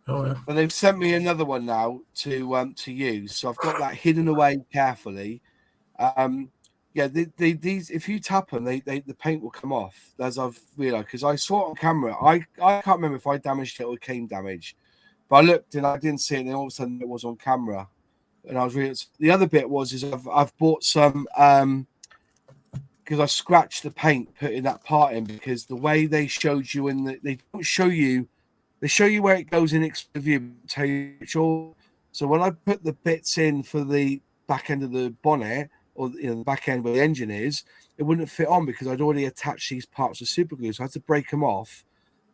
But they've sent me another one now to use, so I've got that hidden away carefully. Yeah, these if you tap them, the paint will come off. As I've realised, because I saw it on camera. I can't remember if I damaged it or it came damaged, but I looked and I didn't see it. And then all of a sudden it was on camera, and I was really. The other bit is I've bought some because I scratched the paint putting that part in, because the way they showed you they don't show you, they show you where it goes in extra view, tell you which all. So when I put the bits in for the back end of the bonnet, or the back end where the engine is, it wouldn't fit on because I'd already attached these parts with super glue, so I had to break them off.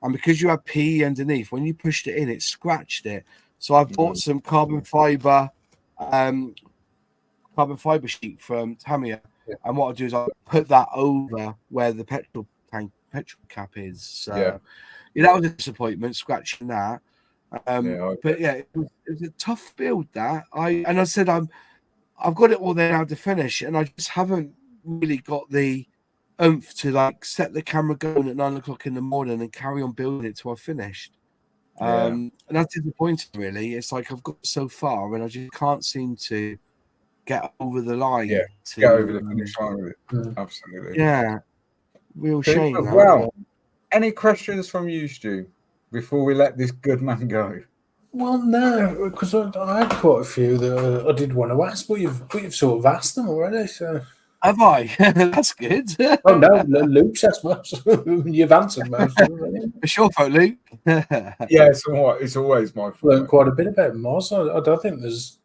And because you have PE underneath, when you pushed it in, it scratched it. So I bought some carbon fiber sheet from Tamiya, and what I'll do is I'll put that over where the petrol cap is. So that was a disappointment, scratching that. But yeah, it was a tough build. That I said I've got it all there now to finish, and I just haven't really got the oomph to like set the camera going at 9 o'clock in the morning and carry on building it till I've finished. And that's disappointing, really. It's like I've got so far and I just can't seem to get over the line. Yeah, to get over the finish line with it. Absolutely. Yeah, real shame. Well, any questions from you, Stu, before we let this good man go? Well, no, because I had quite a few that I did want to ask, but you've sort of asked them already. So have I? That's good. Oh no, Luke's asked most. You've answered most of them. For sure, Luke. Yeah, it's always my fault. Learned quite a bit about MOS. I don't think there's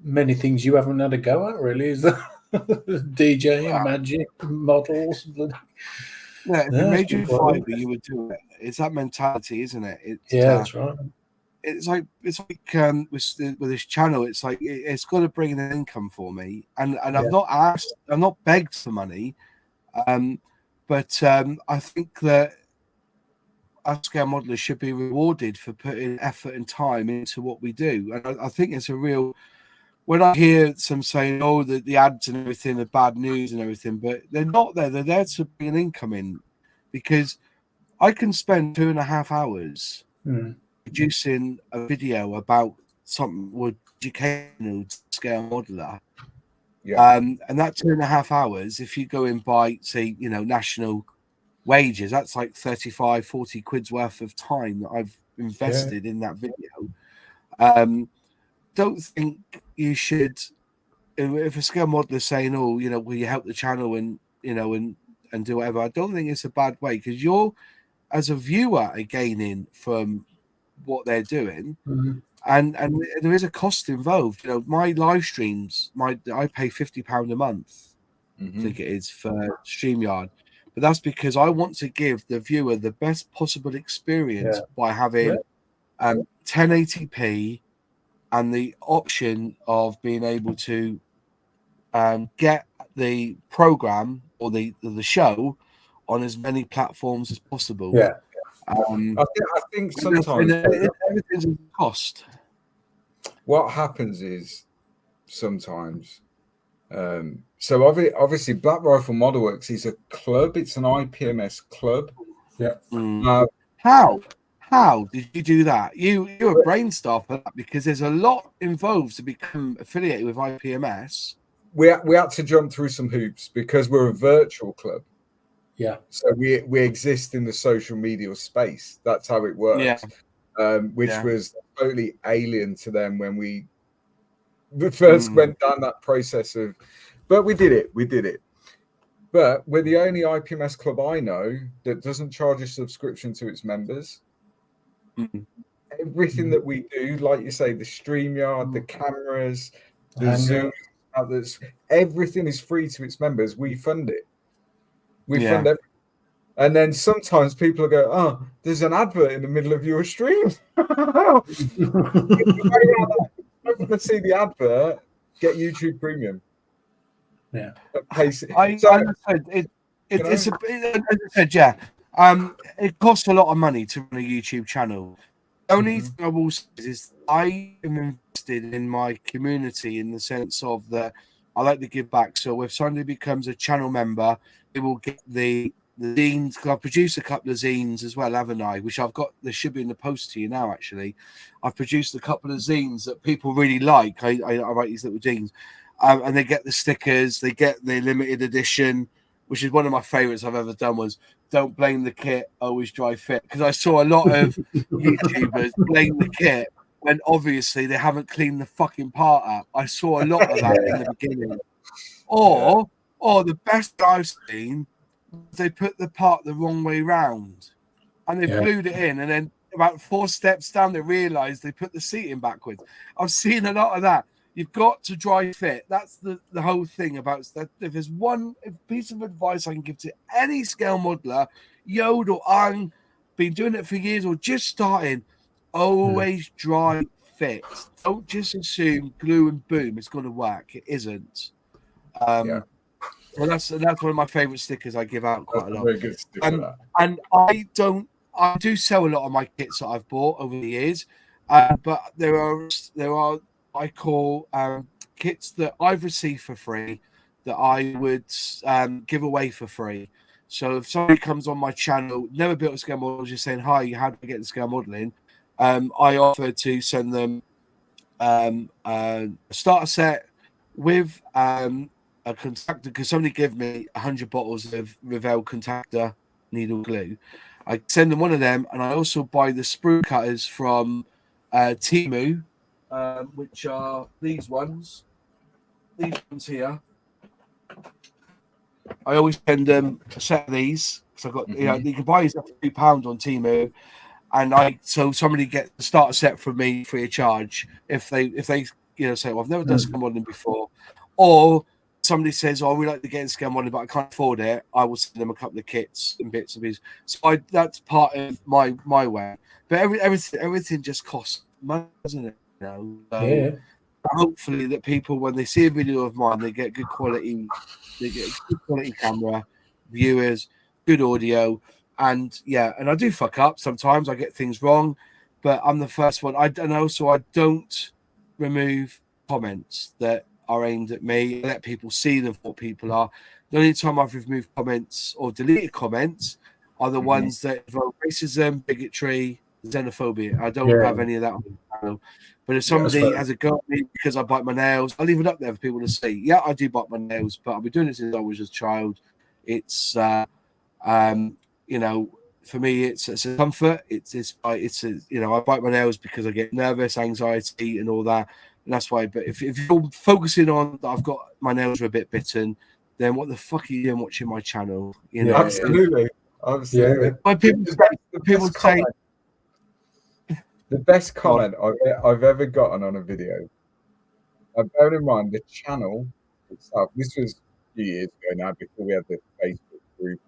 many things you haven't had a go at, really, is there? DJ and magic models. Yeah, if you made you fiber, you would do it. It's that mentality, isn't it? That's right. It's like with this channel, it's like it's got to bring in an income for me, and I've not asked, I'm not begged for money, but I think that upscale modelers should be rewarded for putting effort and time into what we do, and I think it's a real. When I hear some saying, "Oh, the ads and everything are bad news and everything," but they're not there. They're there to bring an income in, because I can spend 2.5 hours producing a video about something with educational scale modeler. And that 2.5 hours, if you go and buy, say, national wages, that's like 35, 40 quid's worth of time that I've invested in that video. Don't think you should, if a scale modeler is saying, "Oh, will you help the channel and and do whatever," I don't think it's a bad way, because you're, as a viewer, are gaining from what they're doing, and there is a cost involved. My live streams, I pay £50 a month. I think it is for StreamYard, but that's because I want to give the viewer the best possible experience by having 1080p and the option of being able to get the program or the show on as many platforms as possible. I think sometimes everything's a cost. What happens is sometimes, so obviously Black Rifle Model Works is a club. It's an IPMS club. How did you do that? You're a brain star for that, because there's a lot involved to become affiliated with IPMS. We had to jump through some hoops because we're a virtual club. So we exist in the social media space. That's how it works. Which was totally alien to them when we first went down that process of, but we did it. But we're the only IPMS club I know that doesn't charge a subscription to its members. Everything that we do, like you say, the StreamYard, the cameras, the Zoom, everything is free to its members. We fund it. We fund everything. And then sometimes people go, "Oh, there's an advert in the middle of your stream." If you want to see the advert, get YouTube Premium. It costs a lot of money to run a YouTube channel. The only thing I will say is I am invested in my community, in the sense of that I like to give back. So if somebody becomes a channel member, they will get the zines, because I've produced a couple of zines as well, haven't I? Which I've got, they should be in the post to you now, actually. I've produced a couple of zines that people really like. I write these little zines. and they get the stickers, they get the limited edition, which is one of my favorites I've ever done. Was don't blame the kit, always dry fit, because I saw a lot of YouTubers blame the kit when obviously they haven't cleaned the fucking part up. I saw a lot of that in the beginning. Or the best I've seen, they put the part the wrong way round and they glued it in, and then about 4 steps down they realized they put the seating backwards. I've seen a lot of that. You've got to dry fit. That's the whole thing about that. If there's one piece of advice I can give to any scale modeler, Yod or Ang, been doing it for years or just starting, always dry fit. Don't just assume glue and boom, it's going to work. It isn't. Well, that's one of my favorite stickers. I give out quite a lot. Very good sticker, and I do sell a lot of my kits that I've bought over the years, but there are I call kits that I've received for free that I would give away for free. So if somebody comes on my channel, never built a scale model, just saying hi, how do I get the scale modeling? I offer to send them a starter set with a contactor, because somebody gave me 100 bottles of Revell contactor needle glue. I send them one of them, and I also buy the sprue cutters from Temu, which are these ones here. I always send them a set of these, because I've got you can buy these up to £2 on Temu, and so somebody gets a starter set from me free of charge if they say, well, I've never done scale modeling before, or somebody says, oh, we like to get in scale modeling, but I can't afford it. I will send them a couple of kits and bits of these. So that's part of my way. But everything just costs money, doesn't it? So hopefully that people, when they see a video of mine, they get good quality. They get a good quality camera, viewers, good audio, and I do fuck up sometimes. I get things wrong, but I'm the first one. I don't remove comments that are aimed at me. I let people see them for what people are. The only time I've removed comments or deleted comments are the ones that involve racism, bigotry, xenophobia. I don't have any of that on the channel. But if somebody has a go at me because I bite my nails, I'll leave it up there for people to see. Yeah, I do bite my nails, but I've been doing it since I was a child. It's for me, it's a comfort. I bite my nails because I get nervous, anxiety, and all that. And that's why. But if you're focusing on that, I've got my nails are a bit bitten, then what the fuck are you doing watching my channel? Absolutely. When people say the best comment I've ever gotten on a video. Bear in mind the channel itself. This was a few years ago now, before we had the Facebook group.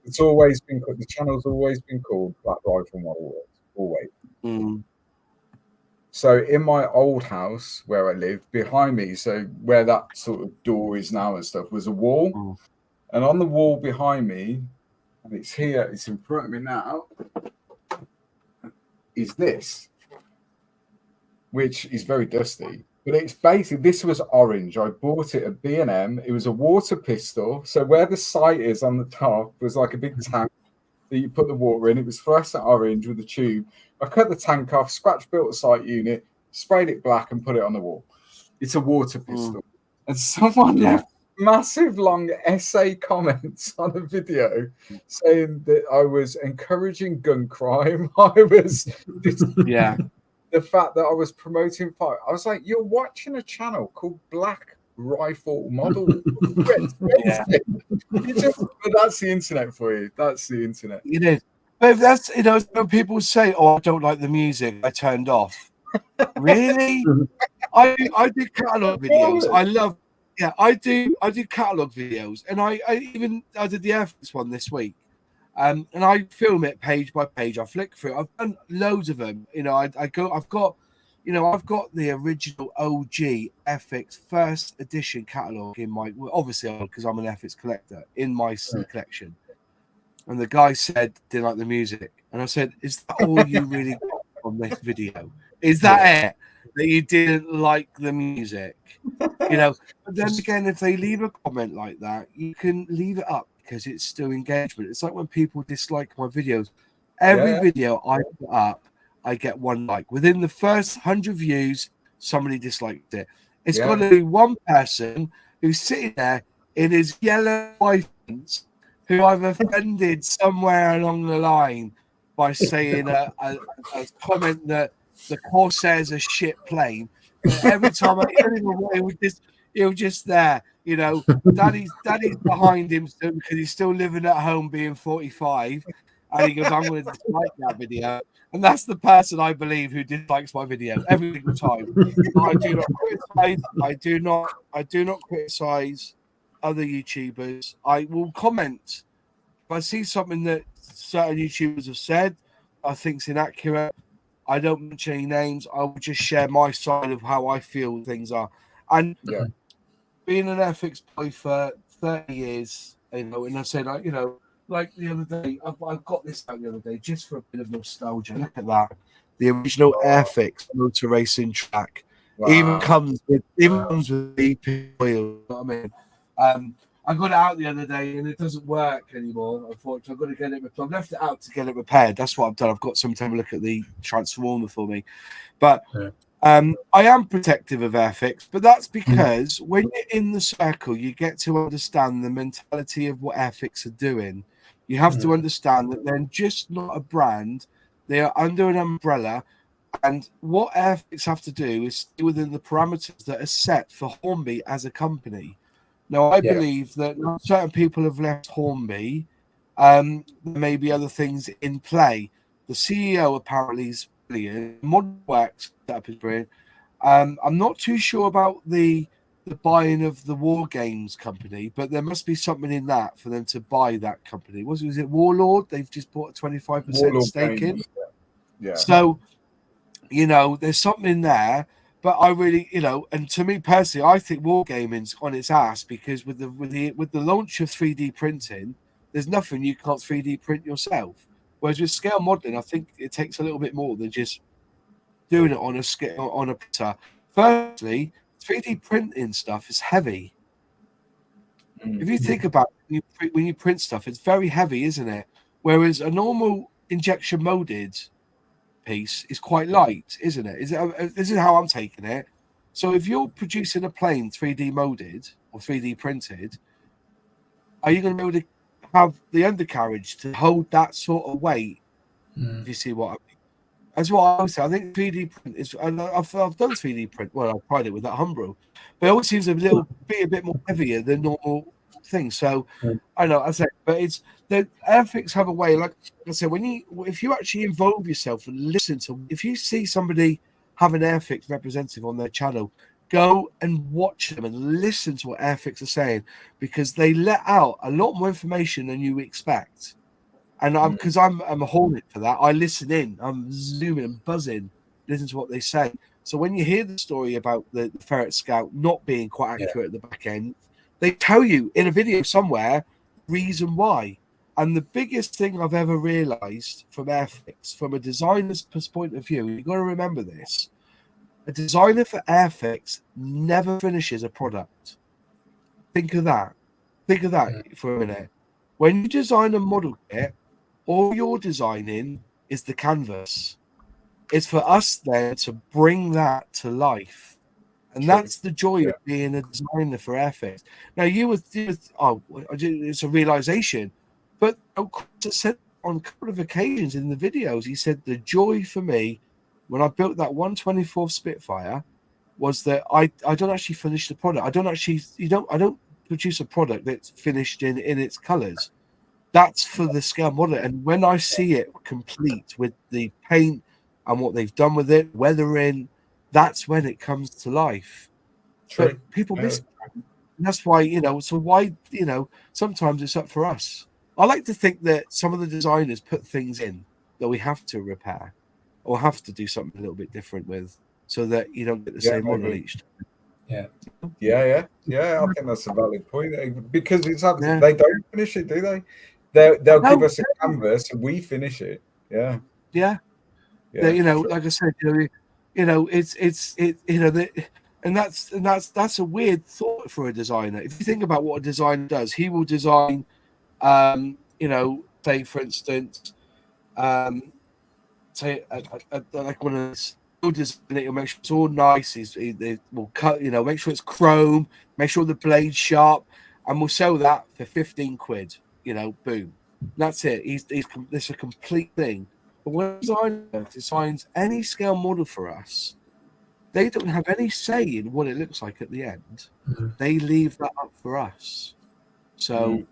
The channel's always been called Black Rifle Model Works. Always. So in my old house where I lived, behind me, so where that sort of door is now and stuff, was a wall. And on the wall behind me, and it's here, it's in front of me now, is this, which is very dusty. But it's basically, this was orange. I bought it at B&M. It was a water pistol. So where the sight is on the top was like a big tank that you put the water in. It was fluorescent orange with a tube. I cut the tank off, scratch built a sight unit, sprayed it black and put it on the wall. It's a water pistol. And someone left massive long essay comments on a video saying that I was encouraging gun crime. I was the fact that I was promoting fire. I was like, you're watching a channel called Black Rifle Models. But that's the internet for you. That's the internet. It is. But if that's, when people say, oh, I don't like the music, I turned off. Really? I do catalog videos. I do catalog videos, and I did the Air Force one this week. And I film it page by page. I flick through. I've done loads of them. I've got the original OG FX first edition catalog in my, obviously because I'm an FX collector, in my collection. And the guy said, didn't like the music. And I said, is that all you really got from this video? Is that it? That you didn't like the music? But then again, if they leave a comment like that, you can leave it up because it's still engagement. It's like when people dislike my videos. Every video I put up, I get one like. Within the first 100 views, somebody disliked it. It's got to be one person who's sitting there in his yellow license who I've offended somewhere along the line by saying a comment that the Corsair's a shit plane. But every time I hear him away, he was just there, you know. Daddy's behind him still because he's still living at home, being 45, and he goes, "I'm going to dislike that video." And that's the person I believe who dislikes my video every single time. I do not criticize. I do not criticize other YouTubers. I will comment if I see something that certain YouTubers have said I think's inaccurate. I don't mention any names. I will just share my side of how I feel things are. And being an FX boy for 30 years, you know, and I said, you know, like the other day, I've got this out the other day just for a bit of nostalgia. Look at that. The original Airfix motor racing track. Wow. Even comes with EP wheels. You know what I mean? I got it out the other day and it doesn't work anymore. Unfortunately, I've got to get it repaired. I've left it out to get it repaired. That's what I've done. I've got someone to have a look at the transformer for me. But I am protective of Airfix, but that's because when you're in the circle, you get to understand the mentality of what Airfix are doing. You have to understand that they're just not a brand. They are under an umbrella. And what Airfix have to do is stay within the parameters that are set for Hornby as a company. Now, I believe that certain people have left Hornby. There may be other things in play. The CEO apparently is brilliant. Worx setup is brilliant. I'm not too sure about the buying of the War Games company, but there must be something in that for them to buy that company. Was it Warlord? They've just bought a 25% stake in. Yeah. So, you know, there's something in there. But I really, you know, and to me personally, I think wargaming's on its ass because with the launch of 3D printing, there's nothing you can't 3D print yourself. Whereas with scale modeling, I think it takes a little bit more than just doing it on a scale on a printer. Firstly, 3D printing stuff is heavy. If you think about it, when you print stuff, it's very heavy, isn't it? Whereas a normal injection molded piece is quite light, isn't it? This is how I'm taking it. So if you're producing a plane 3D molded or 3D printed, are you going to be able to have the undercarriage to hold that sort of weight? Do you see what I mean? That's what I would say. I think 3D print is, and I've done 3D print. Well, I tried it with that Humbrol, but it always seems a bit more heavier than normal things. So I know I say, but it's the Airfix have a way. Like I said, if you actually involve yourself and listen to, if you see somebody have an Airfix representative on their channel, go and watch them and listen to what Airfix are saying because they let out a lot more information than you expect. And because I'm a hornet for that, I listen in. I'm zooming and buzzing, listen to what they say. So when you hear the story about the Ferret Scout not being quite accurate at the back end, they tell you in a video somewhere reason why. And the biggest thing I've ever realized from Airfix, from a designer's point of view, you've got to remember this: a designer for Airfix never finishes a product. Think of that. Think of that for a minute. When you design a model kit, all you're designing is the canvas. It's for us then to bring that to life. And that's the joy of being a designer for Airfix. Now, it's a realization. But Chris said on a couple of occasions in the videos, he said the joy for me when I built that 124th Spitfire was that I don't actually finish the product. I don't produce a product that's finished in its colors. That's for the scale model. And when I see it complete with the paint and what they've done with it, weathering, that's when it comes to life. But people miss it. And that's why, sometimes it's up for us. I like to think that some of the designers put things in that we have to repair or have to do something a little bit different with so that you don't get the same model each time. Yeah. I think that's a valid point because it's they don't finish it, do they? They'll give us a canvas and we finish it. Yeah. Like I said, and that's a weird thought for a designer. If you think about what a designer does, he will design, say for instance, say like one of those We'll design it. He'll make sure it's all nice. We'll cut, make sure it's chrome, make sure the blade's sharp, and we'll sell that for 15 quid. Boom. That's it. It's a complete thing. But when a designer designs any scale model for us, they don't have any say in what it looks like at the end. They leave that up for us. So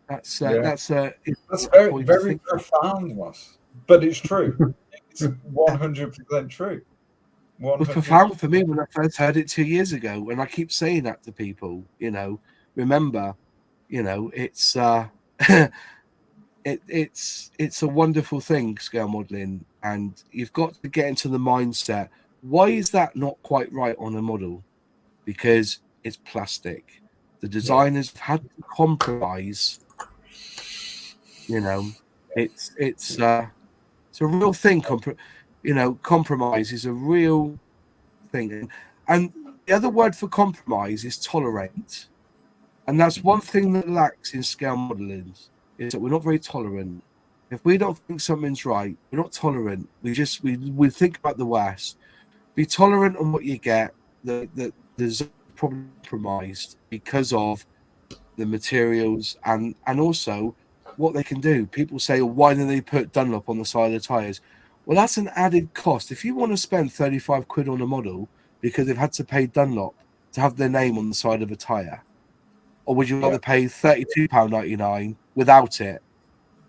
that's very very profound, Ross. But it's true. It's 100% true. It was profound for me when I first heard it 2 years ago, and I keep saying that to people. Remember, it's it's a wonderful thing, scale modeling, and you've got to get into the mindset. Why is that not quite right on a model? Because it's plastic. The designers have had to compromise. It's a real thing. Compromise is a real thing. And the other word for compromise is tolerate. And that's one thing that lacks in scale modeling, is that we're not very tolerant. If we don't think something's right, we're not tolerant. We think about the worst. Be tolerant on what you get. There's compromised because of the materials and also what they can do. People say, well, why do they put Dunlop on the side of the tires? Well, that's an added cost. If you want to spend 35 quid on a model because they've had to pay Dunlop to have their name on the side of a tire, or would you rather pay £32.99 without it?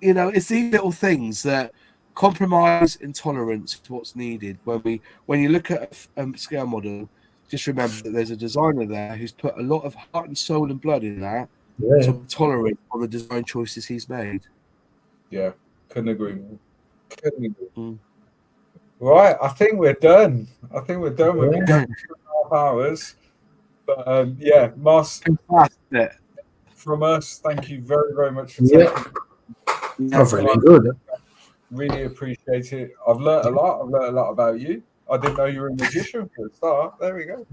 It's these little things that compromise and tolerance is what's needed. When you look at a scale model, just remember that there's a designer there who's put a lot of heart and soul and blood in that to tolerate on the design choices he's made. Yeah, couldn't agree more. Right, I think we're done. We've been done 2.5 hours. But Moss, from us, thank you very, very much for taking. That's really good. Really appreciate it. I've learned a lot. I've learned a lot about you. I didn't know you were a magician for a start. There we go.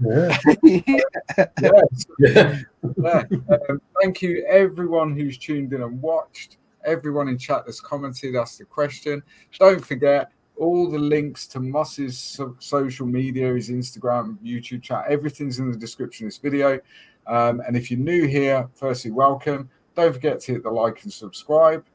Thank you, everyone who's tuned in and watched. Everyone in chat that's commented, asked the question. Don't forget, all the links to Moss's social media, his Instagram, YouTube chat, everything's in the description of this video. And if you're new here, firstly, welcome. Don't forget to hit the like and subscribe.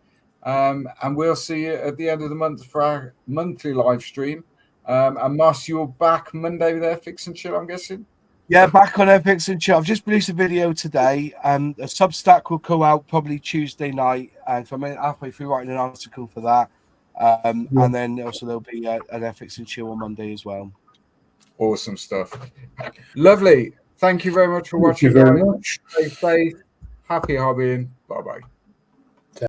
And we'll see you at the end of the month for our monthly live stream. And Moss, you're back Monday with Airfix and Chill, I'm guessing? Yeah, back on Airfix and Chill. I've just released a video today. A Substack will go out probably Tuesday night. And so I'm halfway through writing an article for that. And then also there'll be an Airfix and Chill on Monday as well. Awesome stuff. Lovely. Thank you very much for watching. Thank you very much. Stay safe. Happy hobbying. Bye-bye.